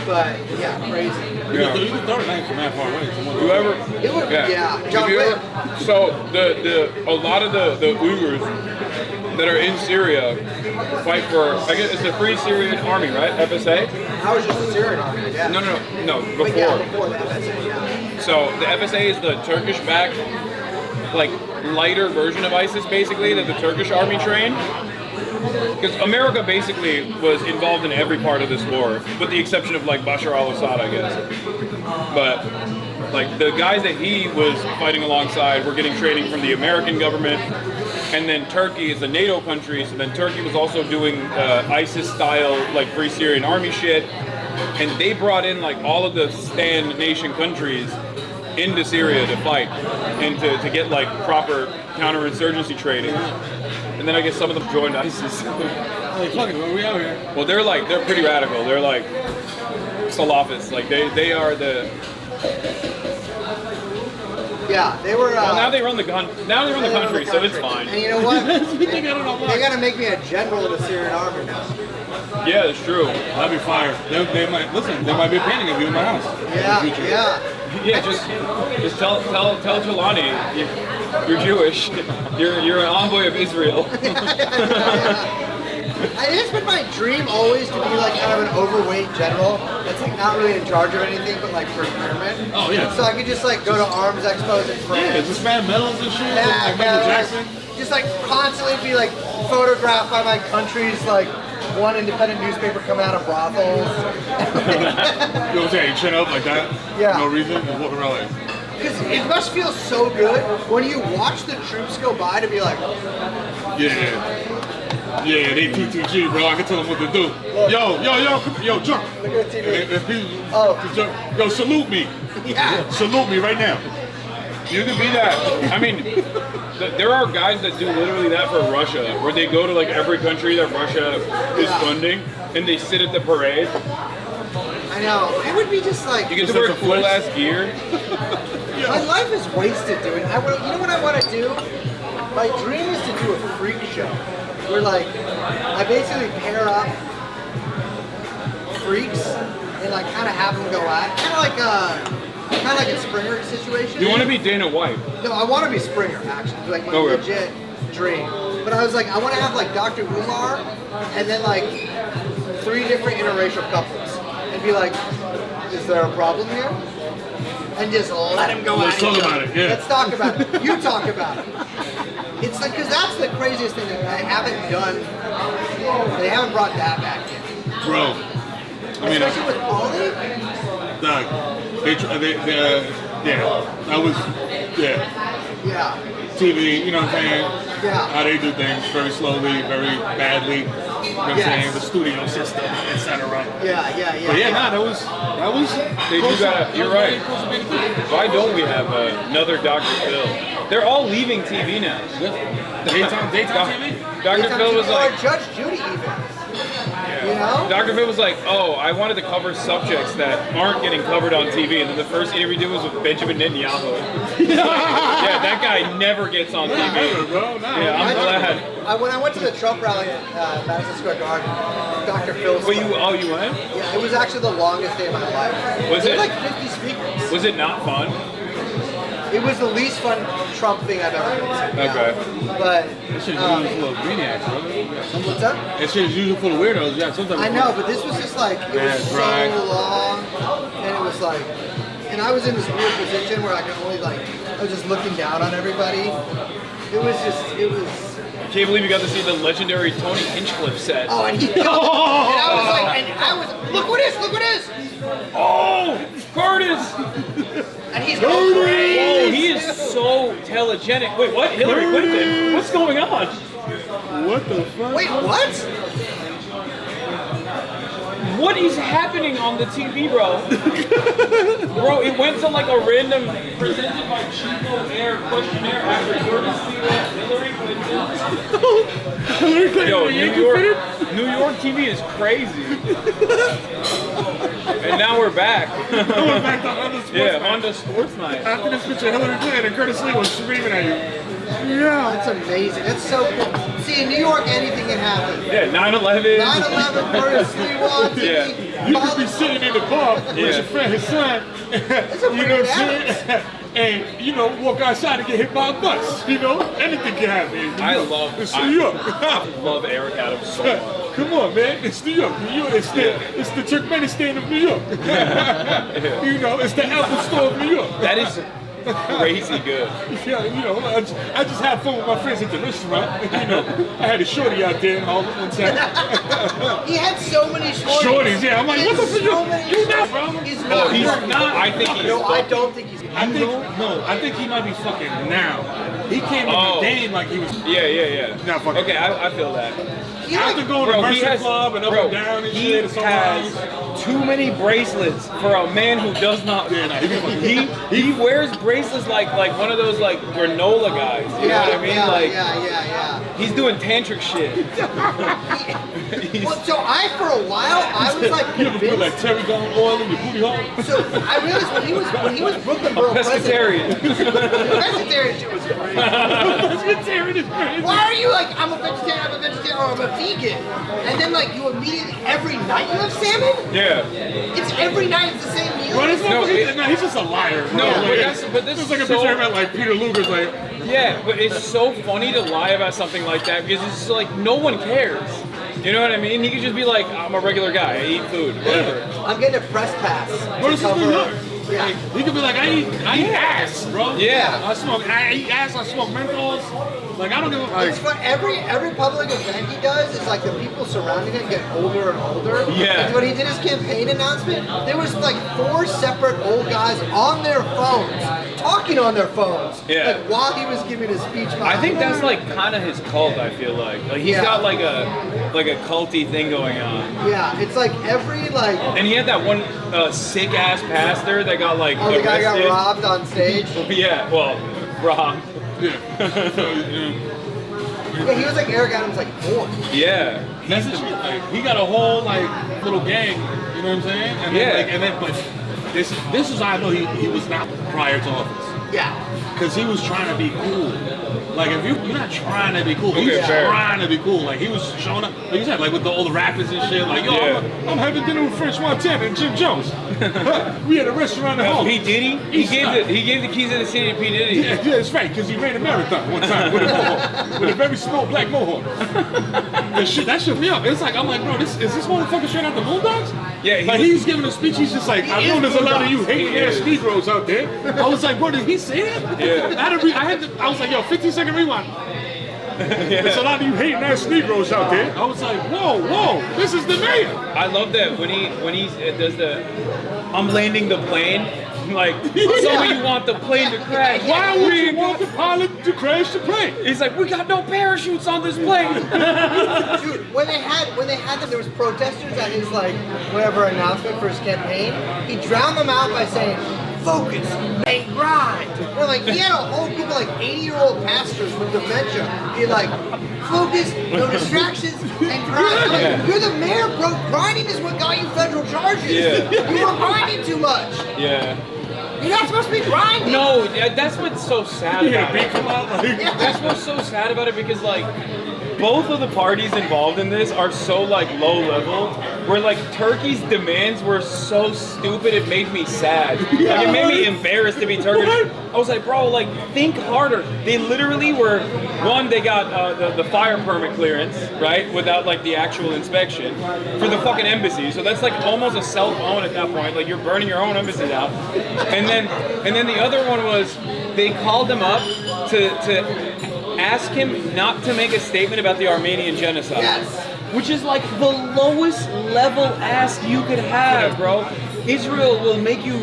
But yeah, crazy. You can throw a knife from that far away. Whoever, It would, yeah. John If you Wick. ever- so a lot of the Uyghurs that are in Syria fight for, I guess it's the Free Syrian Army, right? FSA? I was just a Syrian army, yeah. No, But yeah, before. before the FSA, yeah. So the FSA is the Turkish-backed, like lighter version of ISIS, basically, that the Turkish army trained. Because America basically was involved in every part of this war, with the exception of like Bashar al-Assad, I guess. But like the guys that he was fighting alongside were getting training from the American government, and then Turkey is a NATO country, so then Turkey was also doing ISIS-style like Free Syrian Army shit, and they brought in like all of the stand nation countries into Syria to fight and to get like proper counterinsurgency training. And then I guess some of them joined ISIS. Hey, fuck it, we out here. Well, they're pretty radical. They're like Salafists. Like they are the. Yeah, they were. Well, now they run the country, so it's fine. And you know what? they gotta make me a general in the Syrian army now. Yeah, it's true. That'd be fire. They might listen. There might be a painting of you in my house. Yeah, in the future. yeah. Yeah, just tell Jelani you're Jewish. You're an envoy of Israel. It's been my dream always to be like kind of an overweight general that's like not really in charge of anything but like procurement. Oh yeah. So I could just like go to arms expos and France. Yeah, just man medals and shit. Yeah, like Michael Jackson. Just like constantly be like photographed by my country's like one independent newspaper coming out of brothels. You know what I'm saying? Chin up like that. Yeah. No reason. Just walking around like. Because it must feel so good when you watch the troops go by to be like, yeah, they T2G, bro. I can tell them what to do. Yo, jump. Look at the TV. Yo, salute me. Yeah. Salute me right now. You could be that. I mean, there are guys that do literally that for Russia, where they go to like every country that Russia is funding, and they sit at the parade. I know. It would be just like. You get to wear cool ass gear. My life is wasted doing. You know what I want to do? My dream is to do a freak show where like I basically pair up freaks and like kind of have them go at kind of like a Springer situation. You want to be Dana White? No, I want to be Springer actually. Like my legit dream. But I was like, I want to have like Dr. Umar and then like 3 different interracial couples and be like, is there a problem here? And just let him go Let's at talk each about other. it, yeah. Let's talk about it. You talk about it. It's like, because that's the craziest thing that I haven't done. They haven't brought that back yet. Bro. I mean, especially with Ollie. Dog. Yeah. TV, you know what I'm saying? Yeah. How they do things very slowly, very badly. You know what I'm saying? The studio system, etc. Yeah. But yeah, that was. They do that. You're right. Why don't we have another Dr. Phil? They're all leaving TV now. Daytime TV? Dr. Phil was like. Or Judge Judy even. You know? Dr. Phil was like, oh, I wanted to cover subjects that aren't getting covered on TV. And then the first interview he did was with Benjamin Netanyahu. Yeah, that guy never gets on TV. Never, bro. Yeah, I'm glad. When I went to the Trump rally at Madison Square Garden, Dr. Phil spoke. You went? Yeah, it was actually the longest day of my life. Was There it? were like 50 speakers. Was it not fun? It was the least fun Trump thing I've ever been to. Okay. But That shit is usually full of maniacs, bro. what's up? That shit is usually full of weirdos. Yeah, sometimes. I know, but this was just like, it was so long, and it was like, and I was in this weird position where I could only like, I was just looking down on everybody. It was. I can't believe you got to see the legendary Tony Hinchcliffe set. Oh, and I was like, look what is. Oh, Curtis! And he's going crazy. Oh, he is so telegenic. Wait, what? Hillary Clinton? What's going on? What the fuck? Wait, what? What is happening on the TV, bro? Bro, it went to like a random presented by Chico Air questionnaire after Curtis Hillary Clinton. Yo, New York TV is crazy. And now we're back. We're back to Honda Sports Night. Honda Sports Night. After this picture, Hillary Clinton and Curtis Lee was screaming at you. Yeah, that's amazing. That's so cool. See, in New York, anything can happen. Yeah, 9/11. 9/11, Curtis Lee walked in. Yeah. You could be sitting in the bar with your friend Hasan, you know what I'm saying? And, you know, walk outside and get hit by a bus. You know, anything can happen. I love New York. I love Eric Adams so much. Come on, man. It's New York. New York. It's the Turkmenistan of New York. You know, it's the Apple Store of New York. That is crazy good. Yeah, you know, I just had fun with my friends at the restaurant. You know, I had a shorty out there all at one time. He had so many shorties. Shorties, yeah. I'm like, what the fuck? You not, bro? He's No, not. he's not. I think he's. No, I don't think he's. I think he might be fucking now. He came in the game like he was. Yeah. Not fucking. Okay, I feel that. After going to Mercer Club and up and down and shit, he has too many bracelets for a man who does not. Yeah, he wears bracelets like one of those like granola guys. You know what I mean? Yeah. He's doing tantric shit. Well, so for a while, I was like You ever put like convinced. tarragon oil in your booty hole? So I realized when he was Brooklyn Borough Pescatarian. president. Pescatarian shit was great. Pescatarian is crazy. Why are you like, I'm a vegetarian, or I'm a vegan? And then like you immediately, every night you have salmon? Yeah. It's every night, it's the same meal. Bro, this motherfucker, he's just a liar. Bro. No, Like, but this it's like a is so- picture about like Peter Luger's like. Yeah, but it's so funny to lie about something like that because it's just like no one cares. You know what I mean? He could just be like, I'm a regular guy, I eat food, whatever. I'm getting a press pass. Bro, this is New York. Yeah. Like, he could be like, I eat ass, bro. Yeah. I eat ass, I smoke menthols. Like, I don't give a It's fun. Every public event he does is like the people surrounding him get older and older. Yeah. And when he did his campaign announcement, there was like 4 separate old guys on their phones, talking on their phones. Yeah. Like while he was giving his speech. I think that's like kind of his cult. I feel like he's got like a culty thing going on. Yeah, it's like every like. And he had that one sick ass pastor that got like Oh, the guy got arrested. robbed on stage. Yeah, well, robbed. Yeah, he was like Eric Adams, like born. Yeah. That's the shit. Like, he got a whole like little gang. You know what I'm saying? And then, but this is how I know he was not prior to office. Yeah. Because he was trying to be cool. Like, if you're not trying to be cool, Okay, he's fair. trying to be cool. Like, he was showing up, like you said, like with all the rappers and shit. Like, yo, I'm having dinner with French Montana and Jim Jones. We had a restaurant at home. P. Diddy? He gave the keys of the city to P. Diddy. Yeah, it's right, because he ran a marathon one time with a mohawk, with a very small black mohawk. That shit me up. It's like, I'm like, bro, is this motherfucker straight out the Boondocks? Yeah, like he's giving a speech. He's just like, I know there's a lot of you hating ass Negroes out there. I was like, bro, did he say that? Yeah. I was like, yo, 15-second rewind. There's a lot of you hating ass Negroes out there. I was like, whoa, this is the mayor. I love that when he does the I'm landing the plane. Like, some of you want the plane to crash. Why would you want the pilot to crash the plane? He's like, we got no parachutes on this plane. Dude, when they had them, there was protesters at his like whatever announcement for his campaign. He drowned them out by saying, "Focus and grind." They're like, he had a whole group of like 80-year-old pastors with dementia. He's like, "Focus, no distractions, and grind." Like, you're the mayor, bro. Grinding is what got you federal charges. Yeah. You were grinding too much. Yeah. You're not supposed to be grinding. No, that's what's so sad about it. Yeah. That's what's so sad about it because like both of the parties involved in this are so like low level where like Turkey's demands were so stupid it made me sad. Like it made me embarrassed to be Turkish. I was like, bro, like think harder. They literally were they got the fire permit clearance, right? Without like the actual inspection for the fucking embassy. So that's like almost a self-own at that point. Like you're burning your own embassy down. And then the other one was they called him up to ask him not to make a statement about the Armenian genocide. Yes. Which is like the lowest level ask you could have, bro. Israel will make you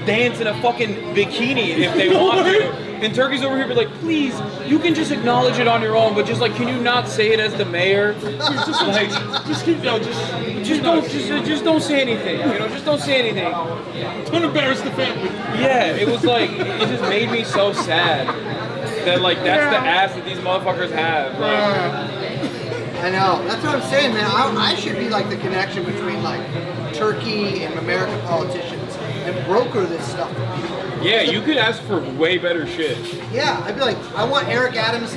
dance in a fucking bikini if they want to. And Turkey's over here be like, please, you can just acknowledge it on your own, but just like, can you not say it as the mayor? Just don't say anything. You know, just don't say anything. Don't embarrass the family. Yeah, it was like, it just made me so sad. That like that's the ass that these motherfuckers have. Like, I know. That's what I'm saying, man. I should be like the connection between like Turkey and American politicians and broker this stuff for people. Yeah, you could ask for way better shit. Yeah, I'd be like, I want Eric Adams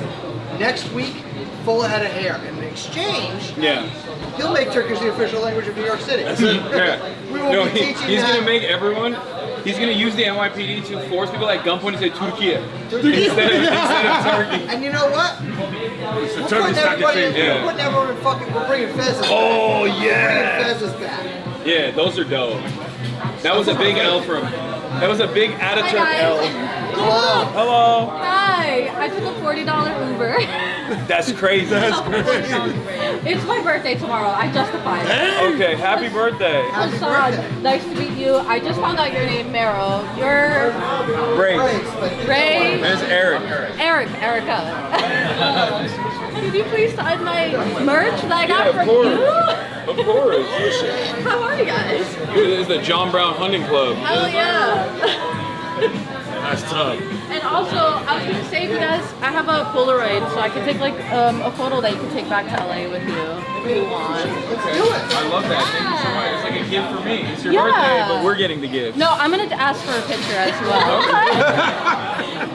next week, full head of hair. In exchange, Yeah. he'll make Turkish the official language of New York City. Yeah. We will No, be teaching he's that. gonna make everyone. He's gonna use the NYPD to force people at gunpoint to say Turkey instead of Turkey. And you know what? We're putting everyone in fucking. We're bringing Fez's. Oh, back. yeah. We're bringing Fez's back. Yeah, those are dope. That was a big L from. That was a big Ataturk Hi, L. guys. Hello. Hello. Hi, I took a $40 Uber. That's crazy. That's crazy. It's my birthday tomorrow. I justified it. Okay, happy birthday. Hasan, nice to meet you. I just found out your name, Mero. You're Ray. Ray. There's Eric. Erica. Could you please sign my merch that I got Yeah, from of course. you? Of course. How are you guys? Dude, this is the John Brown Hunting Club. Hell yeah. That's tough. And also, I was gonna say, you guys, I have a Polaroid, so I can take like a photo that you can take back to LA with you if you want. Let's do it. I love that. Thank you so much. It's like a gift for me. It's your Yeah. birthday, but we're getting the gift. No, I'm gonna ask for a picture as well.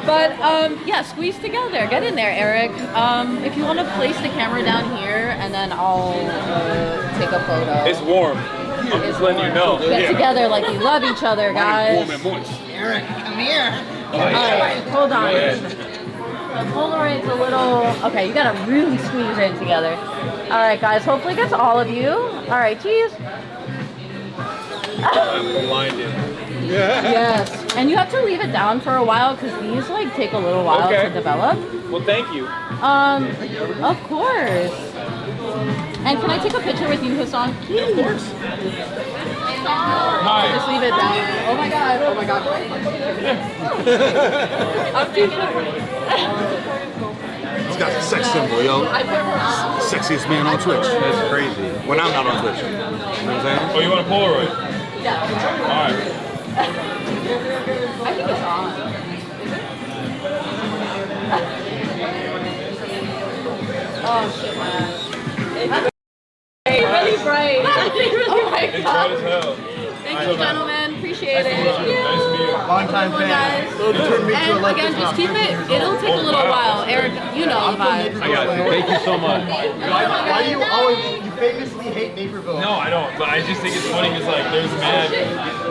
But yeah, squeeze together. Get in there, Eric. If you want to place the camera down here, and then I'll take a photo. It's warm. I'm just letting you know. Get together like you love each other, guys. Warm and moist. Eric, come here. Alright, hold on. The Polaroid's a little... Okay, you gotta really squeeze in together. Alright, guys, hopefully it gets all of you. Alright, cheese. I'm blinded. Yes, and you have to leave it down for a while because these like take a little while Okay. to develop. Well, thank you. Of course. And can I take a picture with you, Hasan? Of course. Hi. Just leave it down. Oh my god. Oh my god. I'm too short. He's got a sex symbol, yo. Sexiest man on Twitch. That's crazy. When I'm not on Twitch. You know what I'm saying? Oh, you want a Polaroid? Yeah. All right. I think it's on. Oh shit, man. It's really bright. Oh my It's god. bright as hell. Thank you, gentlemen. Appreciate it. Nice to meet you. Long time Come on, guys. And again, just keep it. It'll take a little while. Eric, you know the vibe. I got it. Thank you so much. Why do you always, you famously hate Naperville? No, I don't. But I just think it's funny because like there's mad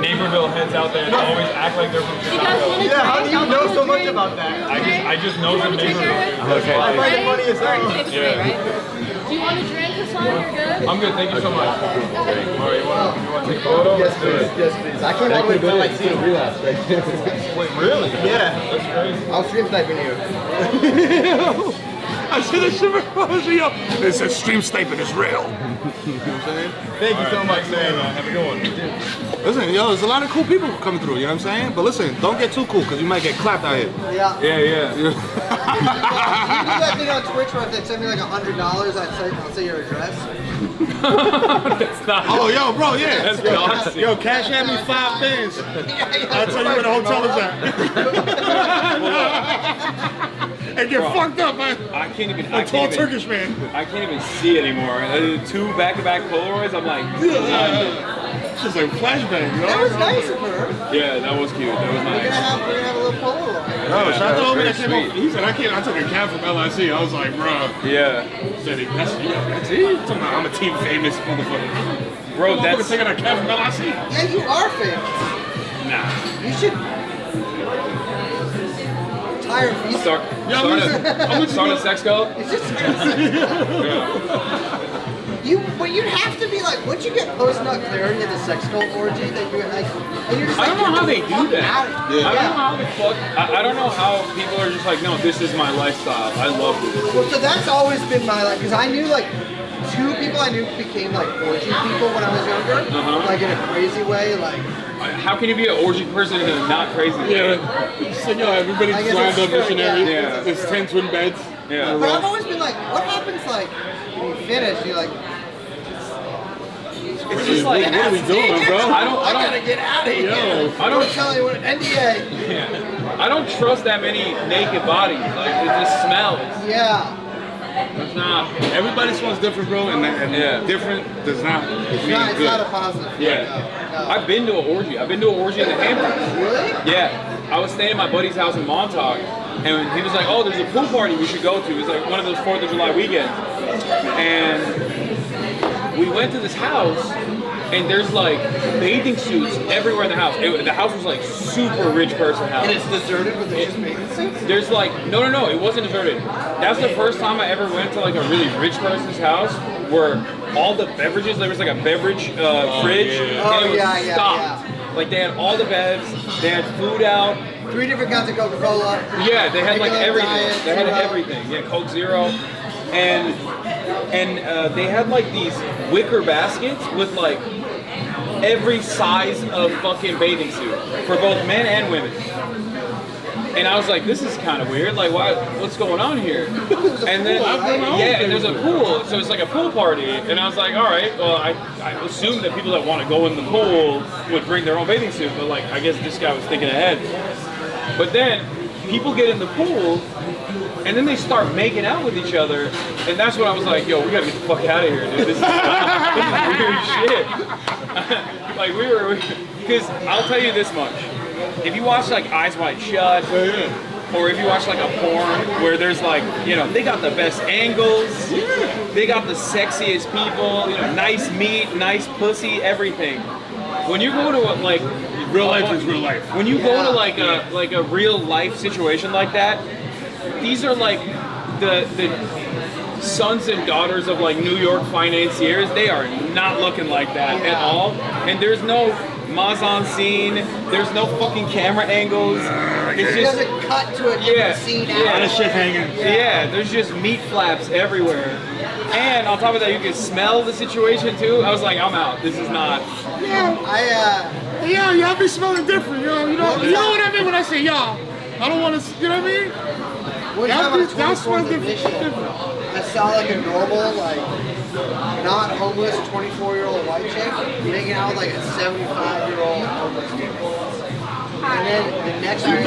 Naperville heads out there that always act like they're from Chicago. Yeah, how do you know so much about that? I just know some Naperville. Okay. I find it funny as hell. Yeah. Do you want a drink, Hasan? You're good? I'm good. Thank you so much. All right, you want to take a photo? Yes, please. Yes, please. I came all the way from like seeing relapse right there. Wait, really? Yeah. That's crazy. I was stream sniping you. I see the shimmer. Yo. It says stream sniping is real. You know what I'm saying? Thank you so much, man. Have a good one. Listen, yo, there's a lot of cool people coming through, you know what I'm saying? But listen, don't get too cool, because you might get clapped out here. Yeah. Yeah. You do that thing on Twitch where if they send me like $100, I'll say your address. That's not. Oh, yo, bro, yeah. That's Nazi. Yo, cash at me 5 pins. I'll tell you where the hotel is at. And get fucked up, man. I can't even. A tall Turkish man. I can't even see anymore. 2 back-to-back Polaroids. I'm like. It's just like flashbang, you know? That was nice of her. Yeah, that was cute. That was We're nice. gonna have a little Polaroid. No, shout out to the homie that very came over. He said, I took a cab from LIC. I was like, bro. Yeah. Said, that's it? I'm a team famous motherfucker. Bro, that's. taking a cab from LIC. Yeah, you are famous. Nah. You should. Tired of Start a sex cult? It's just Yeah. but you'd have to be like, once you get post-nut clarity in the sex cult orgy, that you're like, and you're just I like, don't know how they do that. I don't know how the fuck. I don't know how people are just like, no, this is my lifestyle. I love this. Well, so that's always been my like, because I knew like 2 people I knew became like orgy people when I was younger, like in a crazy way, like. How can you be an orgy person in a not crazy way? Yeah. So, yo, everybody's I guess lined that's up true, missionary. yeah. There's 10 twin beds. Yeah. But I've always been like, what happens like when you finish? You're like, It's just like, what are we doing, bro? I gotta get out of here. Yo. I don't tell you what NDA. Yeah. I don't trust that many naked bodies. Like it just smells. Yeah. It's not. Everybody smells different, bro, and different does not mean It's good. not a positive. Yeah. I've been to an orgy. I've been to an orgy in the Hamptons. Really? Yeah. I was staying at my buddy's house in Montauk, and he was like, "Oh, there's a pool party we should go to." It was like one of those 4th of July weekends, and we went to this house. And there's like bathing suits everywhere in the house. The house was like super rich person house. And it's deserted, but there's just bathing suits? There's like, no, it wasn't deserted. That's the first time I ever went to like a really rich person's house where all the beverages, there was like a beverage fridge, and it was stocked. Like they had all the bevs, they had food out. 3 different kinds of Coca-Cola. Yeah, they had like everything. Diet, They had Zero. everything. Yeah, Coke Zero. And they had like these wicker baskets with like every size of fucking bathing suit for both men and women. And I was like, this is kind of weird. Like, what's going on here? And then, and there's a pool, so it's like a pool party. And I was like, all right, well, I assumed that people that want to go in the pool would bring their own bathing suit, but like, I guess this guy was thinking ahead. But then people get in the pool, and then they start making out with each other, and that's when I was like, yo, we gotta get the fuck out of here, dude. This is weird shit. Like because I'll tell you this much. If you watch like Eyes Wide Shut, or if you watch like a porn where there's like, you know, they got the best angles, they got the sexiest people, you know, nice meat, nice pussy, everything. When you go to like real life is real life. When you go to like a real life situation like that, these are like the sons and daughters of like New York financiers. They are not looking like that at all. And there's no Mazan scene. There's no fucking camera angles. It's It just doesn't cut to a different scene. A lot of shit hanging. Yeah, there's just meat flaps everywhere. And on top of that, you can smell the situation too. I was like, I'm out. This is not. Yeah, y'all be smelling different, yo. You know what I mean when I say y'all. I don't want to, you know what I mean? What Y'all smell different. I saw like a normal, like, not homeless 24-year-old white chick making out with like a 75-year-old homeless dude. And then the next week,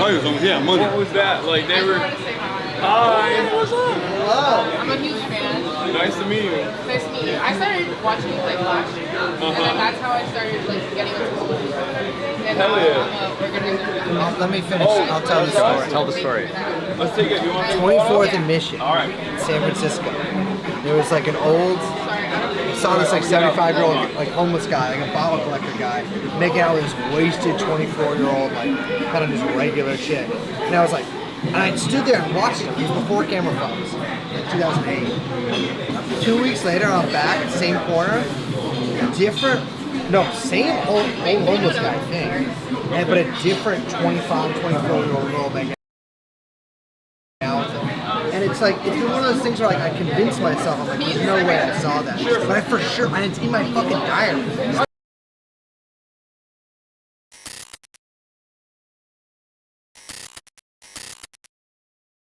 What was that? Like they were. Hi. what's up? Hello. I'm a huge fan. Nice to meet you. Nice to meet you. I started watching like last year, and then that's how I started like getting into sports. And Hell yeah. I'm a organizer. Let me finish. I'll tell the story. Tell the story. Let's take it. You want 24th and Mission. All right. San Francisco. There was like an old, I saw this like 75-year-old like homeless guy, like a bottle collector guy, making out with this wasted 24-year-old like kind of just regular chick. And I was like, and I stood there and watched him. It was before camera phones, like 2008. 2 weeks later, I'm back, same corner, same old homeless guy thing, but a different 25, 24-year-old girl making out with him. And it's like, it's been one of those things where like I convinced myself, I'm like, there's no way I saw that. But I for sure, and it's in my fucking diary.